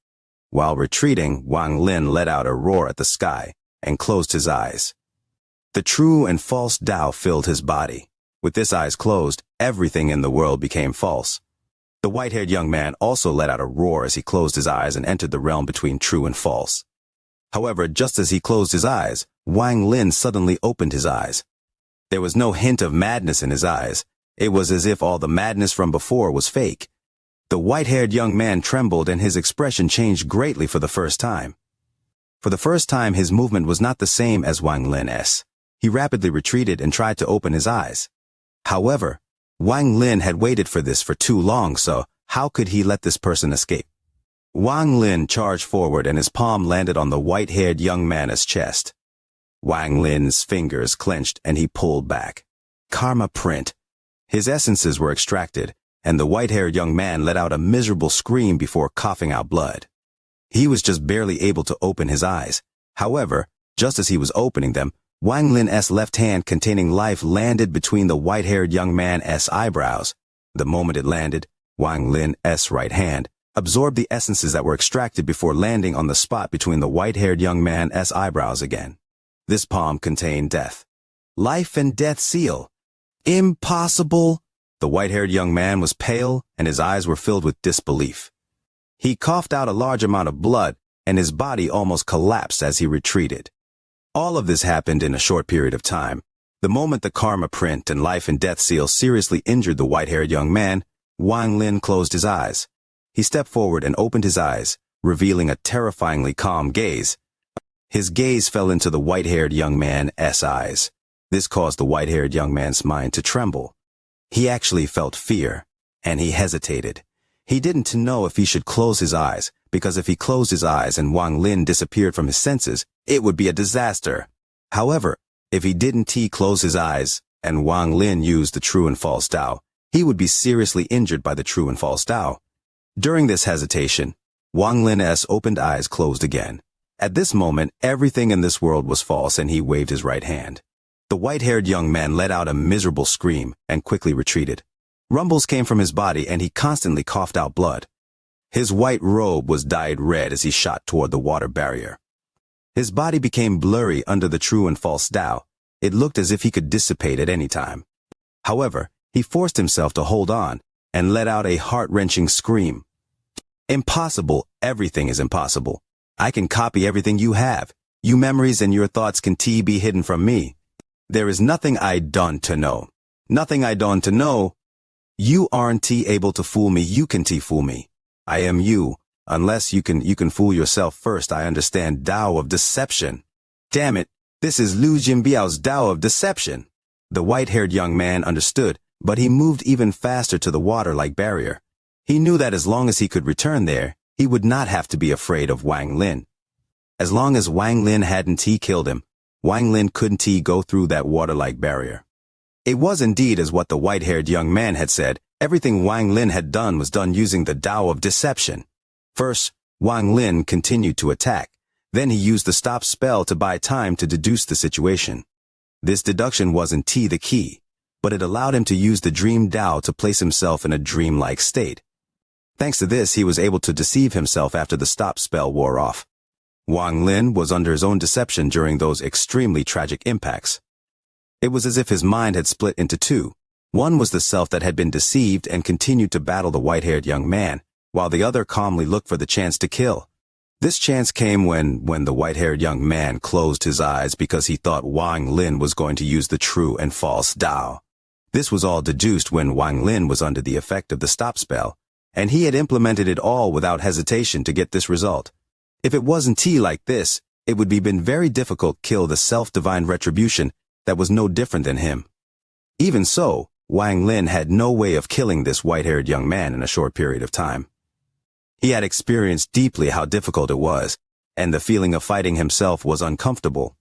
Speaker 1: While retreating, Wang Lin let out a roar at the sky and closed his eyes. The true and false Tao filled his body. With his eyes closed, everything in the world became false. The white-haired young man also let out a roar as he closed his eyes and entered the realm between true and false. However, just as he closed his eyes, Wang Lin suddenly opened his eyes. There was no hint of madness in his eyes. It was as if all the madness from before was fake. The white-haired young man trembled and his expression changed greatly for the first time. For the first time, his movement was not the same as Wang Lin's. He rapidly retreated and tried to open his eyes. However, Wang Lin had waited for this for too long, so how could he let this person escape? Wang Lin charged forward and his palm landed on the white-haired young man's chest. Wang Lin's fingers clenched and he pulled back. Karma print. His essences were extracted, and the white-haired young man let out a miserable scream before coughing out blood. He was just barely able to open his eyes. However, just as he was opening them, Wang Lin's left hand containing life landed between the white-haired young man's eyebrows. The moment it landed, Wang Lin's right hand absorbed the essences that were extracted before landing on the spot between the white-haired young man's eyebrows again. This palm contained death. Life and death seal. Impossible! The white-haired young man was pale and his eyes were filled with disbelief. He coughed out a large amount of blood and his body almost collapsed as he retreated. All of this happened in a short period of time. The moment the karma print and life and death seal seriously injured the white-haired young man, Wang Lin closed his eyes. He stepped forward and opened his eyes, revealing a terrifyingly calm gaze. His gaze fell into the white-haired young man's eyes. This caused the white-haired young man's mind to tremble. He actually felt fear, and he hesitated. He didn't know if he should close his eyes, because if he closed his eyes and Wang Lin disappeared from his senses, it would be a disaster. However, if he didn't close his eyes and Wang Lin used the true and false Tao, he would be seriously injured by the true and false Tao. During this hesitation, Wang Lin's opened eyes closed again. At this moment, everything in this world was false and he waved his right hand. The white-haired young man let out a miserable scream and quickly retreated. Rumbles came from his body and he constantly coughed out blood. His white robe was dyed red as he shot toward the water barrier. His body became blurry under the true and false Tao. It looked as if he could dissipate at any time. However, he forced himself to hold on and let out a heart-wrenching scream. Impossible, everything is impossible. I can copy everything you have. Your memories and your thoughts can be hidden from me. There is nothing I don't to know. Nothing I don't to know. You aren't able to fool me, you can fool me. I am you. Unless you can fool yourself first. I understand Tao of deception. Damn it, this is Lu Jinbiao's Tao of deception. The white-haired young man understood, but he moved even faster to the water-like barrier. He knew that as long as he could return there, he would not have to be afraid of Wang Lin. As long as Wang Lin hadn't killed him, Wang Lin couldn't go through that water-like barrier. It was indeed as what the white-haired young man had said. Everything Wang Lin had done was done using the Tao of deception. First, Wang Lin continued to attack. Then he used the stop spell to buy time to deduce the situation. This deduction wasn't the key. but it allowed him to use the dream Tao to place himself in a dreamlike state. Thanks to this, he was able to deceive himself after the stop spell wore off. Wang Lin was under his own deception during those extremely tragic impacts. It was as if his mind had split into two. One was the self that had been deceived and continued to battle the white-haired young man, while the other calmly looked for the chance to kill. This chance came when the white-haired young man closed his eyes because he thought Wang Lin was going to use the true and false Tao. This was all deduced when Wang Lin was under the effect of the stop spell, and he had implemented it all without hesitation to get this result. If it wasn't like this, it would be been very difficult to kill the self-divine retribution that was no different than him. Even so, Wang Lin had no way of killing this white-haired young man in a short period of time. He had experienced deeply how difficult it was, and the feeling of fighting himself was uncomfortable.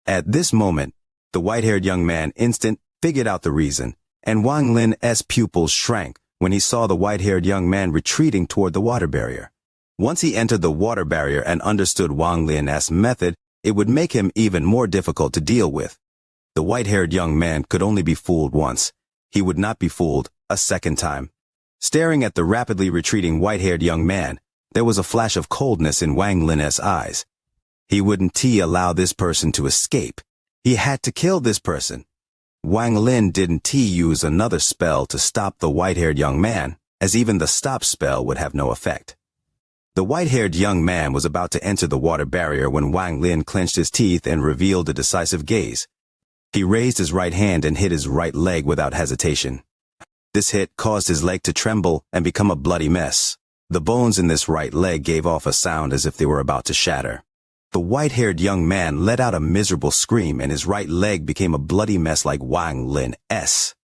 Speaker 1: At this moment, the white-haired young man figured out the reason, and Wang Lin's pupils shrank when he saw the white-haired young man retreating toward the water barrier. Once he entered the water barrier and understood Wang Lin's method, it would make him even more difficult to deal with. The white-haired young man could only be fooled once. He would not be fooled a second time. Staring at the rapidly retreating white-haired young man, there was a flash of coldness in Wang Lin's eyes. He wouldn't allow this person to escape. He had to kill this person. Wang Lin didn't use another spell to stop the white-haired young man, as even the stop spell would have no effect. The white-haired young man was about to enter the water barrier when Wang Lin clenched his teeth and revealed a decisive gaze. He raised his right hand and hit his right leg without hesitation. This hit caused his leg to tremble and become a bloody mess. The bones in this right leg gave off a sound as if they were about to shatter. The white-haired young man let out a miserable scream and his right leg became a bloody mess like Wang Lin's.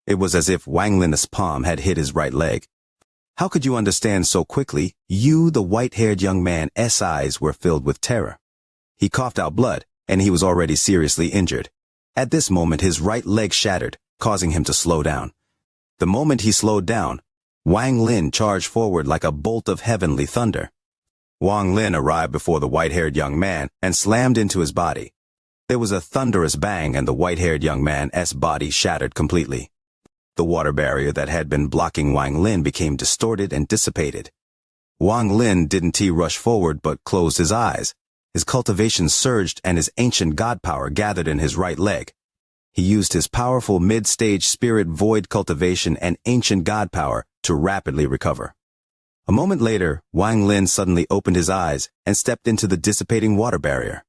Speaker 1: It was as if Wang Lin's palm had hit his right leg. How could you understand so quickly? The white-haired young man's eyes were filled with terror. He coughed out blood, and he was already seriously injured. At this moment, his right leg shattered, causing him to slow down. The moment he slowed down, Wang Lin charged forward like a bolt of heavenly thunder. Wang Lin arrived before the white-haired young man and slammed into his body. There was a thunderous bang and the white-haired young man's body shattered completely. The water barrier that had been blocking Wang Lin became distorted and dissipated. Wang Lin didn't rush forward but closed his eyes. His cultivation surged and his ancient god power gathered in his right leg. He used his powerful mid-stage spirit void cultivation and ancient god power to rapidly recover. A moment later, Wang Lin suddenly opened his eyes and stepped into the dissipating water barrier.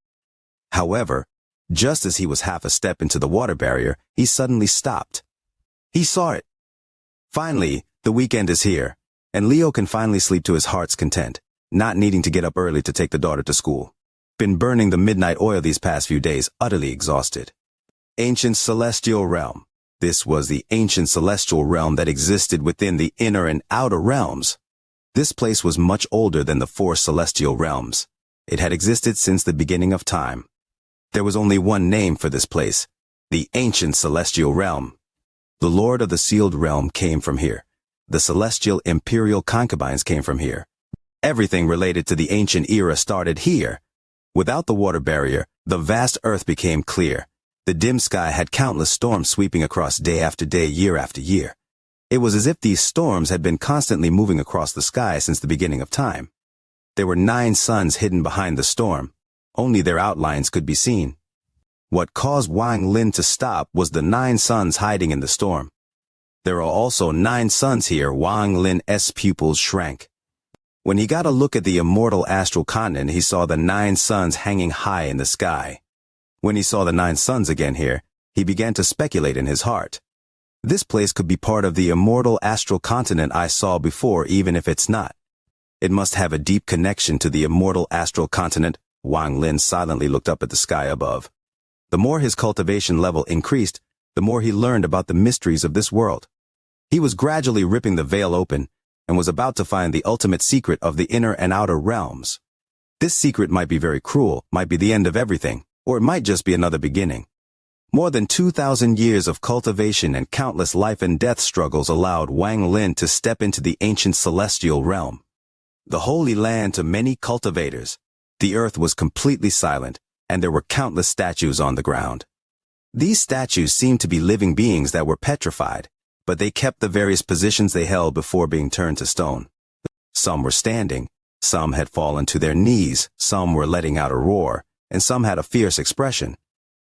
Speaker 1: However, just as he was half a step into the water barrier, he suddenly stopped. He saw it. Finally, the weekend is here, and Leo can finally sleep to his heart's content, not needing to get up early to take the daughter to school. Been burning the midnight oil these past few days, utterly exhausted. Ancient Celestial Realm. This was the ancient celestial realm that existed within the inner and outer realms. This place was much older than the four celestial realms. It had existed since the beginning of time. There was only one name for this place, the ancient celestial realm. The Lord of the Sealed Realm came from here. The celestial imperial concubines came from here. Everything related to the ancient era started here. Without the water barrier, the vast earth became clear. The dim sky had countless storms sweeping across day after day, year after year. It was as if these storms had been constantly moving across the sky since the beginning of time. There were 9 suns hidden behind the storm. Only their outlines could be seen. What caused Wang Lin to stop was the 9 suns hiding in the storm. There are also 9 suns here. Wang Lin's pupils shrank. When he got a look at the immortal astral continent, he saw the 9 suns hanging high in the sky. When he saw the 9 suns again here, he began to speculate in his heart. This place could be part of the immortal astral continent I saw before, even if it's not. It must have a deep connection to the immortal astral continent. Wang Lin silently looked up at the sky above. The more his cultivation level increased, the more he learned about the mysteries of this world. He was gradually ripping the veil open and was about to find the ultimate secret of the inner and outer realms. This secret might be very cruel, might be the end of everything, or it might just be another beginning. More than 2,000 years of cultivation and countless life and death struggles allowed Wang Lin to step into the ancient celestial realm, the holy land to many cultivators. The earth was completely silent, and there were countless statues on the ground. These statues seemed to be living beings that were petrified, but they kept the various positions they held before being turned to stone. Some were standing, some had fallen to their knees, some were letting out a roar, and some had a fierce expression.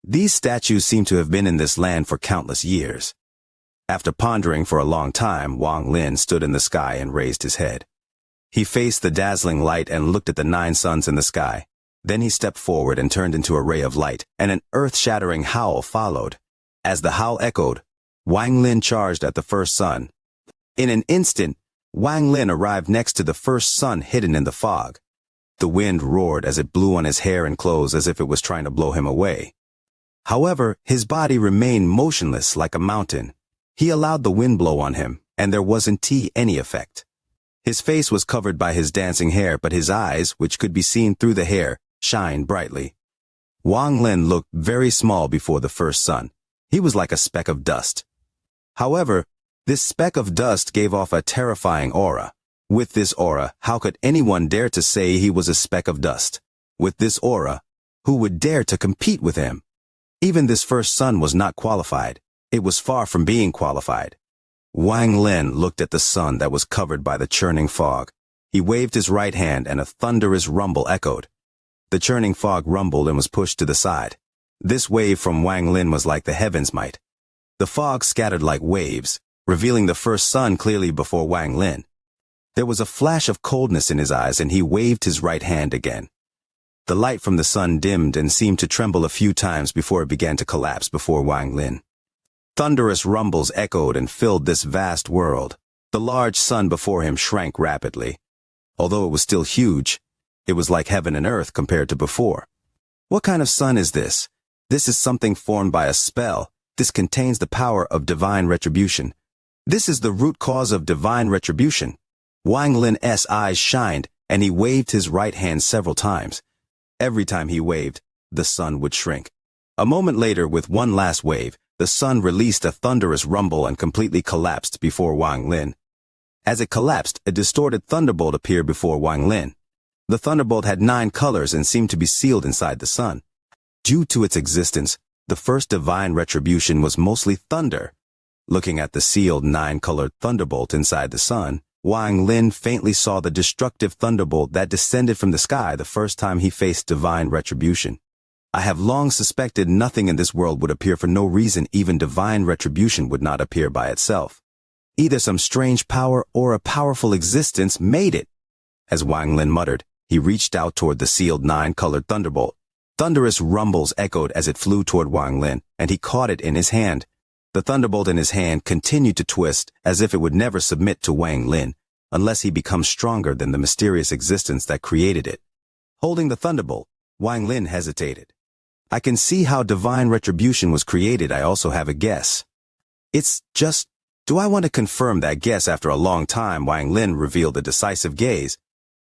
Speaker 1: These statues seemed to have been in this land for countless years. After pondering for a long time, Wang Lin stood in the sky and raised his head. He faced the dazzling light and looked at the 9 suns in the sky. Then he stepped forward and turned into a ray of light, and an earth-shattering howl followed. As the howl echoed, Wang Lin charged at the first sun. In an instant, Wang Lin arrived next to the first sun hidden in the fog. The wind roared as it blew on his hair and clothes as if it was trying to blow him away. However, his body remained motionless like a mountain. He allowed the wind blow on him, and there wasn't any effect. His face was covered by his dancing hair, but his eyes, which could be seen through the hair, shined brightly. Wang Lin looked very small before the first sun. He was like a speck of dust. However, this speck of dust gave off a terrifying aura. With this aura, how could anyone dare to say he was a speck of dust? With this aura, who would dare to compete with him? Even this first sun was not qualified. It was far from being qualified. Wang Lin looked at the sun that was covered by the churning fog. He waved his right hand and a thunderous rumble echoed. The churning fog rumbled and was pushed to the side. This wave from Wang Lin was like the heavens might. The fog scattered like waves, revealing the first sun clearly before Wang Lin. There was a flash of coldness in his eyes and he waved his right hand again. The light from the sun dimmed and seemed to tremble a few times before it began to collapse before Wang Lin. Thunderous rumbles echoed and filled this vast world. The large sun before him shrank rapidly. Although it was still huge, it was like heaven and earth compared to before. What kind of sun is this? This is something formed by a spell. This contains the power of divine retribution. This is the root cause of divine retribution. Wang Lin's eyes shined, and he waved his right hand several times. Every time he waved, the sun would shrink. A moment later, with one last wave, the sun released a thunderous rumble and completely collapsed before Wang Lin. As it collapsed, a distorted thunderbolt appeared before Wang Lin. The thunderbolt had 9 colors and seemed to be sealed inside the sun. Due to its existence, the first divine retribution was mostly thunder. Looking at the sealed 9-colored thunderbolt inside the sun, Wang Lin faintly saw the destructive thunderbolt that descended from the sky the first time he faced divine retribution. I have long suspected nothing in this world would appear for no reason. Even divine retribution would not appear by itself. Either some strange power or a powerful existence made it. As Wang Lin muttered, he reached out toward the sealed 9-colored thunderbolt. Thunderous rumbles echoed as it flew toward Wang Lin, and he caught it in his hand. The thunderbolt in his hand continued to twist as if it would never submit to Wang Lin, unless he becomes stronger than the mysterious existence that created it. Holding the thunderbolt, Wang Lin hesitated. I can see how divine retribution was created. I also have a guess. It's just, do I want to confirm that guess? After a long time, Wang Lin revealed a decisive gaze.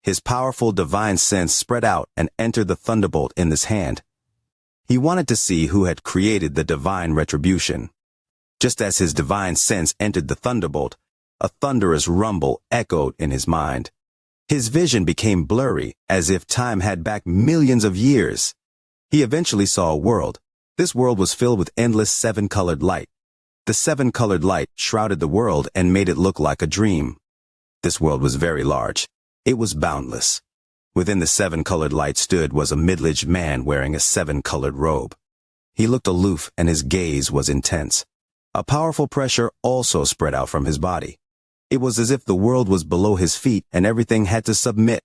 Speaker 1: His powerful divine sense spread out and entered the thunderbolt in his hand. He wanted to see who had created the divine retribution. Just as his divine sense entered the thunderbolt, a thunderous rumble echoed in his mind. His vision became blurry, as if time had back millions of years. He eventually saw a world. This world was filled with endless 7-colored light. The 7-colored light shrouded the world and made it look like a dream. This world was very large. It was boundless. Within the 7-colored light stood was a middle-aged man wearing a 7-colored robe. He looked aloof and his gaze was intense. A powerful pressure also spread out from his body. It was as if the world was below his feet and everything had to submit.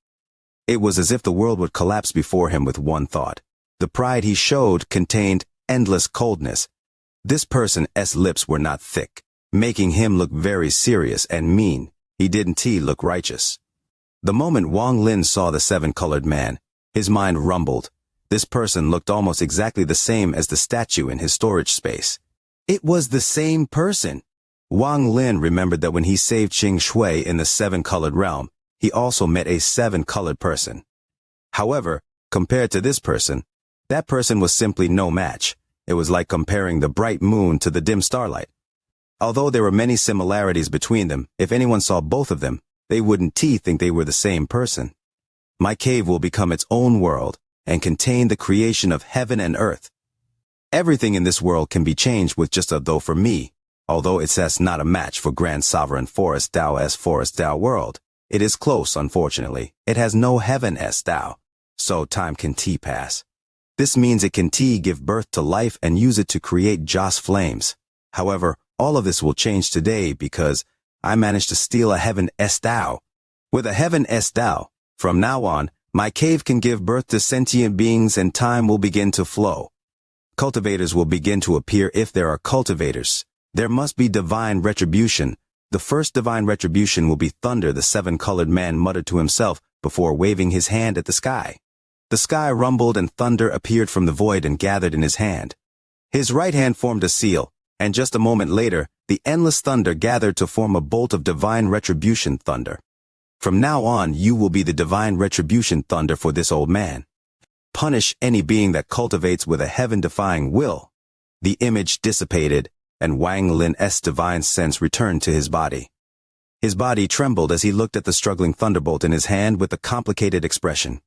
Speaker 1: It was as if the world would collapse before him with one thought. The pride he showed contained endless coldness. This person's lips were not thick, making him look very serious and mean. He didn't look righteous. The moment Wang Lin saw the 7-colored man, his mind rumbled. This person looked almost exactly the same as the statue in his storage space. It was the same person. Wang Lin remembered that when he saved Xianxia in the 7-colored realm, he also met a 7-colored person. However, compared to this person, that person was simply no match. It was like comparing the bright moon to the dim starlight. Although there were many similarities between them, if anyone saw both of them, they wouldn't think they were the same person. My cave will become its own world and contain the creation of heaven and earth. Everything in this world can be changed with just a though for me, although it's not a match for Grand Sovereign Forest Tao world. It is close, unfortunately. It has no heaven Tao, so time can pass. This means it can give birth to life and use it to create Joss flames. However, all of this will change today because I managed to steal a heaven Tao. With a heaven Tao, from now on, my cave can give birth to sentient beings and time will begin to flow. Cultivators will begin to appear if there are cultivators. There must be divine retribution. The first divine retribution will be thunder, the seven-colored man muttered to himself before waving his hand at the sky. The sky rumbled and thunder appeared from the void and gathered in his hand. His right hand formed a seal, and just a moment later, the endless thunder gathered to form a bolt of divine retribution thunder. From now on, you will be the divine retribution thunder for this old man. Punish any being that cultivates with a heaven-defying will. The image dissipated, and Wang Lin's divine sense returned to his body. His body trembled as he looked at the struggling thunderbolt in his hand with a complicated expression.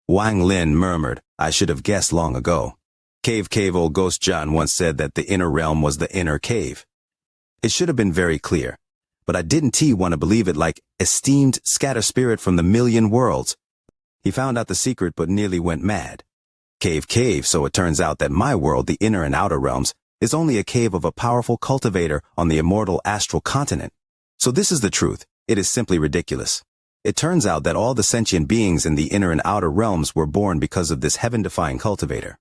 Speaker 1: Wang Lin murmured, I should have guessed long ago. Cave old Ghost John once said that the inner realm was the inner cave. It should have been very clear, but I didn't want to believe it like esteemed scatter spirit from the million worlds. He found out the secret but nearly went mad. Cave, so it turns out that my world, the inner and outer realms, is only a cave of a powerful cultivator on the immortal astral continent. So this is the truth. It is simply ridiculous. It turns out that all the sentient beings in the inner and outer realms were born because of this heaven-defying cultivator.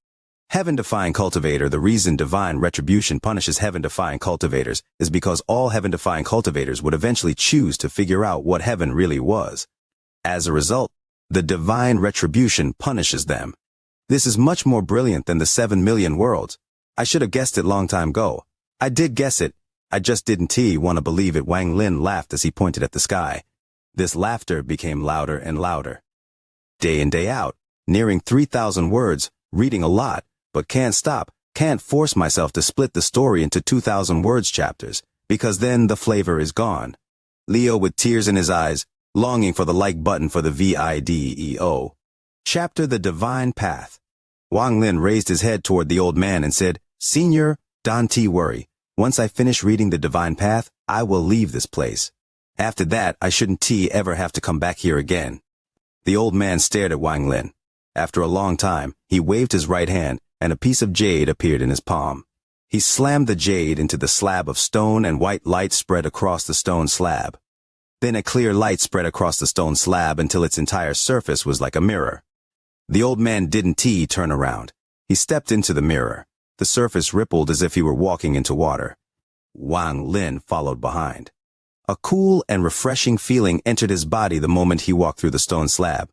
Speaker 1: Heaven-defying cultivator. The reason divine retribution punishes heaven-defying cultivators is because all heaven-defying cultivators would eventually choose to figure out what heaven really was. As a result, the divine retribution punishes them. This is much more brilliant than the 7 million worlds. I should have guessed it long time ago. I did guess it. I just didn't want to believe it. Wang Lin laughed as he pointed at the sky. This laughter became louder and louder. Day in, day out, nearing 3,000 words, reading a lot, but can't stop, can't force myself to split the story into 2,000 words chapters, because then the flavor is gone. Leo with tears in his eyes, longing for the like button for the video. Chapter The Divine Path. Wang Lin raised his head toward the old man and said, Senior, don't worry. Once I finish reading The Divine Path, I will leave this place. After that, I shouldn't ever have to come back here again. The old man stared at Wang Lin. After a long time, he waved his right hand, and a piece of jade appeared in his palm. He slammed the jade into the slab of stone and white light spread across the stone slab. Then a clear light spread across the stone slab until its entire surface was like a mirror. The old man didn't turn around. He stepped into the mirror. The surface rippled as if he were walking into water. Wang Lin followed behind. A cool and refreshing feeling entered his body the moment he walked through the stone slab.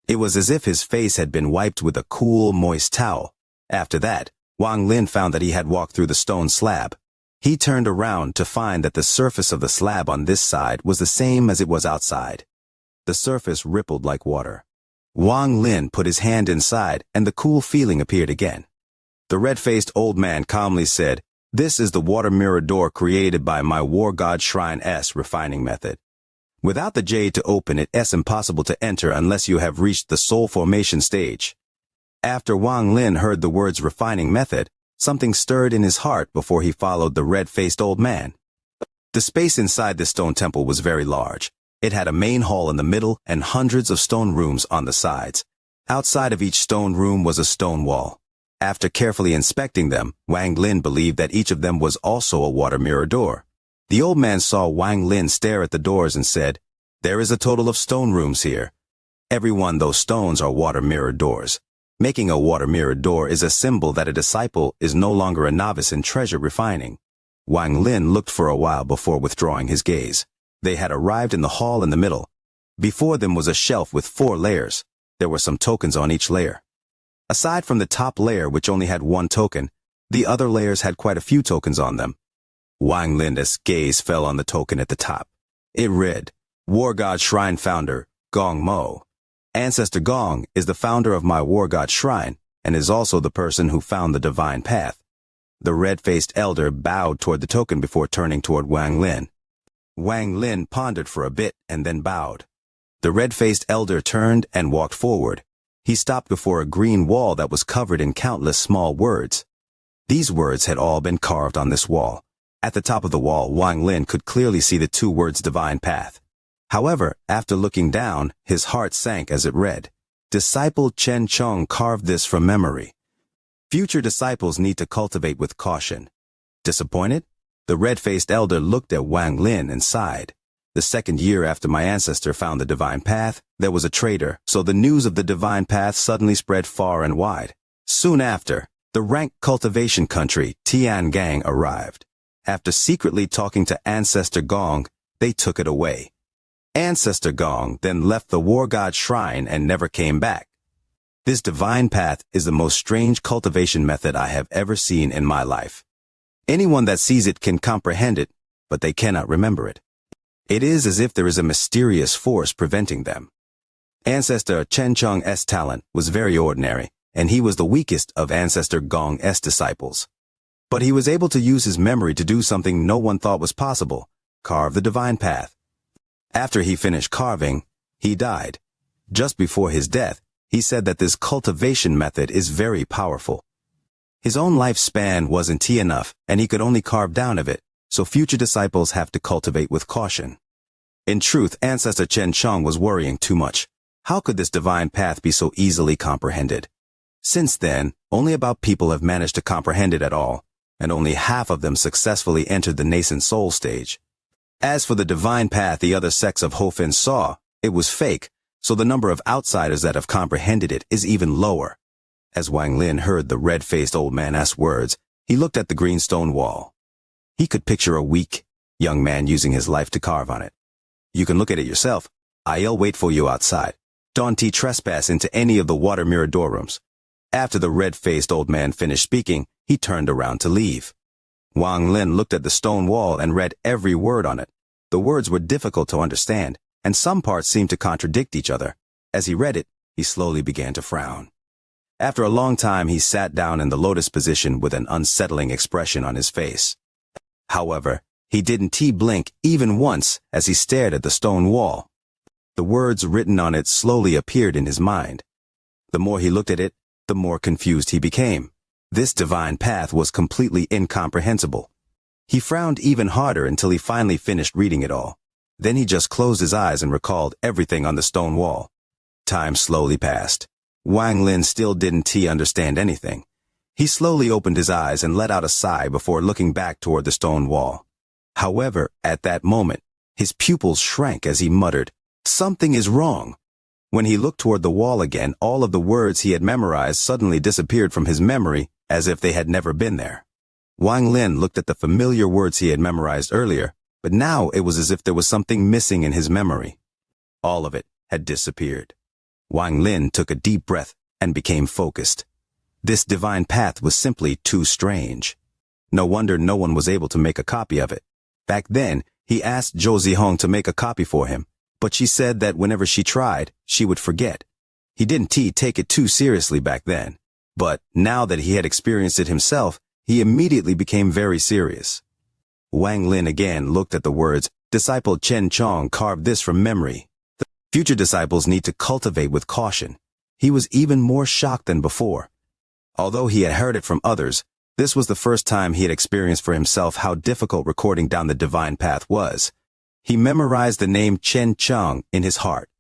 Speaker 1: It was as if his face had been wiped with a cool, moist towel. After that, Wang Lin found that he had walked through the stone slab. He turned around to find that the surface of the slab on this side was the same as it was outside. The surface rippled like water. Wang Lin put his hand inside, and the cool feeling appeared again. The red-faced old man calmly said, This is the water mirror door created by my war god Shrine's refining method. Without the jade to open it, it's impossible to enter unless you have reached the soul formation stage. After Wang Lin heard the words refining method, something stirred in his heart before he followed the red-faced old man. The space inside the stone temple was very large. It had a main hall in the middle and hundreds of stone rooms on the sides. Outside of each stone room was a stone wall. After carefully inspecting them, Wang Lin believed that each of them was also a water mirror door. The old man saw Wang Lin stare at the doors and said, There is a total of stone rooms here. Every one those stones are water mirror doors. Making a water mirror door is a symbol that a disciple is no longer a novice in treasure refining. Wang Lin looked for a while before withdrawing his gaze. They had arrived in the hall in the middle. Before them was a shelf with 4 layers. There were some tokens on each layer. Aside from the top layer, which only had 1 token, the other layers had quite a few tokens on them. Wang Lin's gaze fell on the token at the top. It read, War God Shrine Founder, Gong Mo. Ancestor Gong is the founder of my War God Shrine and is also the person who found the divine path. The red-faced elder bowed toward the token before turning toward Wang Lin. Wang Lin pondered for a bit and then bowed. The red-faced elder turned and walked forward. He stopped before a green wall that was covered in countless small words. These words had all been carved on this wall. At the top of the wall, Wang Lin could clearly see the two words divine path. However, after looking down, his heart sank as it read, Disciple Chen Chong carved this from memory. Future disciples need to cultivate with caution. Disappointed? The red-faced elder looked at Wang Lin and sighed. The second year after my ancestor found the divine path, there was a traitor, so the news of the divine path suddenly spread far and wide. Soon after, the rank cultivation country, Tian Gang, arrived. After secretly talking to Ancestor Gong, they took it away. Ancestor Gong then left the war god shrine and never came back. This divine path is the most strange cultivation method I have ever seen in my life. Anyone that sees it can comprehend it, but they cannot remember it. It is as if there is a mysterious force preventing them. Ancestor Chen Chong's talent was very ordinary, and he was the weakest of Ancestor Gong's disciples. But he was able to use his memory to do something no one thought was possible, carve the divine path. After he finished carving, he died. Just before his death, he said that this cultivation method is very powerful. His own lifespan wasn't enough, and he could only carve down of it, so future disciples have to cultivate with caution. In truth, Ancestor Chen Chong was worrying too much. How could this divine path be so easily comprehended? Since then, only about people have managed to comprehend it at all, and only half of them successfully entered the nascent soul stage. As for the divine path the other sects of Hofin saw, it was fake, so the number of outsiders that have comprehended it is even lower. As Wang Lin heard the red-faced old man's words, he looked at the green stone wall. He could picture a weak, young man using his life to carve on it. You can look at it yourself. I'll wait for you outside. Don't trespass into any of the water mirror door rooms. After the red-faced old man finished speaking, he turned around to leave. Wang Lin looked at the stone wall and read every word on it. The words were difficult to understand, and some parts seemed to contradict each other. As he read it, he slowly began to frown. After a long time, he sat down in the lotus position with an unsettling expression on his face. However, he didn't blink even once as he stared at the stone wall. The words written on it slowly appeared in his mind. The more he looked at it, the more confused he became. This divine path was completely incomprehensible. He frowned even harder until he finally finished reading it all. Then he just closed his eyes and recalled everything on the stone wall. Time slowly passed. Wang Lin still didn't understand anything. He slowly opened his eyes and let out a sigh before looking back toward the stone wall. However, at that moment, his pupils shrank as he muttered, "Something is wrong." When he looked toward the wall again, all of the words he had memorized suddenly disappeared from his memory as if they had never been there. Wang Lin looked at the familiar words he had memorized earlier, but now it was as if there was something missing in his memory. All of it had disappeared. Wang Lin took a deep breath and became focused. This divine path was simply too strange. No wonder no one was able to make a copy of it. Back then, he asked Zhou Zihong to make a copy for him, but she said that whenever she tried, she would forget. He didn't take it too seriously back then, but now that he had experienced it himself, he immediately became very serious. Wang Lin again looked at the words, Disciple Chen Chong carved this from memory. The future disciples need to cultivate with caution. He was even more shocked than before. Although he had heard it from others, this was the first time he had experienced for himself how difficult recording down the divine path was. He memorized the name Chen Chong in his heart.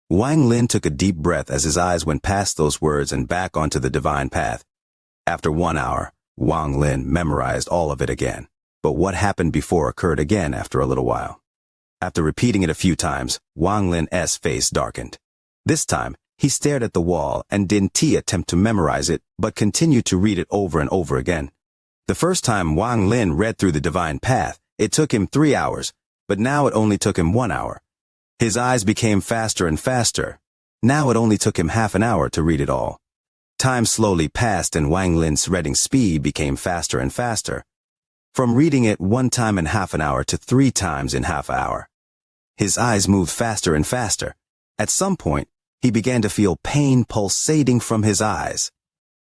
Speaker 1: Wang Lin took a deep breath as his eyes went past those words and back onto the divine path. After 1 hour, Wang Lin memorized all of it again. But what happened before occurred again after a little while. After repeating it a few times, Wang Lin's face darkened. This time, he stared at the wall and didn't attempt to memorize it, but continued to read it over and over again. The first time Wang Lin read through the divine path, it took him 3 hours, but now it only took him 1 hour. His eyes became faster and faster. Now it only took him half an hour to read it all. Time slowly passed and Wang Lin's reading speed became faster and faster. From reading it 1 time in half an hour to 3 times in half an hour. His eyes moved faster and faster. At some point, he began to feel pain pulsating from his eyes.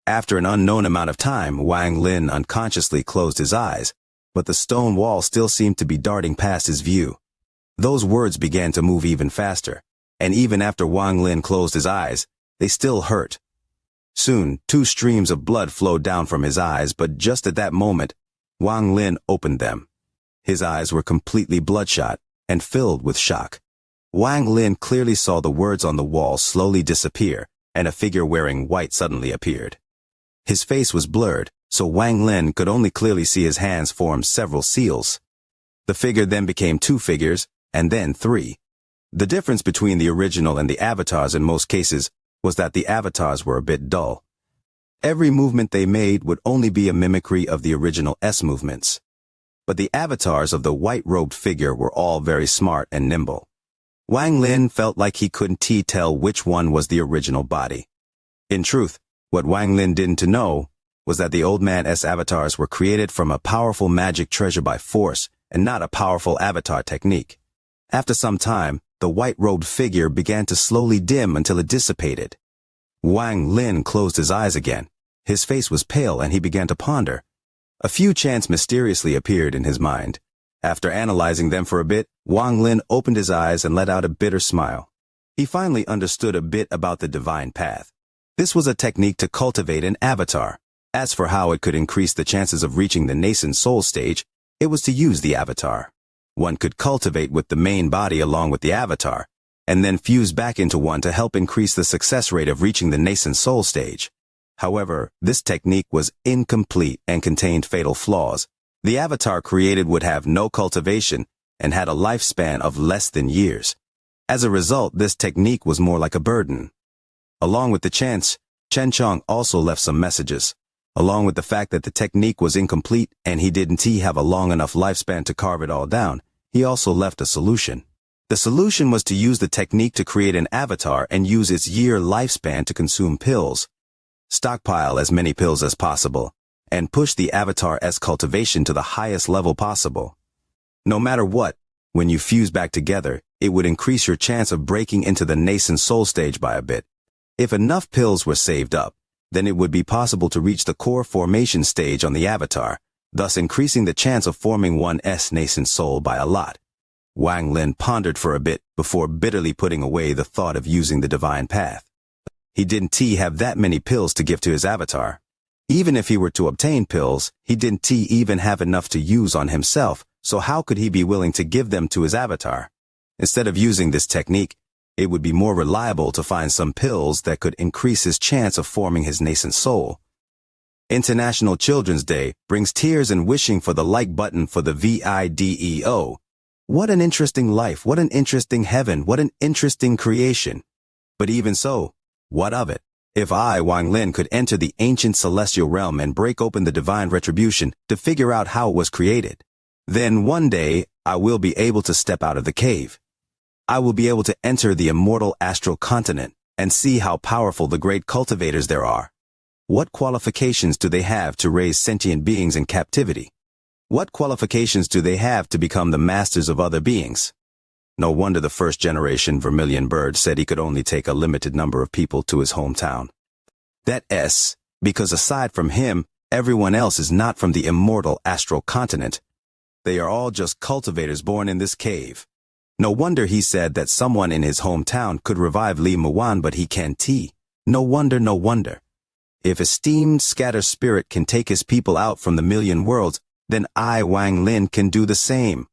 Speaker 1: After an unknown amount of time, Wang Lin unconsciously closed his eyes, but the stone wall still seemed to be darting past his view. Those words began to move even faster, and even after Wang Lin closed his eyes, they still hurt. Soon, 2 streams of blood flowed down from his eyes, but just at that moment, Wang Lin opened them. His eyes were completely bloodshot and filled with shock. Wang Lin clearly saw the words on the wall slowly disappear, and a figure wearing white suddenly appeared. His face was blurred, so Wang Lin could only clearly see his hands form several seals. The figure then became 2 figures, and then 3. The difference between the original and the avatars in most cases was that the avatars were a bit dull. Every movement they made would only be a mimicry of the original S movements. But the avatars of the white-robed figure were all very smart and nimble. Wang Lin felt like he couldn't tell which one was the original body. In truth, what Wang Lin didn't know was that the Old Man S avatars were created from a powerful magic treasure by force and not a powerful avatar technique. After some time, the white-robed figure began to slowly dim until it dissipated. Wang Lin closed his eyes again. His face was pale and he began to ponder. A few chants mysteriously appeared in his mind. After analyzing them for a bit, Wang Lin opened his eyes and let out a bitter smile. He finally understood a bit about the divine path. This was a technique to cultivate an avatar. As for how it could increase the chances of reaching the nascent soul stage, it was to use the avatar. One could cultivate with the main body along with the avatar, and then fuse back into one to help increase the success rate of reaching the nascent soul stage. However, this technique was incomplete and contained fatal flaws. The avatar created would have no cultivation and had a lifespan of less than years. As a result, this technique was more like a burden. Along with the chants, Chen Chong also left some messages. Along with the fact that the technique was incomplete and he didn't have a long enough lifespan to carve it all down, he also left a solution. The solution was to use the technique to create an avatar and use its year lifespan to consume pills. Stockpile as many pills as possible, and push the avatar's cultivation to the highest level possible. No matter what, when you fuse back together, it would increase your chance of breaking into the nascent soul stage by a bit. If enough pills were saved up, then it would be possible to reach the core formation stage on the avatar, thus increasing the chance of forming one's nascent soul by a lot. Wang Lin pondered for a bit before bitterly putting away the thought of using the divine path. He didn't have that many pills to give to his avatar. Even if he were to obtain pills, he didn't even have enough to use on himself, so how could he be willing to give them to his avatar? Instead of using this technique, it would be more reliable to find some pills that could increase his chance of forming his nascent soul. International Children's Day brings tears and wishing for the like button for the video. What an interesting life, what an interesting heaven, what an interesting creation. But even so, what of it? If I, Wang Lin, could enter the ancient celestial realm and break open the divine retribution to figure out how it was created, then one day I will be able to step out of the cave. I will be able to enter the immortal astral continent and see how powerful the great cultivators there are. What qualifications do they have to raise sentient beings in captivity? What qualifications do they have to become the masters of other beings? No wonder the first generation Vermilion Bird said he could only take a limited number of people to his hometown. That's because aside from him, everyone else is not from the immortal astral continent. They are all just cultivators born in this cave. No wonder he said that someone in his hometown could revive Li Muan, but he can't. No wonder, no wonder. If esteemed scatter spirit can take his people out from the million worlds, then I, Wang Lin, can do the same.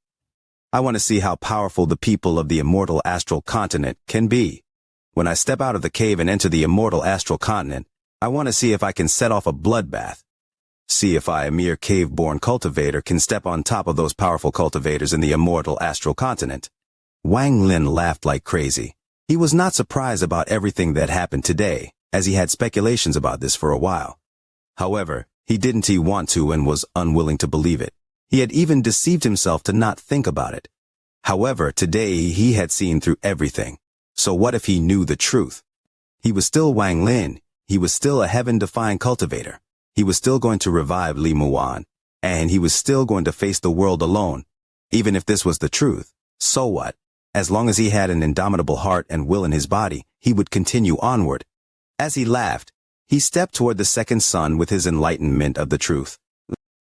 Speaker 1: I want to see how powerful the people of the immortal astral continent can be. When I step out of the cave and enter the immortal astral continent, I want to see if I can set off a bloodbath. See if I, a mere cave-born cultivator, can step on top of those powerful cultivators in the immortal astral continent. Wang Lin laughed like crazy. He was not surprised about everything that happened today, as he had speculations about this for a while. However, he didn't want to and was unwilling to believe it. He had even deceived himself to not think about it. However, today he had seen through everything. So what if he knew the truth? He was still Wang Lin. He was still a heaven-defying cultivator. He was still going to revive Li Muan. And he was still going to face the world alone. Even if this was the truth, so what? As long as he had an indomitable heart and will in his body, he would continue onward. As he laughed, he stepped toward the second sun with his enlightenment of the truth.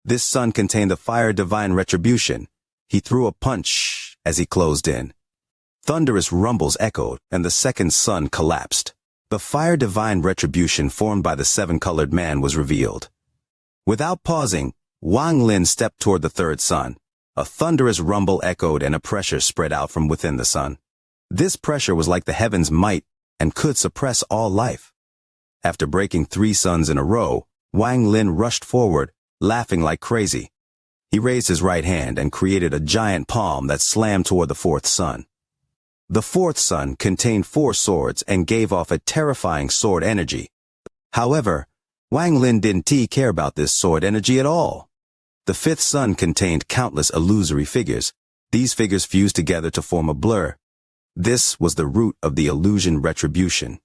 Speaker 1: This sun contained the fire divine retribution. He threw a punch as he closed in. Thunderous rumbles echoed, and the second sun collapsed. The fire divine retribution formed by the seven-colored man was revealed. Without pausing, Wang Lin stepped toward the third sun. A thunderous rumble echoed and a pressure spread out from within the sun. This pressure was like the heavens' might and could suppress all life. After breaking 3 suns in a row, Wang Lin rushed forward, laughing like crazy. He raised his right hand and created a giant palm that slammed toward the 4th sun. The 4th sun contained 4 swords and gave off a terrifying sword energy. However, Wang Lin didn't care about this sword energy at all. The 5th sun contained countless illusory figures. These figures fused together to form a blur. This was the root of the illusion retribution.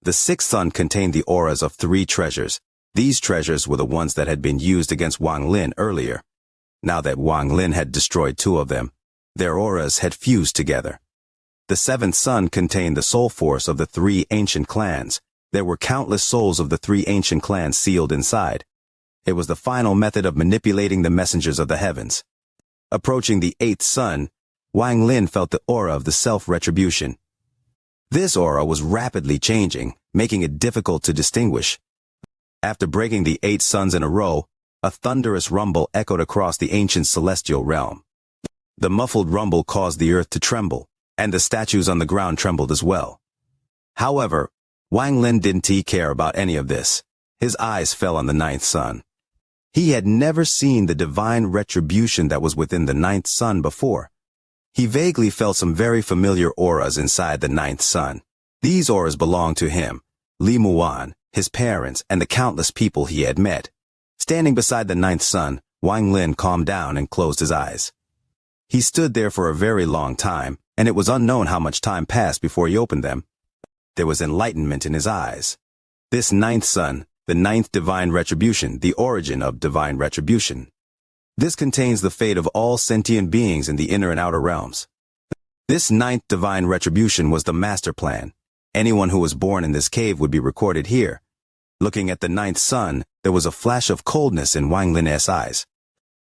Speaker 1: The 6th sun contained the auras of 3 treasures. These treasures were the ones that had been used against Wang Lin earlier. Now that Wang Lin had destroyed 2 of them, their auras had fused together. The 7th sun contained the soul force of the 3 ancient clans. There were countless souls of the 3 ancient clans sealed inside. It was the final method of manipulating the messengers of the heavens. Approaching the 8th sun, Wang Lin felt the aura of the self-retribution. This aura was rapidly changing, making it difficult to distinguish. After breaking the 8 suns in a row, a thunderous rumble echoed across the ancient celestial realm. The muffled rumble caused the earth to tremble, and the statues on the ground trembled as well. However, Wang Lin didn't care about any of this. His eyes fell on the 9th sun. He had never seen the divine retribution that was within the 9th sun before. He vaguely felt some very familiar auras inside the 9th sun. These auras belonged to him, Li Muan, his parents, and the countless people he had met. Standing beside the 9th sun, Wang Lin calmed down and closed his eyes. He stood there for a very long time, and it was unknown how much time passed before he opened them. There was enlightenment in his eyes. This 9th sun, the 9th divine retribution, the origin of divine retribution. This contains the fate of all sentient beings in the inner and outer realms. This 9th divine retribution was the master plan. Anyone who was born in this cave would be recorded here. Looking at the 9th sun, there was a flash of coldness in Wang Lin's eyes.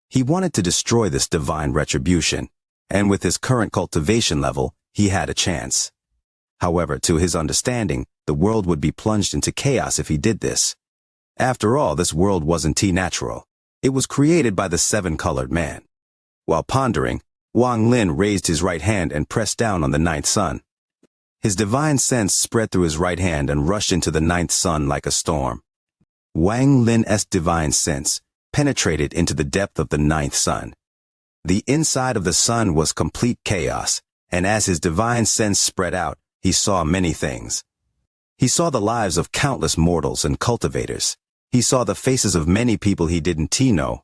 Speaker 1: He wanted to destroy this divine retribution, and with his current cultivation level, he had a chance. However, to his understanding, the world would be plunged into chaos if he did this. After all, this world wasn't natural. It was created by the 7-colored man. While pondering, Wang Lin raised his right hand and pressed down on the 9th sun. His divine sense spread through his right hand and rushed into the 9th sun like a storm. Wang Lin's divine sense penetrated into the depth of the 9th sun. The inside of the sun was complete chaos, and as his divine sense spread out, he saw many things. He saw the lives of countless mortals and cultivators. He saw the faces of many people he didn't know.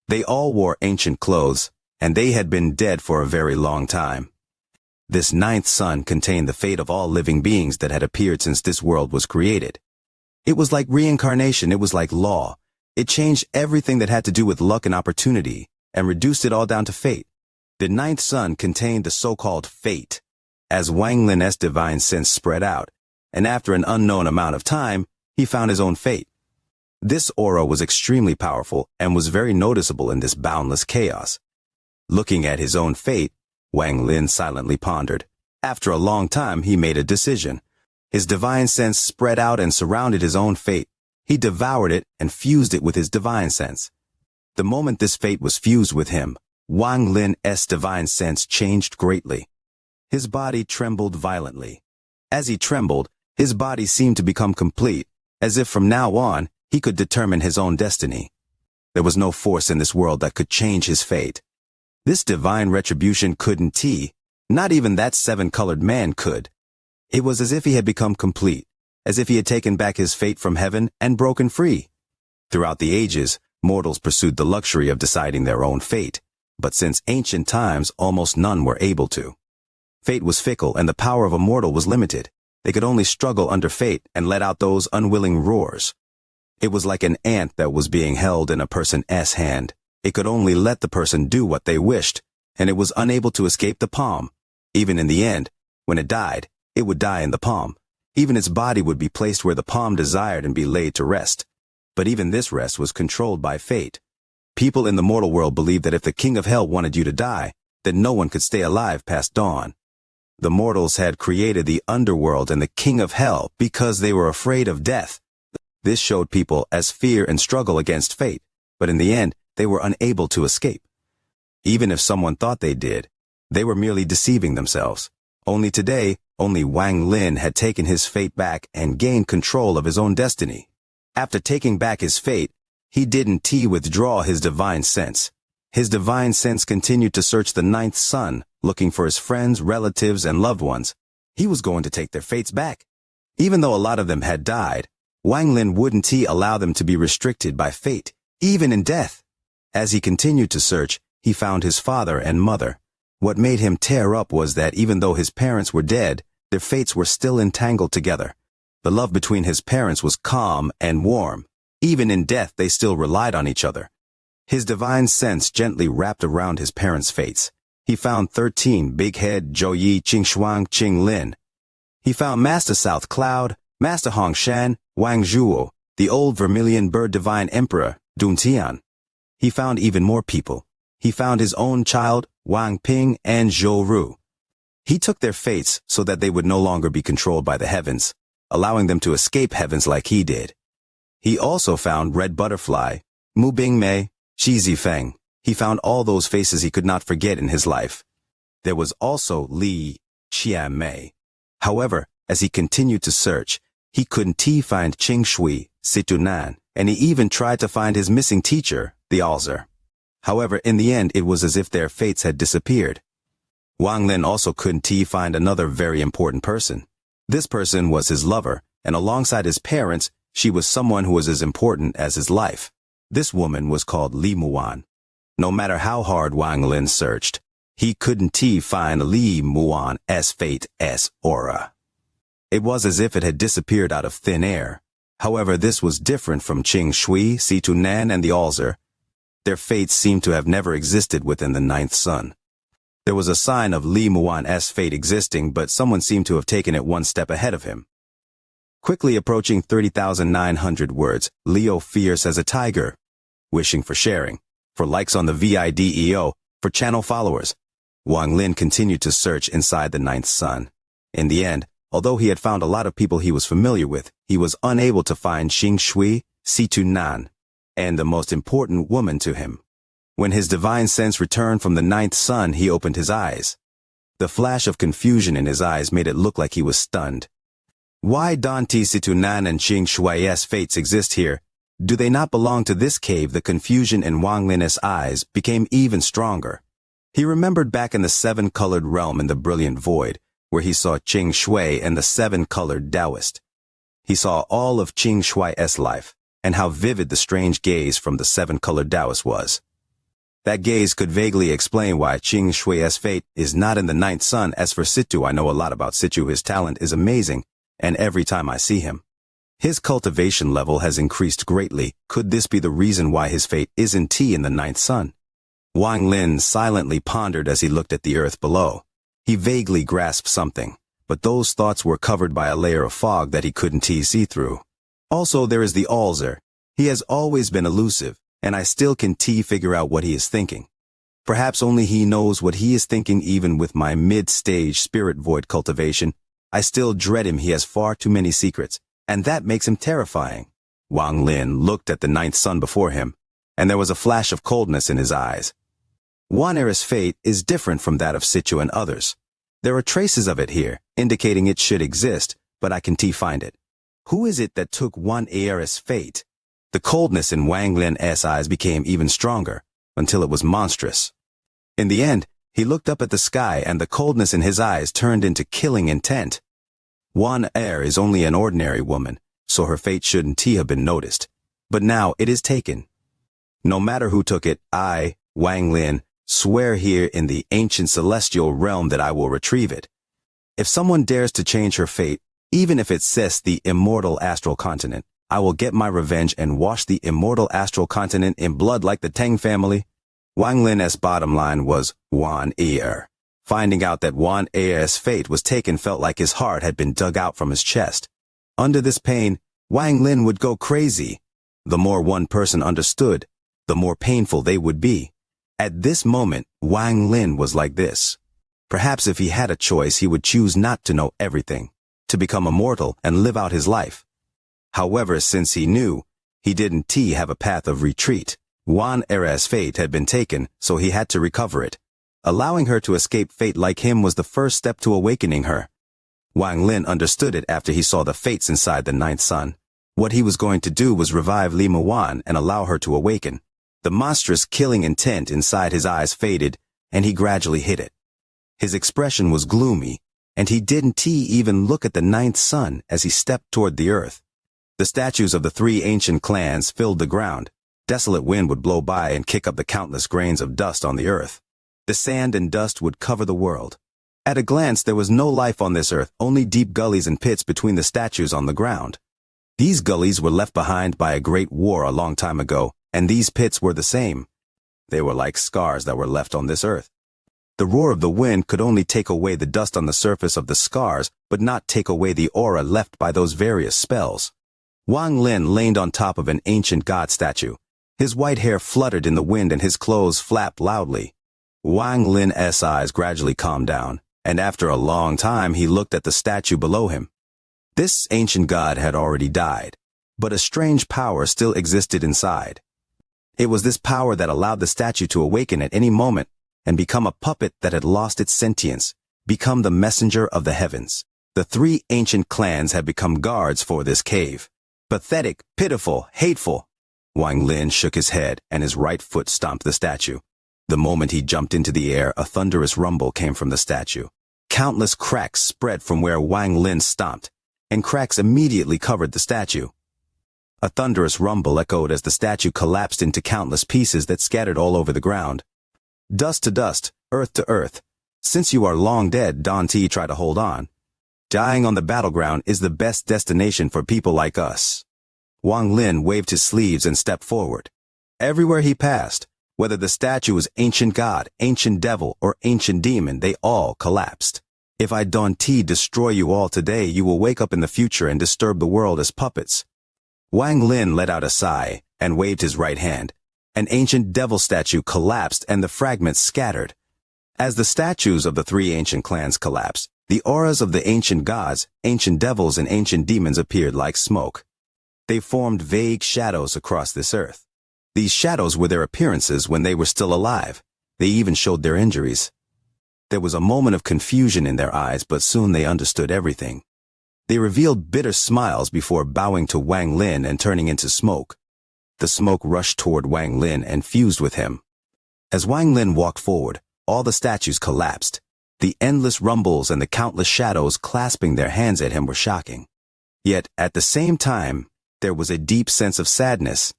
Speaker 1: They all wore ancient clothes, and they had been dead for a very long time. This 9th sun contained the fate of all living beings that had appeared since this world was created. It was like reincarnation, it was like law. It changed everything that had to do with luck and opportunity, and reduced it all down to fate. The 9th sun contained the so-called fate. As Wang Lin's divine sense spread out, and after an unknown amount of time, he found his own fate. This aura was extremely powerful and was very noticeable in this boundless chaos. Looking at his own fate, Wang Lin silently pondered. After a long time, he made a decision. His divine sense spread out and surrounded his own fate. He devoured it and fused it with his divine sense. The moment this fate was fused with him, Wang Lin's divine sense changed greatly. His body trembled violently. As he trembled, his body seemed to become complete, as if from now on, he could determine his own destiny. There was no force in this world that could change his fate. This divine retribution couldn't, not even that 7-colored man could. It was as if he had become complete, as if he had taken back his fate from heaven and broken free. Throughout the ages, mortals pursued the luxury of deciding their own fate, but since ancient times, almost none were able to. Fate was fickle and the power of a mortal was limited. They could only struggle under fate and let out those unwilling roars. It was like an ant that was being held in a person's hand. It could only let the person do what they wished, and it was unable to escape the palm. Even in the end, when it died, it would die in the palm. Even its body would be placed where the palm desired and be laid to rest. But even this rest was controlled by fate. People in the mortal world believed that if the king of hell wanted you to die, then no one could stay alive past dawn. The mortals had created the underworld and the king of hell because they were afraid of death. This showed people as fear and struggle against fate, but in the end, they were unable to escape. Even if someone thought they did, they were merely deceiving themselves. Only today, only Wang Lin had taken his fate back and gained control of his own destiny. After taking back his fate, he didn't withdraw his divine sense. His divine sense continued to search the ninth sun, looking for his friends, relatives, and loved ones. He was going to take their fates back. Even though a lot of them had died, Wang Lin wouldn't allow them to be restricted by fate, even in death. As he continued to search, he found his father and mother. What made him tear up was that even though his parents were dead, their fates were still entangled together. The love between his parents was calm and warm. Even in death, they still relied on each other. His divine sense gently wrapped around his parents' fates. He found 13 Big Head, Zhou Yi, Qing Qing Lin. He found Master South Cloud, Master Hong Shan, Wang Zhuo, the old vermilion bird divine emperor, Dun Tian. He found even more people. He found his own child, Wang Ping and Zhou Ru. He took their fates so that they would no longer be controlled by the heavens, allowing them to escape heavens like he did. He also found Red Butterfly, Mu Bingmei, Shi Zifeng. He found all those faces he could not forget in his life. There was also Li Qianmei. However, as he continued to search, he couldn't find Qing Shui, Situnan, and he even tried to find his missing teacher, the Alzer. However, in the end, it was as if their fates had disappeared. Wang Lin also couldn't find another very important person. This person was his lover, and alongside his parents, she was someone who was as important as his life. This woman was called Li Muan. No matter how hard Wang Lin searched, he couldn't find Li Muan's fate's aura. It was as if it had disappeared out of thin air. However, this was different from Qing Shui, Situnan, and the Alzer. Their fates seemed to have never existed within the ninth sun. There was a sign of Li Muan's fate existing, but someone seemed to have taken it one step ahead of him. Quickly approaching 30,900 words, Leo fierce as a tiger, wishing for sharing, for likes on the video, for channel followers. Wang Lin continued to search inside the ninth sun. In the end, although he had found a lot of people he was familiar with, he was unable to find Qing Shui, Situnan, and the most important woman to him. When his divine sense returned from the ninth sun, he opened his eyes. The flash of confusion in his eyes made it look like he was stunned. Why don't Situnan and Qing Shui's fates exist here? Do they not belong to this cave? The confusion in Wang Lin's eyes became even stronger. He remembered back in the seven-colored realm in the brilliant void, where he saw Qing Shui and the seven-colored Taoist. He saw all of Qing Shui's life, and how vivid the strange gaze from the seven-colored Taoist was. That gaze could vaguely explain why Qing Shui's fate is not in the ninth sun. As for Situ, I know a lot about Situ. His talent is amazing, and every time I see him, his cultivation level has increased greatly. Could this be the reason why his fate isn't in the ninth sun? Wang Lin silently pondered as he looked at the earth below. He vaguely grasped something, but those thoughts were covered by a layer of fog that he couldn't see through. Also, there is the Alzer. He has always been elusive, and I still can figure out what he is thinking. Perhaps only he knows what he is thinking. Even with my mid-stage spirit void cultivation, I still dread him. He has far too many secrets, and that makes him terrifying. Wang Lin looked at the ninth sun before him, and there was a flash of coldness in his eyes. Wanera's fate is different from that of Situ and others. There are traces of it here, indicating it should exist, but I can find it. Who is it that took Wanera's fate? The coldness in Wang Lin's eyes became even stronger, until it was monstrous. In the end, he looked up at the sky, and the coldness in his eyes turned into killing intent. Wanera is only an ordinary woman, so her fate shouldn't have been noticed. But now it is taken. No matter who took it, I, Wang Lin, swear here in the ancient celestial realm that I will retrieve it. If someone dares to change her fate, even if it says the immortal astral continent, I will get my revenge and wash the immortal astral continent in blood like the Tang family. Wang Lin's bottom line was Wan'er. Finding out that Wan'er's fate was taken felt like his heart had been dug out from his chest. Under this pain, Wang Lin would go crazy. The more one person understood, the more painful they would be. At this moment, Wang Lin was like this. Perhaps if he had a choice, he would choose not to know everything, to become immortal and live out his life. However, since he knew, he didn't have a path of retreat. Wan Era's fate had been taken, so he had to recover it. Allowing her to escape fate like him was the first step to awakening her. Wang Lin understood it after he saw the fates inside the ninth sun. What he was going to do was revive Li Muwan and allow her to awaken. The monstrous killing intent inside his eyes faded, and he gradually hid it. His expression was gloomy, and he didn't even look at the ninth sun as he stepped toward the earth. The statues of the three ancient clans filled the ground. Desolate wind would blow by and kick up the countless grains of dust on the earth. The sand and dust would cover the world. At a glance, there was no life on this earth, only deep gullies and pits between the statues on the ground. These gullies were left behind by a great war a long time ago, and these pits were the same. They were like scars that were left on this earth. The roar of the wind could only take away the dust on the surface of the scars, but not take away the aura left by those various spells. Wang Lin leaned on top of an ancient god statue. His white hair fluttered in the wind and his clothes flapped loudly. Wang Lin's eyes gradually calmed down, and after a long time he looked at the statue below him. This ancient god had already died, but a strange power still existed inside. It was this power that allowed the statue to awaken at any moment and become a puppet that had lost its sentience, become the messenger of the heavens. The three ancient clans had become guards for this cave. Pathetic, pitiful, hateful. Wang Lin shook his head and his right foot stomped the statue. The moment he jumped into the air, a thunderous rumble came from the statue. Countless cracks spread from where Wang Lin stomped, and cracks immediately covered the statue. A thunderous rumble echoed as the statue collapsed into countless pieces that scattered all over the ground. Dust to dust, earth to earth. Since you are long dead, Don T tried to hold on. Dying on the battleground is the best destination for people like us. Wang Lin waved his sleeves and stepped forward. Everywhere he passed, whether the statue was ancient god, ancient devil, or ancient demon, they all collapsed. If I Don T destroy you all today, you will wake up in the future and disturb the world as puppets. Wang Lin let out a sigh and waved his right hand. An ancient devil statue collapsed and the fragments scattered. As the statues of the three ancient clans collapsed, the auras of the ancient gods, ancient devils, and ancient demons appeared like smoke. They formed vague shadows across this earth. These shadows were their appearances when they were still alive. They even showed their injuries. There was a moment of confusion in their eyes, but soon they understood everything. They revealed bitter smiles before bowing to Wang Lin and turning into smoke. The smoke rushed toward Wang Lin and fused with him. As Wang Lin walked forward, all the statues collapsed. The endless rumbles and the countless shadows clasping their hands at him were shocking. Yet, at the same time, there was a deep sense of sadness.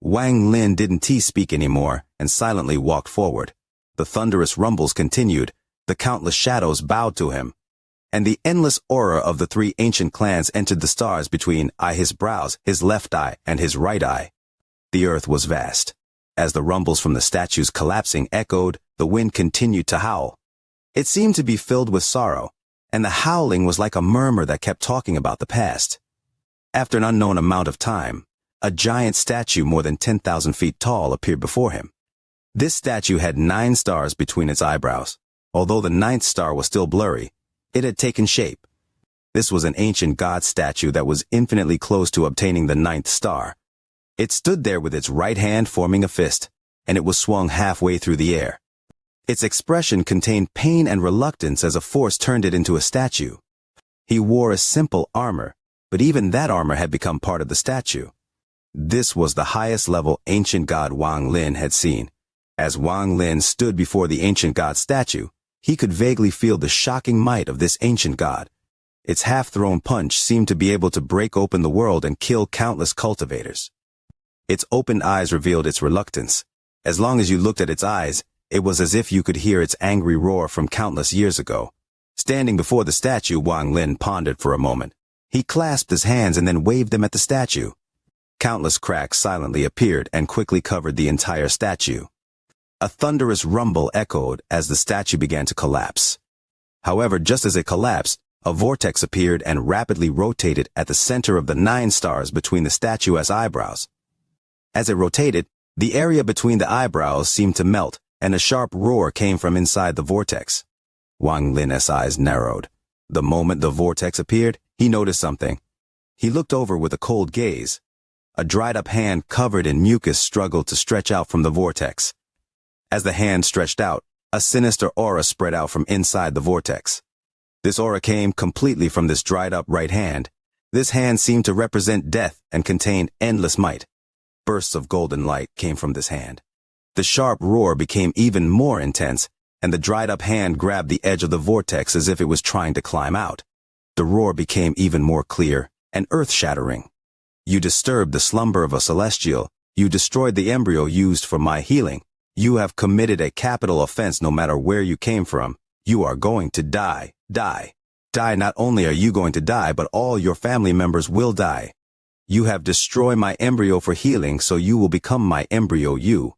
Speaker 1: Wang Lin didn't speak anymore and silently walked forward. The thunderous rumbles continued, the countless shadows bowed to him, and the endless aura of the three ancient clans entered the stars between his brows, his left eye, and his right eye. The earth was vast. As the rumbles from the statues collapsing echoed, the wind continued to howl. It seemed to be filled with sorrow, and the howling was like a murmur that kept talking about the past. After an unknown amount of time, a giant statue more than 10,000 feet tall appeared before him. This statue had 9 stars between its eyebrows. Although the 9th star was still blurry, it had taken shape. This was an ancient god statue that was infinitely close to obtaining the 9th star. It stood there with its right hand forming a fist, and it was swung halfway through the air. Its expression contained pain and reluctance as a force turned it into a statue. He wore a simple armor, but even that armor had become part of the statue. This was the highest level ancient god Wang Lin had seen. As Wang Lin stood before the ancient god statue, he could vaguely feel the shocking might of this ancient god. Its half-thrown punch seemed to be able to break open the world and kill countless cultivators. Its opened eyes revealed its reluctance. As long as you looked at its eyes, it was as if you could hear its angry roar from countless years ago. Standing before the statue, Wang Lin pondered for a moment. He clasped his hands and then waved them at the statue. Countless cracks silently appeared and quickly covered the entire statue. A thunderous rumble echoed as the statue began to collapse. However, just as it collapsed, a vortex appeared and rapidly rotated at the center of the 9 stars between the statue's eyebrows. As it rotated, the area between the eyebrows seemed to melt, and a sharp roar came from inside the vortex. Wang Lin's eyes narrowed. The moment the vortex appeared, he noticed something. He looked over with a cold gaze. A dried-up hand covered in mucus struggled to stretch out from the vortex. As the hand stretched out, a sinister aura spread out from inside the vortex. This aura came completely from this dried-up right hand. This hand seemed to represent death and contained endless might. Bursts of golden light came from this hand. The sharp roar became even more intense, and the dried-up hand grabbed the edge of the vortex as if it was trying to climb out. The roar became even more clear and earth-shattering. You disturbed the slumber of a celestial. You destroyed the embryo used for my healing. You have committed a capital offense no matter where you came from. You are going to die. Die. Die. Not only are you going to die, but all your family members will die. You have destroyed my embryo for healing, so you will become my embryo you.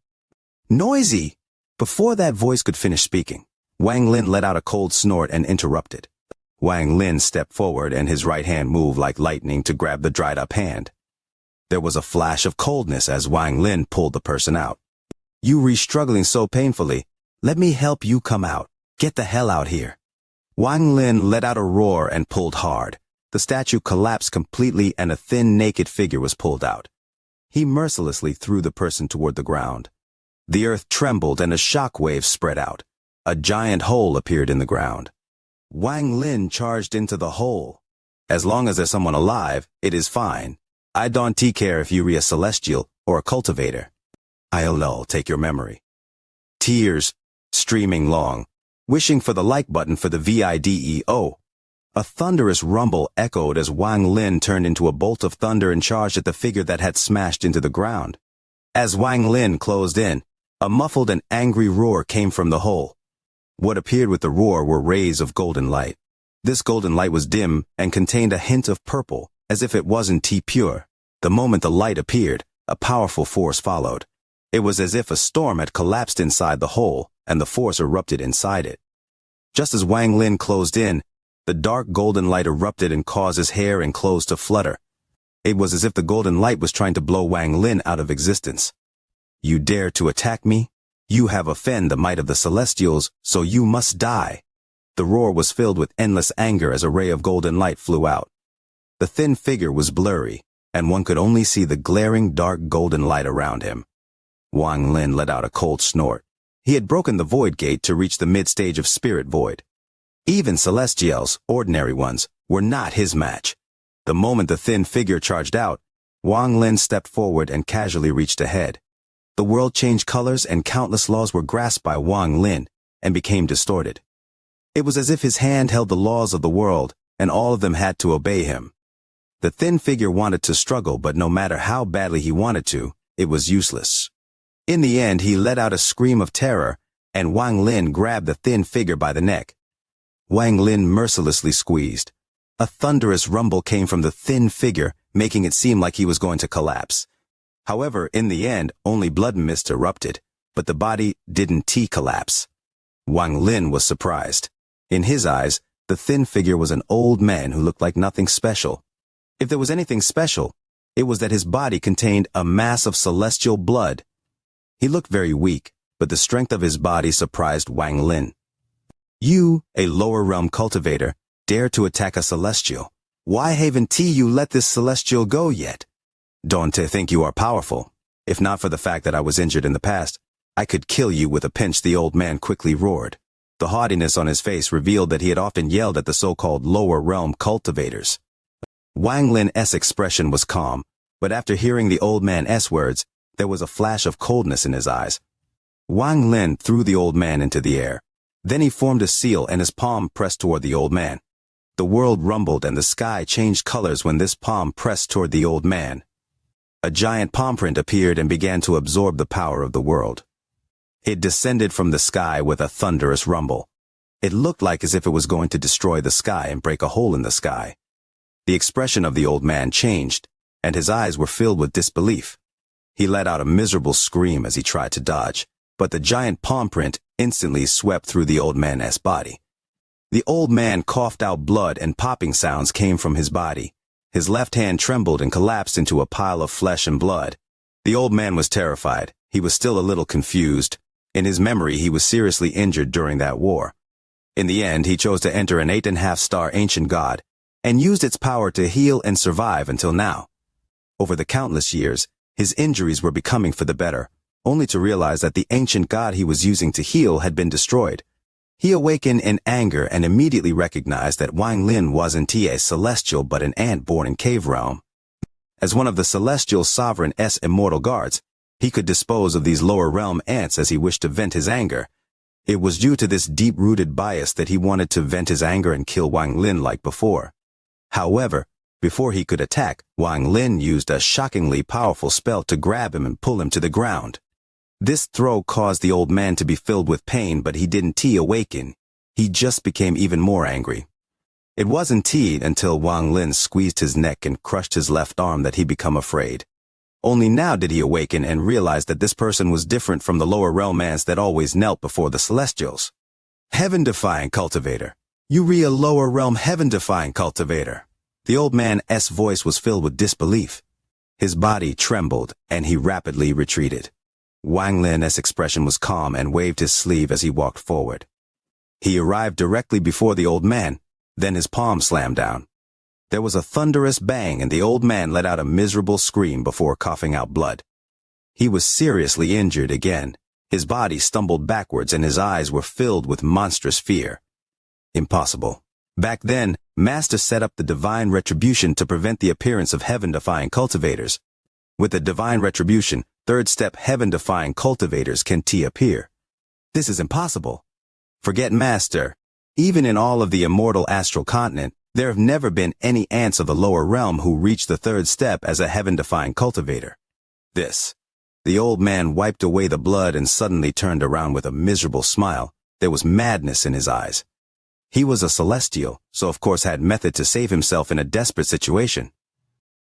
Speaker 1: Noisy! Before that voice could finish speaking, Wang Lin let out a cold snort and interrupted. Wang Lin stepped forward and his right hand moved like lightning to grab the dried-up hand. There was a flash of coldness as Wang Lin pulled the person out. You re-struggling so painfully. Let me help you come out. Get the hell out here. Wang Lin let out a roar and pulled hard. The statue collapsed completely and a thin, naked figure was pulled out. He mercilessly threw the person toward the ground. The earth trembled and a shock wave spread out. A giant hole appeared in the ground. Wang Lin charged into the hole. As long as there's someone alive, it is fine. I don't care if you're a celestial or a cultivator. I'll take your memory. Tears, streaming long, wishing for the like button for the video. A thunderous rumble echoed as Wang Lin turned into a bolt of thunder and charged at the figure that had smashed into the ground. As Wang Lin closed in, a muffled and angry roar came from the hole. What appeared with the roar were rays of golden light. This golden light was dim and contained a hint of purple, as if it wasn't pure. The moment the light appeared, a powerful force followed. It was as if a storm had collapsed inside the hole, and the force erupted inside it. Just as Wang Lin closed in, the dark golden light erupted and caused his hair and clothes to flutter. It was as if the golden light was trying to blow Wang Lin out of existence. You dare to attack me? You have offended the might of the Celestials, so you must die. The roar was filled with endless anger as a ray of golden light flew out. The thin figure was blurry, and one could only see the glaring dark golden light around him. Wang Lin let out a cold snort. He had broken the void gate to reach the mid-stage of spirit void. Even Celestials, ordinary ones, were not his match. The moment the thin figure charged out, Wang Lin stepped forward and casually reached ahead. The world changed colors and countless laws were grasped by Wang Lin and became distorted. It was as if his hand held the laws of the world, and all of them had to obey him. The thin figure wanted to struggle, but no matter how badly he wanted to, it was useless. In the end, he let out a scream of terror, and Wang Lin grabbed the thin figure by the neck. Wang Lin mercilessly squeezed. A thunderous rumble came from the thin figure, making it seem like he was going to collapse. However, in the end, only blood mist erupted, but the body didn't collapse. Wang Lin was surprised. In his eyes, the thin figure was an old man who looked like nothing special. If there was anything special, it was that his body contained a mass of celestial blood. He looked very weak, but the strength of his body surprised Wang Lin. You, a lower realm cultivator, dare to attack a celestial. Why haven't you let this celestial go yet? Don't think you are powerful. If not for the fact that I was injured in the past, I could kill you with a pinch, the old man quickly roared. The haughtiness on his face revealed that he had often yelled at the so-called lower realm cultivators. Wang Lin's expression was calm, but after hearing the old man's words, there was a flash of coldness in his eyes. Wang Lin threw the old man into the air. Then he formed a seal and his palm pressed toward the old man. The world rumbled and the sky changed colors when this palm pressed toward the old man. A giant palm print appeared and began to absorb the power of the world. It descended from the sky with a thunderous rumble. It looked like as if it was going to destroy the sky and break a hole in the sky. The expression of the old man changed, and his eyes were filled with disbelief. He let out a miserable scream as he tried to dodge, but the giant palm print instantly swept through the old man's body. The old man coughed out blood and popping sounds came from his body. His left hand trembled and collapsed into a pile of flesh and blood. The old man was terrified. He was still a little confused. In his memory, he was seriously injured during that war. In the end, he chose to enter an 8.5-star ancient god, and used its power to heal and survive until now. Over the countless years, his injuries were becoming for the better, only to realize that the ancient god he was using to heal had been destroyed. He awakened in anger and immediately recognized that Wang Lin wasn't a celestial but an ant born in cave realm. As one of the celestial sovereign's immortal guards, he could dispose of these lower realm ants as he wished to vent his anger. It was due to this deep-rooted bias that he wanted to vent his anger and kill Wang Lin like before. However, before he could attack, Wang Lin used a shockingly powerful spell to grab him and pull him to the ground. This throw caused the old man to be filled with pain, but he didn't awaken. He just became even more angry. It wasn't until Wang Lin squeezed his neck and crushed his left arm that he became afraid. Only now did he awaken and realize that this person was different from the lower realm ants that always knelt before the celestials. Heaven-defying cultivator. You a lower realm heaven-defying cultivator. The old man's voice was filled with disbelief. His body trembled, and he rapidly retreated. Wang Lin's expression was calm and waved his sleeve as he walked forward. He arrived directly before the old man, then his palm slammed down. There was a thunderous bang and the old man let out a miserable scream before coughing out blood. He was seriously injured again. His body stumbled backwards and his eyes were filled with monstrous fear. Impossible. Back then, Master set up the divine retribution to prevent the appearance of heaven-defying cultivators. With the divine retribution, third-step heaven-defying cultivators can appear. This is impossible. Forget Master. Even in all of the immortal astral continent, there have never been any ants of the lower realm who reached the third step as a heaven-defying cultivator. The old man wiped away the blood and suddenly turned around with a miserable smile. There was madness in his eyes. He was a celestial, so of course had method to save himself in a desperate situation.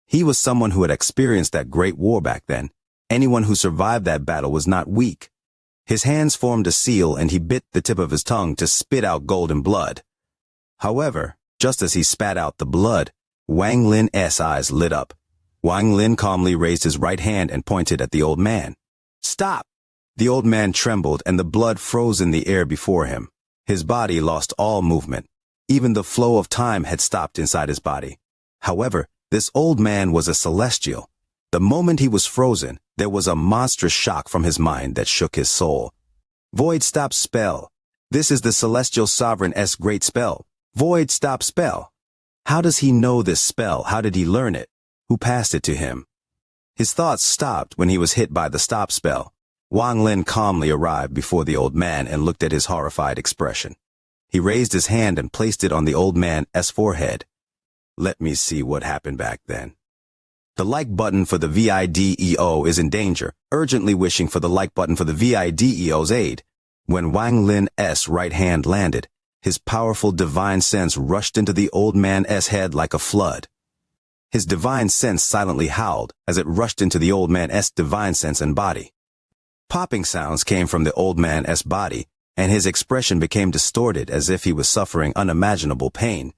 Speaker 1: He was someone who had experienced that great war back then. Anyone who survived that battle was not weak. His hands formed a seal and he bit the tip of his tongue to spit out golden blood. However, just as he spat out the blood, Wang Lin's eyes lit up. Wang Lin calmly raised his right hand and pointed at the old man. Stop! The old man trembled and the blood froze in the air before him. His body lost all movement. Even the flow of time had stopped inside his body. However, this old man was a celestial. The moment he was frozen, there was a monstrous shock from his mind that shook his soul. Void stop spell. This is the celestial sovereign's great spell. Void stop spell. How does he know this spell? How did he learn it? Who passed it to him? His thoughts stopped when he was hit by the stop spell. Wang Lin calmly arrived before the old man and looked at his horrified expression. He raised his hand and placed it on the old man's forehead. Let me see what happened back then. The like button for the VIDEO is in danger, urgently wishing for the like button for the VIDEO's aid. When Wang Lin's right hand landed, his powerful divine sense rushed into the old man's head like a flood. His divine sense silently howled as it rushed into the old man's divine sense and body. Popping sounds came from the old man's body, and his expression became distorted as if he was suffering unimaginable pain.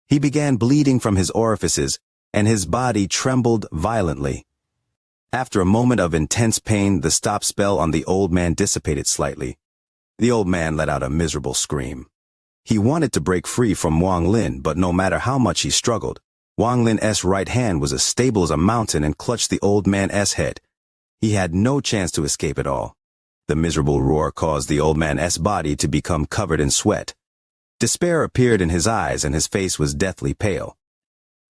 Speaker 1: He began bleeding from his orifices, and his body trembled violently. After a moment of intense pain, the stop spell on the old man dissipated slightly. The old man let out a miserable scream. He wanted to break free from Wang Lin, but no matter how much he struggled, Wang Lin's right hand was as stable as a mountain and clutched the old man's head. He had no chance to escape at all. The miserable roar caused the old man's body to become covered in sweat. Despair appeared in his eyes and his face was deathly pale.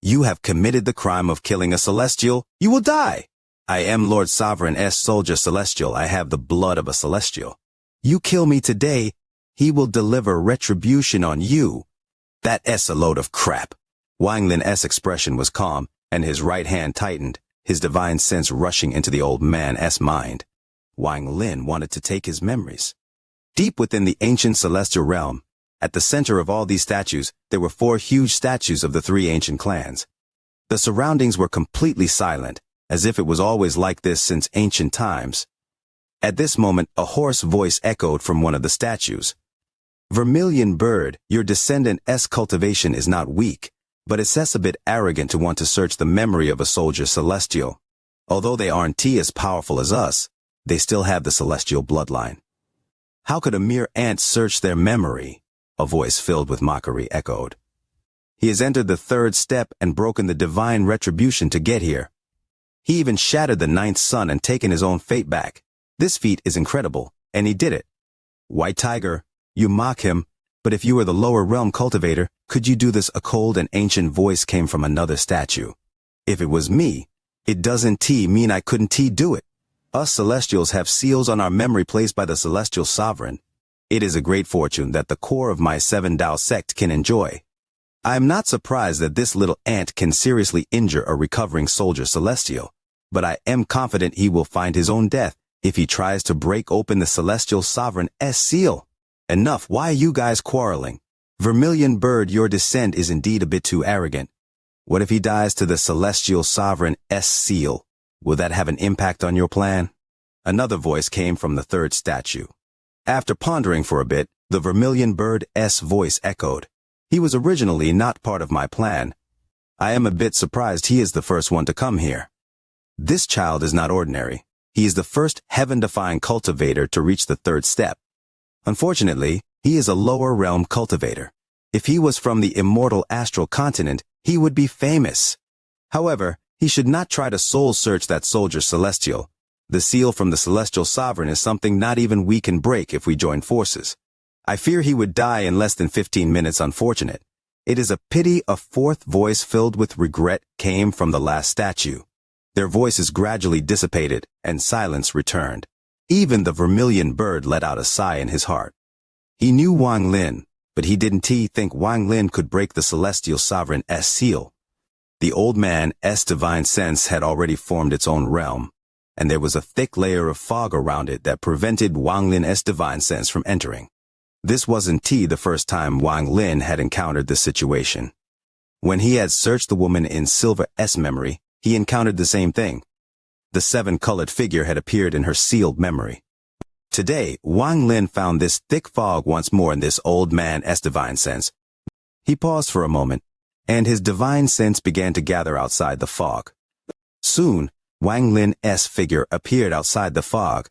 Speaker 1: You have committed the crime of killing a celestial. You will die. I am Lord Sovereign's soldier celestial. I have the blood of a celestial. You kill me today, he will deliver retribution on you. That's a load of crap. Wang Lin's expression was calm, and his right hand tightened, his divine sense rushing into the old man's mind. Wang Lin wanted to take his memories. Deep within the ancient celestial realm, at the center of all these statues, there were 4 huge statues of the 3 ancient clans. The surroundings were completely silent, as if it was always like this since ancient times. At this moment, a hoarse voice echoed from one of the statues. Vermilion bird, your descendant's cultivation is not weak, but it's a bit arrogant to want to search the memory of a soldier celestial. Although they aren't as powerful as us, they still have the celestial bloodline. How could a mere ant search their memory? a voice filled with mockery echoed. He has entered the third step and broken the divine retribution to get here. He even shattered the ninth sun and taken his own fate back. This feat is incredible, and he did it. White Tiger, you mock him, but if you were the lower realm cultivator, could you do this? A cold and ancient voice came from another statue. If it was me, it doesn't mean I couldn't do it. Us Celestials have seals on our memory placed by the Celestial Sovereign. It is a great fortune that the core of my 7 Tao sect can enjoy. I am not surprised that this little ant can seriously injure a recovering soldier celestial, but I am confident he will find his own death if he tries to break open the Celestial Sovereign's seal. Enough, why are you guys quarreling? Vermilion Bird, your descent is indeed a bit too arrogant. What if he dies to the Celestial Sovereign's seal? Will that have an impact on your plan? Another voice came from the third statue. After pondering for a bit, the Vermilion Bird's voice echoed. He was originally not part of my plan. I am a bit surprised he is the first one to come here. This child is not ordinary. He is the first heaven-defying cultivator to reach the third step. Unfortunately, he is a lower realm cultivator. If he was from the immortal astral continent, he would be famous. However, he should not try to soul search that soldier celestial. The seal from the Celestial Sovereign is something not even we can break if we join forces. I fear he would die in less than 15 minutes. Unfortunate. It is a pity. A fourth voice filled with regret came from the last statue. Their voices gradually dissipated, and silence returned. Even the Vermilion Bird let out a sigh in his heart. He knew Wang Lin, but he didn't think Wang Lin could break the Celestial Sovereign's seal. The old man's divine sense had already formed its own realm, and there was a thick layer of fog around it that prevented Wang Lin's divine sense from entering. This wasn't the first time Wang Lin had encountered this situation. When he had searched the woman in Silver's memory, he encountered the same thing. The 7-colored figure had appeared in her sealed memory. Today, Wang Lin found this thick fog once more in this old man's divine sense. He paused for a moment, and his divine sense began to gather outside the fog. Soon, Wang Lin's figure appeared outside the fog.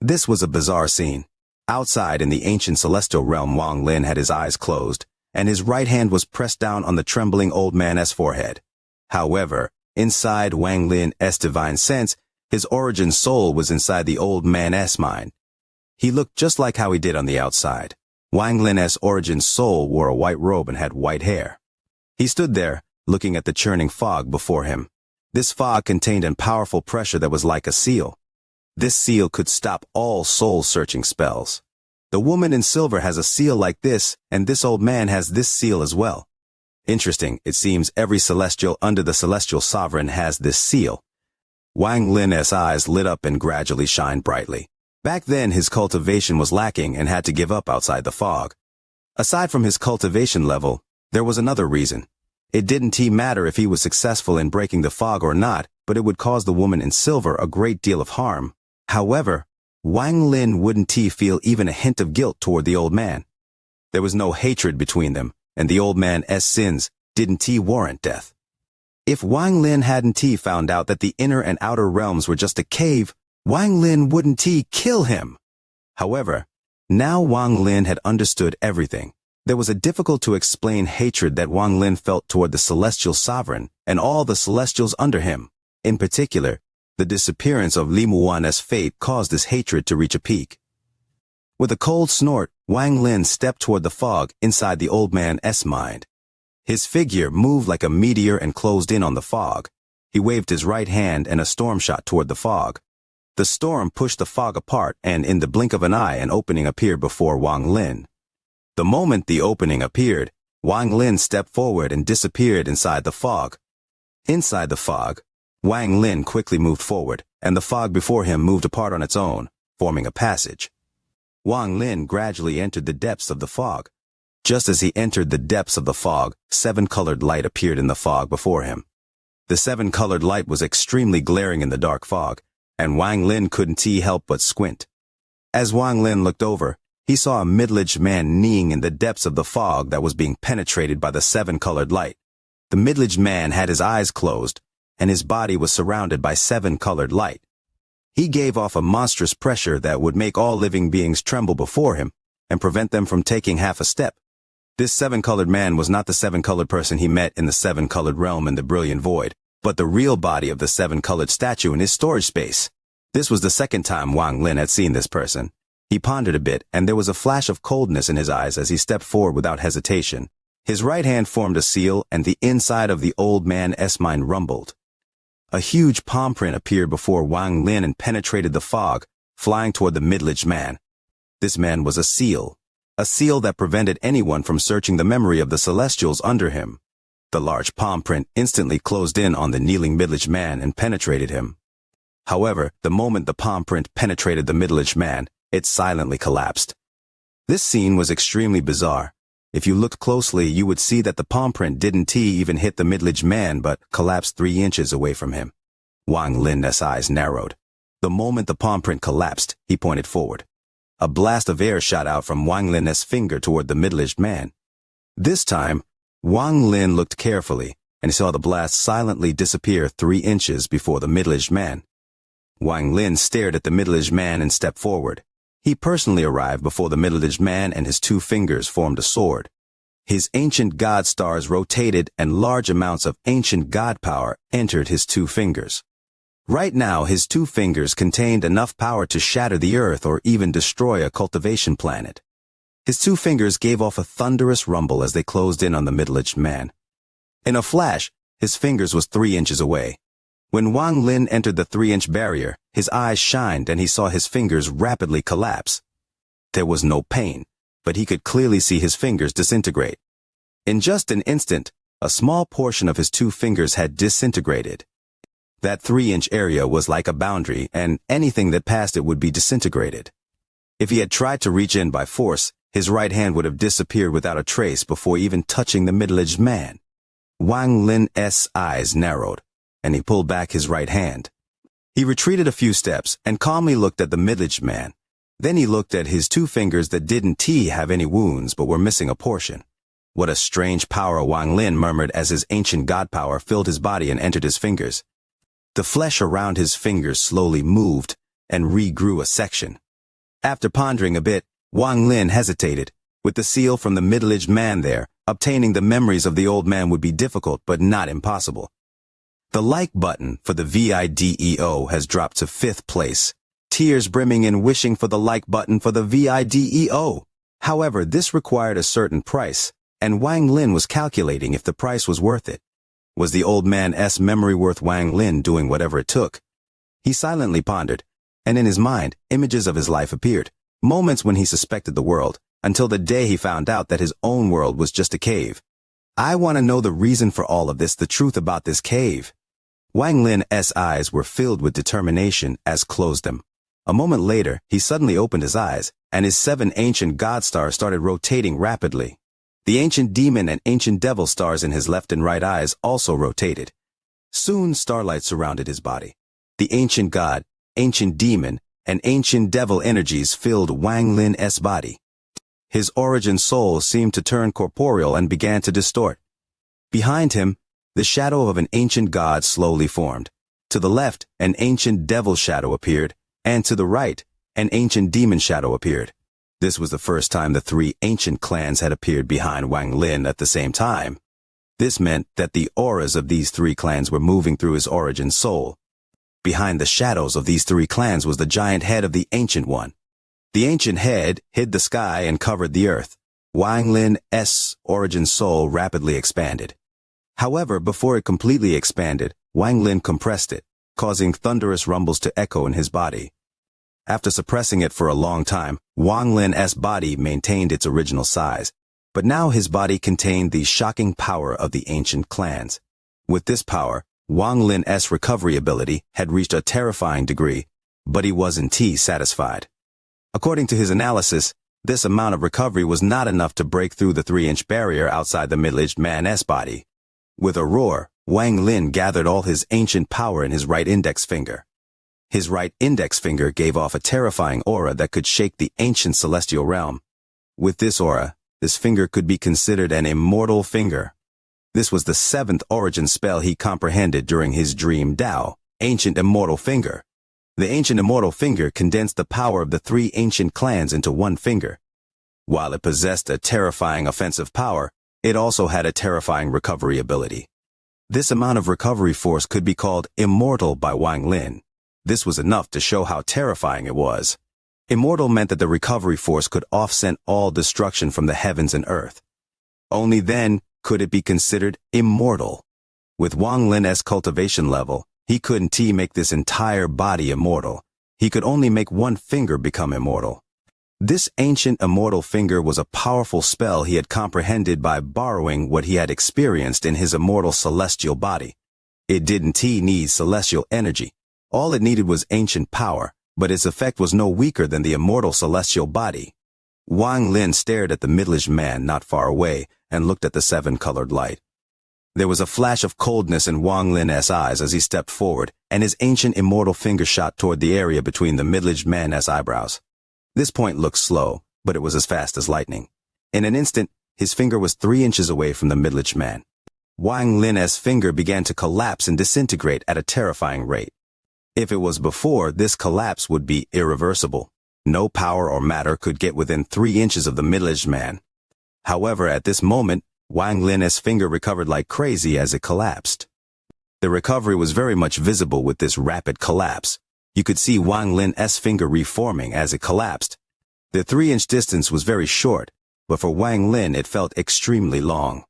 Speaker 1: This was a bizarre scene. Outside in the ancient celestial realm, Wang Lin had his eyes closed, and his right hand was pressed down on the trembling old man's forehead. However, inside Wang Lin's divine sense, his origin soul was inside the old man's mind. He looked just like how he did on the outside. Wang Lin's origin soul wore a white robe and had white hair. He stood there, looking at the churning fog before him. This fog contained a powerful pressure that was like a seal. This seal could stop all soul-searching spells. The woman in silver has a seal like this, and this old man has this seal as well. Interesting, it seems every celestial under the Celestial Sovereign has this seal. Wang Lin's eyes lit up and gradually shined brightly. Back then his cultivation was lacking and had to give up outside the fog. Aside from his cultivation level, there was another reason. It didn't matter if he was successful in breaking the fog or not, but it would cause the woman in silver a great deal of harm. However, Wang Lin wouldn't feel even a hint of guilt toward the old man. There was no hatred between them, and the old man's sins didn't warrant death. If Wang Lin hadn't found out that the inner and outer realms were just a cave, Wang Lin wouldn't kill him. However, now Wang Lin had understood everything. There was a difficult to explain hatred that Wang Lin felt toward the Celestial Sovereign and all the Celestials under him. In particular, the disappearance of Li Muan's fate caused this hatred to reach a peak. With a cold snort, Wang Lin stepped toward the fog inside the old man's mind. His figure moved like a meteor and closed in on the fog. He waved his right hand and a storm shot toward the fog. The storm pushed the fog apart, and in the blink of an eye an opening appeared before Wang Lin. The moment the opening appeared, Wang Lin stepped forward and disappeared inside the fog. Inside the fog, Wang Lin quickly moved forward, and the fog before him moved apart on its own, forming a passage. Wang Lin gradually entered the depths of the fog. Just as he entered the depths of the fog, 7-colored light appeared in the fog before him. The 7-colored light was extremely glaring in the dark fog, and Wang Lin couldn't help but squint. As Wang Lin looked over, he saw a middle-aged man kneeling in the depths of the fog that was being penetrated by the 7-colored light. The middle-aged man had his eyes closed, and his body was surrounded by 7-colored light. He gave off a monstrous pressure that would make all living beings tremble before him and prevent them from taking half a step. This seven-colored man was not the seven-colored person he met in the seven-colored realm in the brilliant void, but the real body of the seven-colored statue in his storage space. This was the second time Wang Lin had seen this person. He pondered a bit, and there was a flash of coldness in his eyes as he stepped forward without hesitation. His right hand formed a seal, and the inside of the old man's mind rumbled. A huge palm print appeared before Wang Lin and penetrated the fog, flying toward the middle-aged man. This man was a seal that prevented anyone from searching the memory of the celestials under him. The large palm print instantly closed in on the kneeling middle-aged man and penetrated him. However, the moment the palm print penetrated the middle-aged man, it silently collapsed. This scene was extremely bizarre. If you looked closely, you would see that the palm print didn't even hit the middle-aged man but collapsed 3 inches away from him. Wang Lin's eyes narrowed. The moment the palm print collapsed, he pointed forward. A blast of air shot out from Wang Lin's finger toward the middle-aged man. This time, Wang Lin looked carefully and saw the blast silently disappear 3 inches before the middle-aged man. Wang Lin stared at the middle-aged man and stepped forward. He personally arrived before the middle-aged man and his 2 fingers formed a sword. His ancient god stars rotated and large amounts of ancient god power entered his 2 fingers. Right now, his 2 fingers contained enough power to shatter the earth or even destroy a cultivation planet. His 2 fingers gave off a thunderous rumble as they closed in on the middle-aged man. In a flash, his fingers was 3 inches away. When Wang Lin entered the 3-inch barrier, his eyes shined and he saw his fingers rapidly collapse. There was no pain, but he could clearly see his fingers disintegrate. In just an instant, a small portion of his 2 fingers had disintegrated. That 3-inch area was like a boundary, and anything that passed it would be disintegrated. If he had tried to reach in by force, his right hand would have disappeared without a trace before even touching the middle-aged man. Wang Lin's eyes narrowed, and he pulled back his right hand. He retreated a few steps and calmly looked at the middle-aged man. Then he looked at his 2 fingers that didn't have any wounds but were missing a portion. What a strange power, Wang Lin murmured as his ancient god power filled his body and entered his fingers. The flesh around his fingers slowly moved and regrew a section. After pondering a bit, Wang Lin hesitated. With the seal from the middle-aged man there, obtaining the memories of the old man would be difficult but not impossible. The like button for the video has dropped to 5th place. Tears brimming in wishing for the like button for the video. However, this required a certain price, and Wang Lin was calculating if the price was worth it. Was the old man's memory worth Wang Lin doing whatever it took? He silently pondered, and in his mind, images of his life appeared, moments when he suspected the world, until the day he found out that his own world was just a cave. I want to know the reason for all of this, the truth about this cave. Wang Lin's eyes were filled with determination as closed them. A moment later, he suddenly opened his eyes, and his 7 ancient god stars started rotating rapidly. The ancient demon and ancient devil stars in his left and right eyes also rotated. Soon starlight surrounded his body. The ancient god, ancient demon, and ancient devil energies filled Wang Lin's body. His origin soul seemed to turn corporeal and began to distort. Behind him, the shadow of an ancient god slowly formed. To the left, an ancient devil shadow appeared, and to the right, an ancient demon shadow appeared. This was the first time the 3 ancient clans had appeared behind Wang Lin at the same time. This meant that the auras of these 3 clans were moving through his origin soul. Behind the shadows of these 3 clans was the giant head of the Ancient One. The ancient head hid the sky and covered the earth. Wang Lin's origin soul rapidly expanded. However, before it completely expanded, Wang Lin compressed it, causing thunderous rumbles to echo in his body. After suppressing it for a long time, Wang Lin's body maintained its original size, but now his body contained the shocking power of the ancient clans. With this power, Wang Lin's recovery ability had reached a terrifying degree, but he wasn't satisfied. According to his analysis, this amount of recovery was not enough to break through the 3-inch barrier outside the middle-aged man's body. With a roar, Wang Lin gathered all his ancient power in his right index finger. His right index finger gave off a terrifying aura that could shake the ancient celestial realm. With this aura, this finger could be considered an immortal finger. This was the 7th origin spell he comprehended during his dream Tao, Ancient Immortal Finger. The Ancient Immortal Finger condensed the power of the 3 ancient clans into one finger. While it possessed a terrifying offensive power, it also had a terrifying recovery ability. This amount of recovery force could be called immortal by Wang Lin. This was enough to show how terrifying it was. Immortal meant that the recovery force could offset all destruction from the heavens and earth. Only then could it be considered immortal. With Wang Lin's cultivation level, he couldn't make this entire body immortal. He could only make one finger become immortal. This ancient immortal finger was a powerful spell he had comprehended by borrowing what he had experienced in his immortal celestial body. It didn't need celestial energy. All it needed was ancient power, but its effect was no weaker than the immortal celestial body. Wang Lin stared at the middle-aged man not far away and looked at the seven-colored light. There was a flash of coldness in Wang Lin's eyes as he stepped forward, and his ancient immortal finger shot toward the area between the middle-aged man's eyebrows. This point looked slow, but it was as fast as lightning. In an instant, his finger was 3 inches away from the middle-aged man. Wang Lin's finger began to collapse and disintegrate at a terrifying rate. If it was before, this collapse would be irreversible. No power or matter could get within 3 inches of the middle-aged man. However, at this moment, Wang Lin's finger recovered like crazy as it collapsed. The recovery was very much visible with this rapid collapse. You could see Wang Lin's finger reforming as it collapsed. The 3-inch distance was very short, but for Wang Lin it felt extremely long.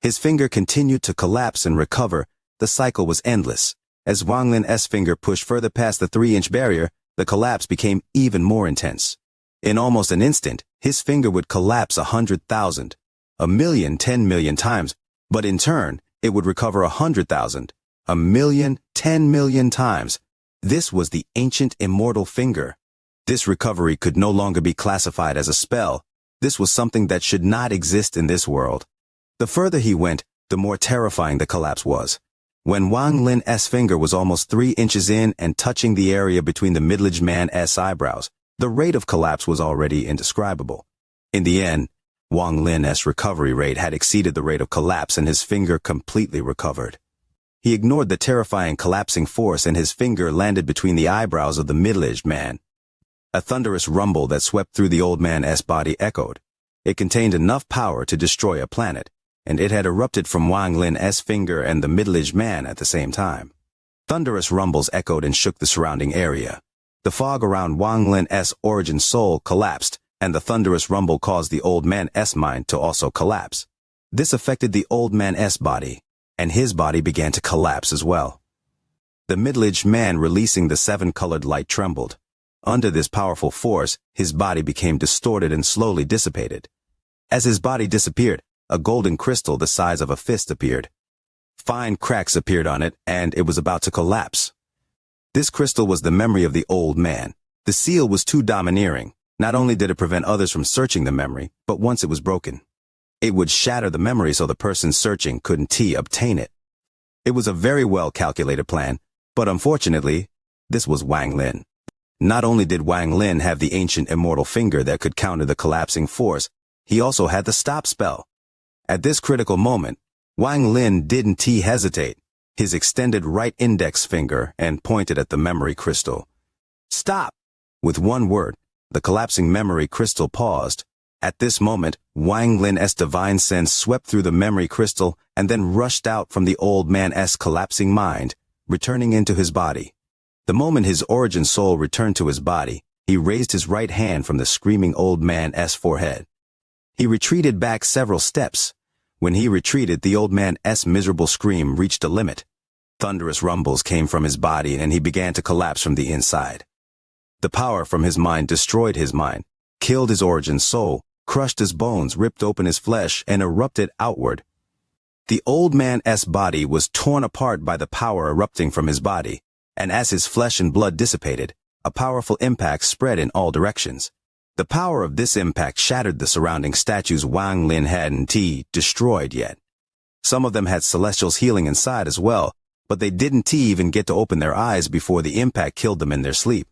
Speaker 1: His finger continued to collapse and recover. The cycle was endless. As Wang Lin's finger pushed further past the 3-inch barrier, the collapse became even more intense. In almost an instant, his finger would collapse 100,000, 1,000,000, 10 million times, but in turn, it would recover 100,000, 1,000,000, 10 million times. This was the ancient immortal finger. This recovery could no longer be classified as a spell. This was something that should not exist in this world. The further he went, the more terrifying the collapse was. When Wang Lin's finger was almost 3 inches in and touching the area between the middle-aged man's eyebrows, the rate of collapse was already indescribable. In the end, Wang Lin's recovery rate had exceeded the rate of collapse and his finger completely recovered. He ignored the terrifying collapsing force and his finger landed between the eyebrows of the middle-aged man. A thunderous rumble that swept through the old man's body echoed. It contained enough power to destroy a planet, and it had erupted from Wang Lin's finger and the middle-aged man at the same time. Thunderous rumbles echoed and shook the surrounding area. The fog around Wang Lin's origin soul collapsed, and the thunderous rumble caused the old man's mind to also collapse. This affected the old man's body, and his body began to collapse as well. The middle-aged man releasing the seven-colored light trembled. Under this powerful force, his body became distorted and slowly dissipated. As his body disappeared, a golden crystal the size of a fist appeared. Fine cracks appeared on it, and it was about to collapse. This crystal was the memory of the old man. The seal was too domineering. Not only did it prevent others from searching the memory, but once it was broken, it would shatter the memory so the person searching couldn't obtain it. It was a very well-calculated plan, but unfortunately, this was Wang Lin. Not only did Wang Lin have the ancient immortal finger that could counter the collapsing force, he also had the stop spell. At this critical moment, Wang Lin didn't hesitate. His extended right index finger and pointed at the memory crystal. Stop! With one word, the collapsing memory crystal paused. At this moment, Wang Lin's divine sense swept through the memory crystal and then rushed out from the old man's collapsing mind, returning into his body. The moment his origin soul returned to his body, he raised his right hand from the screaming old man's forehead. He retreated back several steps. When he retreated, the old man's miserable scream reached a limit. Thunderous rumbles came from his body and he began to collapse from the inside. The power from his mind destroyed his mind, killed his origin soul, crushed his bones, ripped open his flesh, and erupted outward. The old man's body was torn apart by the power erupting from his body, and as his flesh and blood dissipated, a powerful impact spread in all directions. The power of this impact shattered the surrounding statues Wang Lin hadn't destroyed yet. Some of them had Celestial's healing inside as well, but they didn't even get to open their eyes before the impact killed them in their sleep.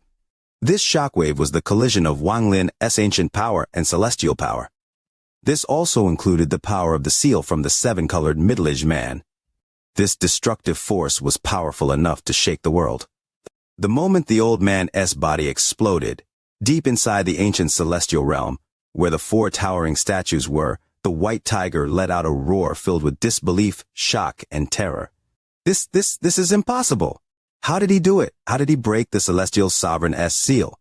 Speaker 1: This shockwave was the collision of Wang Lin's ancient power and celestial power. This also included the power of the seal from the seven-colored middle-aged man. This destructive force was powerful enough to shake the world. The moment the old man's body exploded, deep inside the ancient celestial realm, Where the four towering statues were, the white tiger let out a roar filled with disbelief, shock, and terror. This is impossible. How did he do it? How did he break the celestial sovereign's seal?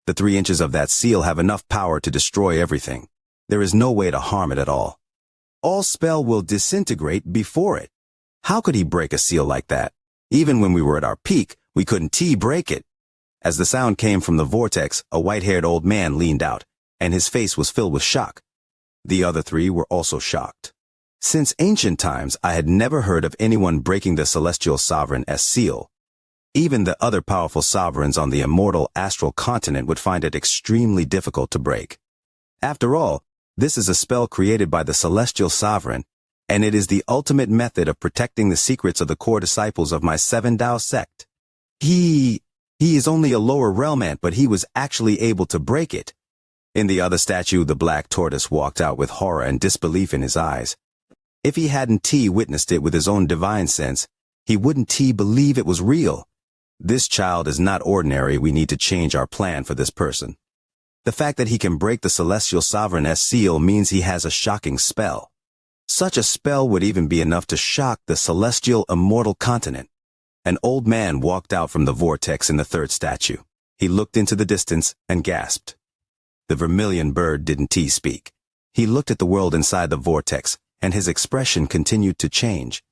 Speaker 1: The 3 inches of that seal have enough power to destroy everything. There is no way to harm it at all. All spell will disintegrate before it. How could he break a seal like that? Even when we were at our peak, we couldn't break it. As the sound came from the vortex, a white-haired old man leaned out, and his face was filled with shock. The other 3 were also shocked. Since ancient times, I had never heard of anyone breaking the celestial sovereign's seal. Even the other powerful sovereigns on the immortal astral continent would find it extremely difficult to break. After all, this is a spell created by the celestial sovereign, and it is the ultimate method of protecting the secrets of the core disciples of my 7 Tao sect. He is only a lower realm ant, but he was actually able to break it. In the other statue, the black tortoise walked out with horror and disbelief in his eyes. If he hadn't witnessed it with his own divine sense, he wouldn't believe it was real. This child is not ordinary. We need to change our plan for this person. The fact that he can break the celestial sovereign's seal means he has a shocking spell. Such a spell would even be enough to shock the celestial immortal continent. An old man walked out from the vortex in the 3rd statue. He looked into the distance and gasped. The vermilion bird didn't speak. He looked at the world inside the vortex, and his expression continued to change.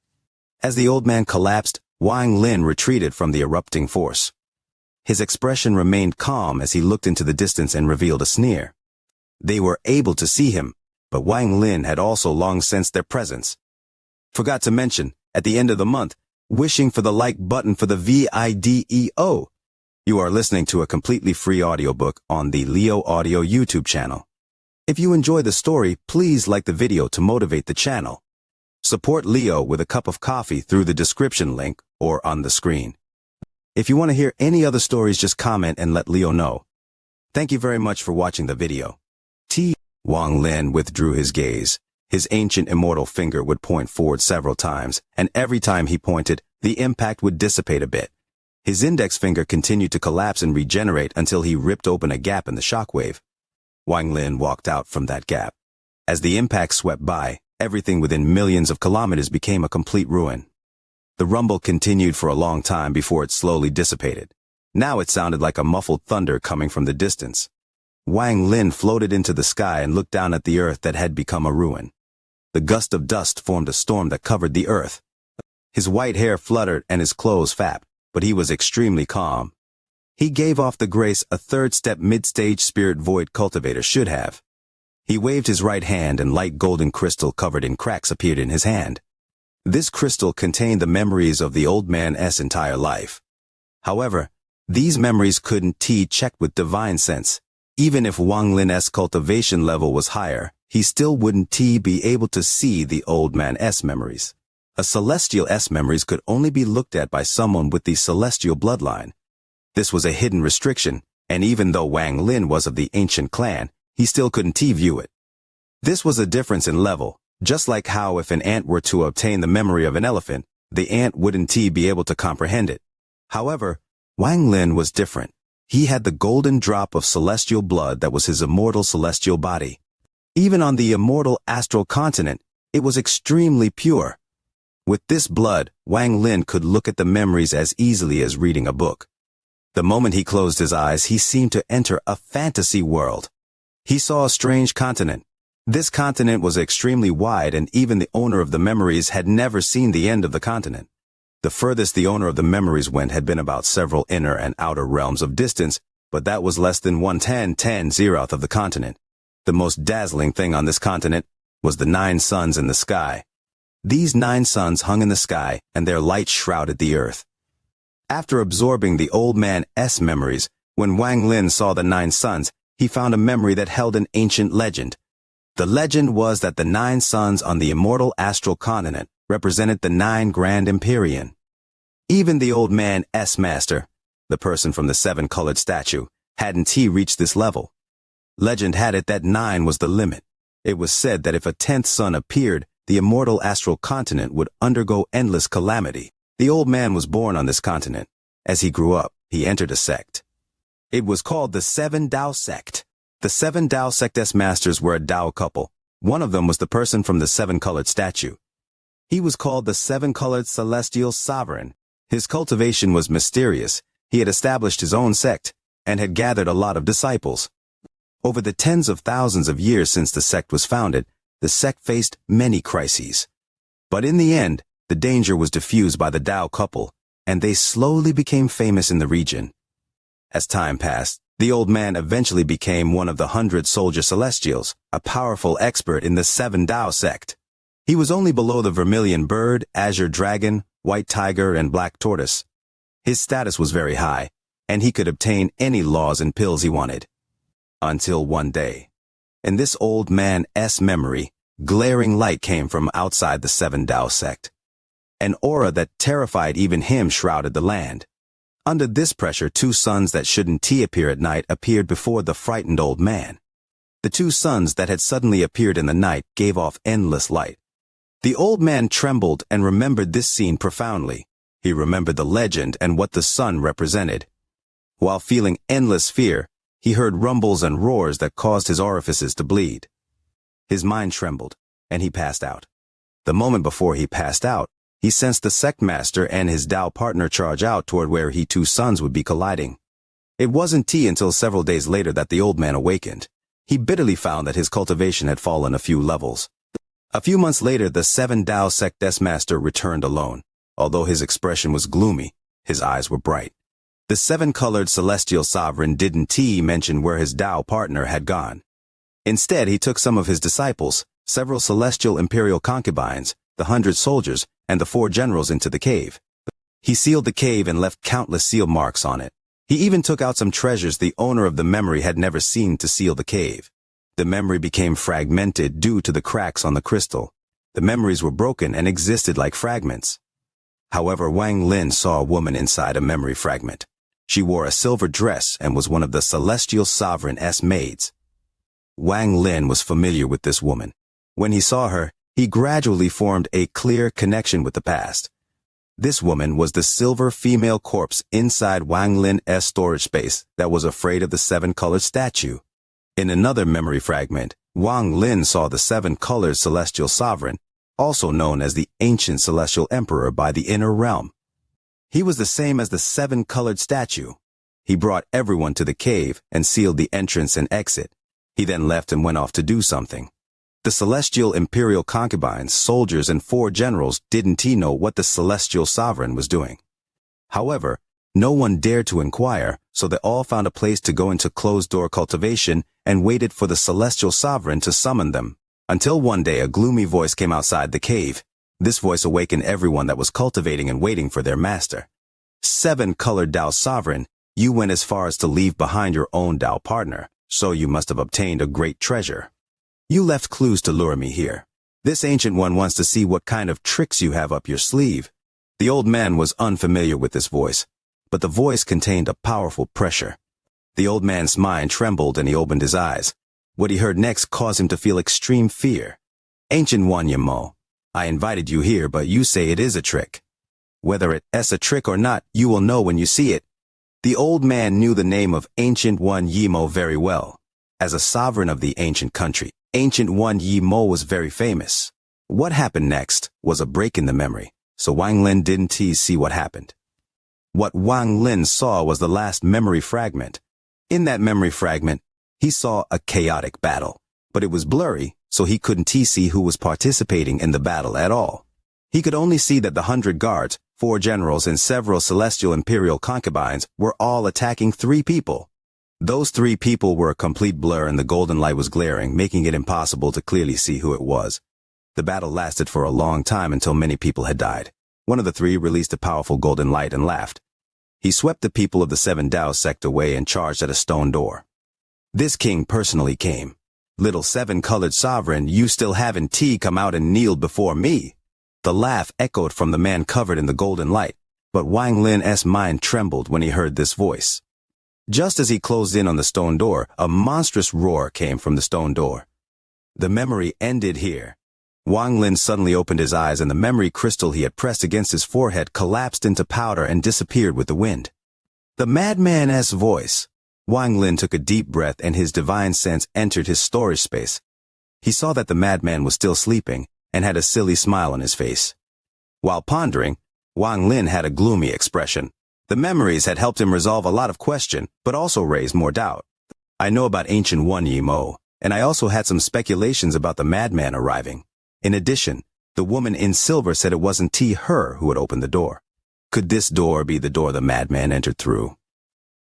Speaker 1: As the old man collapsed, Wang Lin retreated from the erupting force. His expression remained calm as he looked into the distance and revealed a sneer. They were able to see him, but Wang Lin had also long sensed their presence. Forgot to mention, at the end of the month, wishing for the like button for the video. You are listening to a completely free audiobook on the Leo Audio YouTube channel. If you enjoy the story, please like the video to motivate the channel. Support Leo with a cup of coffee through the description link or on the screen. If you want to hear any other stories, just comment and let Leo know. Thank you very much for watching the video. Wang Lin withdrew his gaze. His ancient immortal finger would point forward several times, and every time he pointed, the impact would dissipate a bit. His index finger continued to collapse and regenerate until he ripped open a gap in the shockwave. Wang Lin walked out from that gap. As the impact swept by, everything within millions of kilometers became a complete ruin. The rumble continued for a long time before it slowly dissipated. Now it sounded like a muffled thunder coming from the distance. Wang Lin floated into the sky and looked down at the earth that had become a ruin. The gust of dust formed a storm that covered the earth. His white hair fluttered and his clothes flapped, but he was extremely calm. He gave off the grace a 3rd-step mid-stage spirit void cultivator should have. He waved his right hand and light golden crystal covered in cracks appeared in his hand. This crystal contained the memories of the old man's entire life. However, these memories couldn't check with divine sense. Even if Wang Lin's cultivation level was higher, he still wouldn't be able to see the old man's memories. A celestial's memories could only be looked at by someone with the celestial bloodline. This was a hidden restriction, and even though Wang Lin was of the ancient clan, he still couldn't view it. This was a difference in level, just like how if an ant were to obtain the memory of an elephant, the ant wouldn't be able to comprehend it. However, Wang Lin was different. He had the golden drop of celestial blood that was his immortal celestial body. Even on the immortal astral continent, it was extremely pure. With this blood, Wang Lin could look at the memories as easily as reading a book. The moment he closed his eyes, he seemed to enter a fantasy world. He saw a strange continent. This continent was extremely wide, and even the owner of the memories had never seen the end of the continent. The furthest the owner of the memories went had been about several inner and outer realms of distance, but that was less than 1/10,000th of the continent. The most dazzling thing on this continent was the 9 suns in the sky. These 9 suns hung in the sky, and their light shrouded the earth. After absorbing the old man's memories, when Wang Lin saw the 9 suns, he found a memory that held an ancient legend. The legend was that the 9 suns on the immortal astral continent represented the 9 Grand Empyrean. Even the old man's master, the person from the 7-colored statue, hadn't reached this level. Legend had it that 9 was the limit. It was said that if a 10th sun appeared, the immortal astral continent would undergo endless calamity. The old man was born on this continent. As he grew up, he entered a sect. It was called the 7 Tao sect. The 7 Tao Sect's masters were a Tao couple. One of them was the person from the 7-colored statue. He was called the 7-colored celestial sovereign. His cultivation was mysterious. He had established his own sect and had gathered a lot of disciples. Over the tens of thousands of years since the sect was founded, the sect faced many crises. But in the end, the danger was diffused by the Tao couple, and they slowly became famous in the region. As time passed, the old man eventually became one of the 100 soldier celestials, a powerful expert in the 7 Tao sect. He was only below the vermilion bird, azure dragon, white tiger, and black tortoise. His status was very high, and he could obtain any laws and pills he wanted. Until one day, in this old man's memory, glaring light came from outside the 7 Tao sect. An aura that terrified even him shrouded the land. Under this pressure, 2 suns that shouldn't appear at night appeared before the frightened old man. The 2 suns that had suddenly appeared in the night gave off endless light. The old man trembled and remembered this scene profoundly. He remembered the legend and what the sun represented. While feeling endless fear, he heard rumbles and roars that caused his orifices to bleed. His mind trembled, and he passed out. The moment before he passed out, he sensed the sect master and his Tao partner charge out toward where 2 suns would be colliding. It wasn't until several days later that the old man awakened. He bitterly found that his cultivation had fallen a few levels. A few months later, the 7 Tao sect's master returned alone. Although his expression was gloomy, his eyes were bright. The 7-colored celestial sovereign didn't mention where his Tao partner had gone. Instead, he took some of his disciples, several celestial imperial concubines, the 100 soldiers, and the 4 generals into the cave. He sealed the cave and left countless seal marks on it. He even took out some treasures the owner of the memory had never seen to seal the cave. The memory became fragmented due to the cracks on the crystal. The memories were broken and existed like fragments. However, Wang Lin saw a woman inside a memory fragment. She wore a silver dress and was one of the celestial sovereign's maids. Wang Lin was familiar with this woman. When he saw her, he gradually formed a clear connection with the past. This woman was the silver female corpse inside Wang Lin's storage space that was afraid of the 7-colored statue. In another memory fragment, Wang Lin saw the 7-colored celestial sovereign, also known as the ancient celestial emperor by the inner realm. He was the same as the 7-colored statue. He brought everyone to the cave and sealed the entrance and exit. He then left and went off to do something. The celestial imperial concubines, soldiers, and 4 generals didn't know what the celestial sovereign was doing. However, no one dared to inquire, so they all found a place to go into closed-door cultivation and waited for the celestial sovereign to summon them. Until one day a gloomy voice came outside the cave. This voice awakened everyone that was cultivating and waiting for their master. 7-colored Tao sovereign, you went as far as to leave behind your own Tao partner, so you must have obtained a great treasure. You left clues to lure me here. This ancient one wants to see what kind of tricks you have up your sleeve. The old man was unfamiliar with this voice, but the voice contained a powerful pressure. The old man's mind trembled and he opened his eyes. What he heard next caused him to feel extreme fear. Ancient One Yimo, I invited you here, but you say it is a trick. Whether it's a trick or not, you will know when you see it. The old man knew the name of Ancient One Yimo very well. As a sovereign of the ancient country, Ancient One Yimo was very famous. What happened next was a break in the memory, so Wang Lin didn't see what happened. What Wang Lin saw was the last memory fragment. In that memory fragment, he saw a chaotic battle, but it was blurry, so he couldn't see who was participating in the battle at all. He could only see that the 100 guards, 4 generals, and several celestial imperial concubines were all attacking 3 people. Those 3 people were a complete blur and the golden light was glaring, making it impossible to clearly see who it was. The battle lasted for a long time until many people had died. One of the 3 released a powerful golden light and laughed. He swept the people of the 7 Tao sect away and charged at a stone door. This king personally came. Little 7-colored sovereign, you still haven't come out and kneeled before me. The laugh echoed from the man covered in the golden light, but Wang Lin's mind trembled when he heard this voice. Just as he closed in on the stone door, a monstrous roar came from the stone door. The memory ended here. Wang Lin suddenly opened his eyes and the memory crystal he had pressed against his forehead collapsed into powder and disappeared with the wind. The madman's voice. Wang Lin took a deep breath and his divine sense entered his storage space. He saw that the madman was still sleeping and had a silly smile on his face. While pondering, Wang Lin had a gloomy expression. The memories had helped him resolve a lot of question, but also raised more doubt. I know about ancient Wan Yi Mo, and I also had some speculations about the madman arriving. In addition, the woman in silver said it wasn't her who had opened the door. Could this door be the door the madman entered through?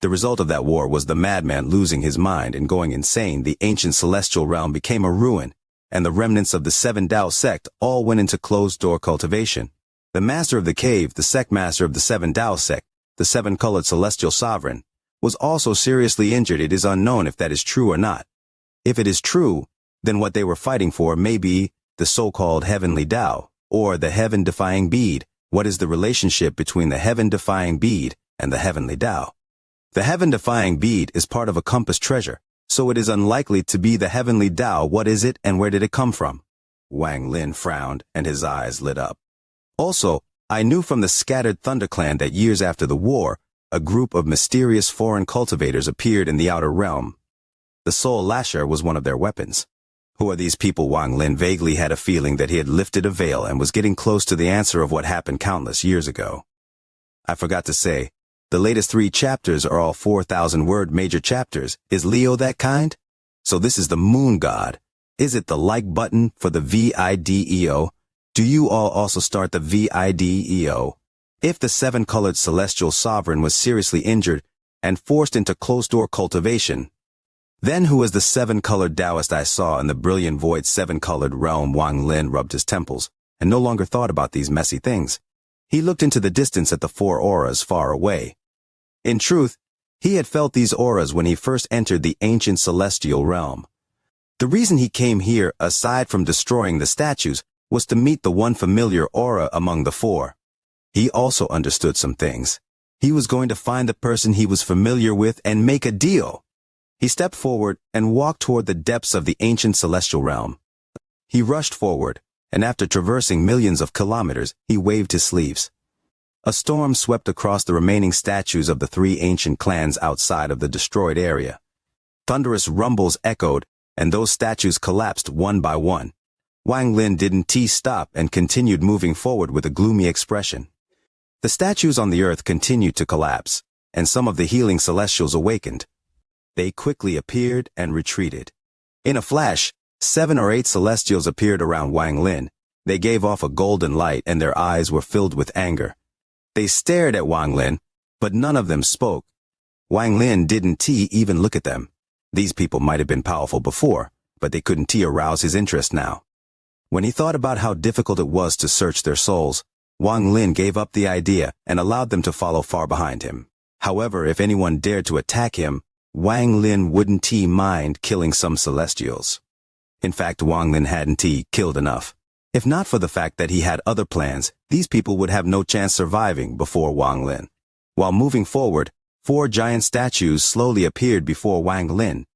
Speaker 1: The result of that war was the madman losing his mind and going insane. The ancient celestial realm became a ruin, and the remnants of the Seven Tao sect all went into closed-door cultivation. The master of the cave, the sect master of the Seven Tao sect, the seven-colored celestial sovereign, was also seriously injured. It is unknown if that is true or not. If it is true, then what they were fighting for may be the so-called heavenly Tao, or the heaven-defying bead. What is the relationship between the heaven-defying bead and the heavenly Tao? The heaven-defying bead is part of a compass treasure, so it is unlikely to be the heavenly Tao. What is it and where did it come from? Wang Lin frowned and his eyes lit up. Also, I knew from the scattered Thunder Clan that years after the war, a group of mysterious foreign cultivators appeared in the outer realm. The Soul Lasher was one of their weapons. Who are these people? Wang Lin vaguely had a feeling that he had lifted a veil and was getting close to the answer of what happened countless years ago. I forgot to say, the latest 3 chapters are all 4,000-word major chapters. Is Leo that kind? So this is the moon god. Is it the like button for the VIDEO? Do you all also start the VIDEO? If the seven-colored celestial sovereign was seriously injured and forced into closed-door cultivation, then who is the seven-colored Taoist I saw in the brilliant void seven-colored realm? Wang Lin rubbed his temples and no longer thought about these messy things. He looked into the distance at the 4 auras far away. In truth, he had felt these auras when he first entered the ancient celestial realm. The reason he came here, aside from destroying the statues, was to meet the one familiar aura among the 4. He also understood some things. He was going to find the person he was familiar with and make a deal. He stepped forward and walked toward the depths of the ancient celestial realm. He rushed forward, and after traversing millions of kilometers, he waved his sleeves. A storm swept across the remaining statues of the 3 ancient clans outside of the destroyed area. Thunderous rumbles echoed, and those statues collapsed one by one. Wang Lin didn't stop and continued moving forward with a gloomy expression. The statues on the earth continued to collapse, and some of the healing celestials awakened. They quickly appeared and retreated. In a flash, 7 or 8 celestials appeared around Wang Lin. They gave off a golden light and their eyes were filled with anger. They stared at Wang Lin, but none of them spoke. Wang Lin didn't even look at them. These people might have been powerful before, but they couldn't arouse his interest now. When he thought about how difficult it was to search their souls, Wang Lin gave up the idea and allowed them to follow far behind him. However, if anyone dared to attack him, Wang Lin wouldn't mind killing some celestials. In fact, Wang Lin hadn't killed enough. If not for the fact that he had other plans, these people would have no chance surviving before Wang Lin. While moving forward, 4 giant statues slowly appeared before Wang Lin.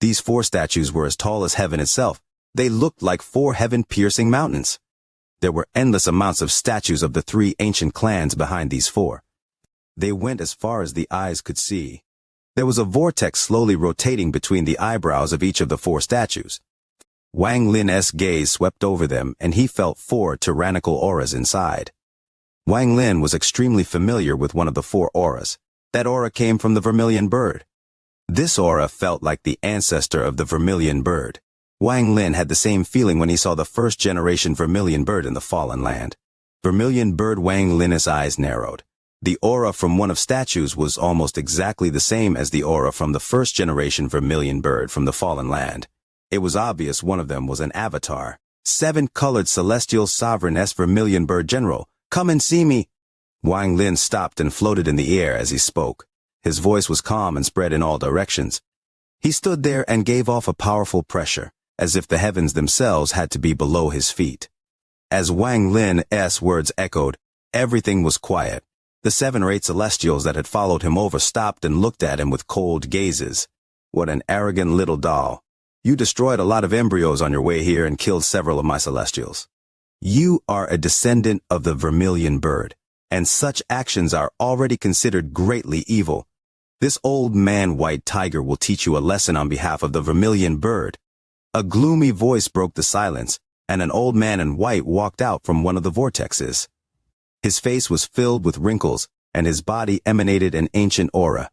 Speaker 1: These 4 statues were as tall as heaven itself. They looked like 4 heaven-piercing mountains. There were endless amounts of statues of the 3 ancient clans behind these 4. They went as far as the eyes could see. There was a vortex slowly rotating between the eyebrows of each of the 4 statues. Wang Lin's gaze swept over them, and he felt 4 tyrannical auras inside. Wang Lin was extremely familiar with one of the 4 auras. That aura came from the vermilion bird. This aura felt like the ancestor of the vermilion bird. Wang Lin had the same feeling when he saw the first-generation vermilion bird in the fallen land. Vermilion bird. Wang Lin's eyes narrowed. The aura from one of statues was almost exactly the same as the aura from the first-generation vermilion bird from the fallen land. It was obvious one of them was an avatar. 7-colored celestial sovereign S. Vermilion bird general, come and see me. Wang Lin stopped and floated in the air as he spoke. His voice was calm and spread in all directions. He stood there and gave off a powerful pressure, as if the heavens themselves had to be below his feet. As Wang Lin's words echoed, everything was quiet. The 7 or 8 celestials that had followed him over stopped and looked at him with cold gazes. What an arrogant little doll. You destroyed a lot of embryos on your way here and killed several of my celestials. You are a descendant of the vermilion bird, and such actions are already considered greatly evil. This old man white tiger will teach you a lesson on behalf of the vermilion bird. A gloomy voice broke the silence, and an old man in white walked out from one of the vortexes. His face was filled with wrinkles, and his body emanated an ancient aura.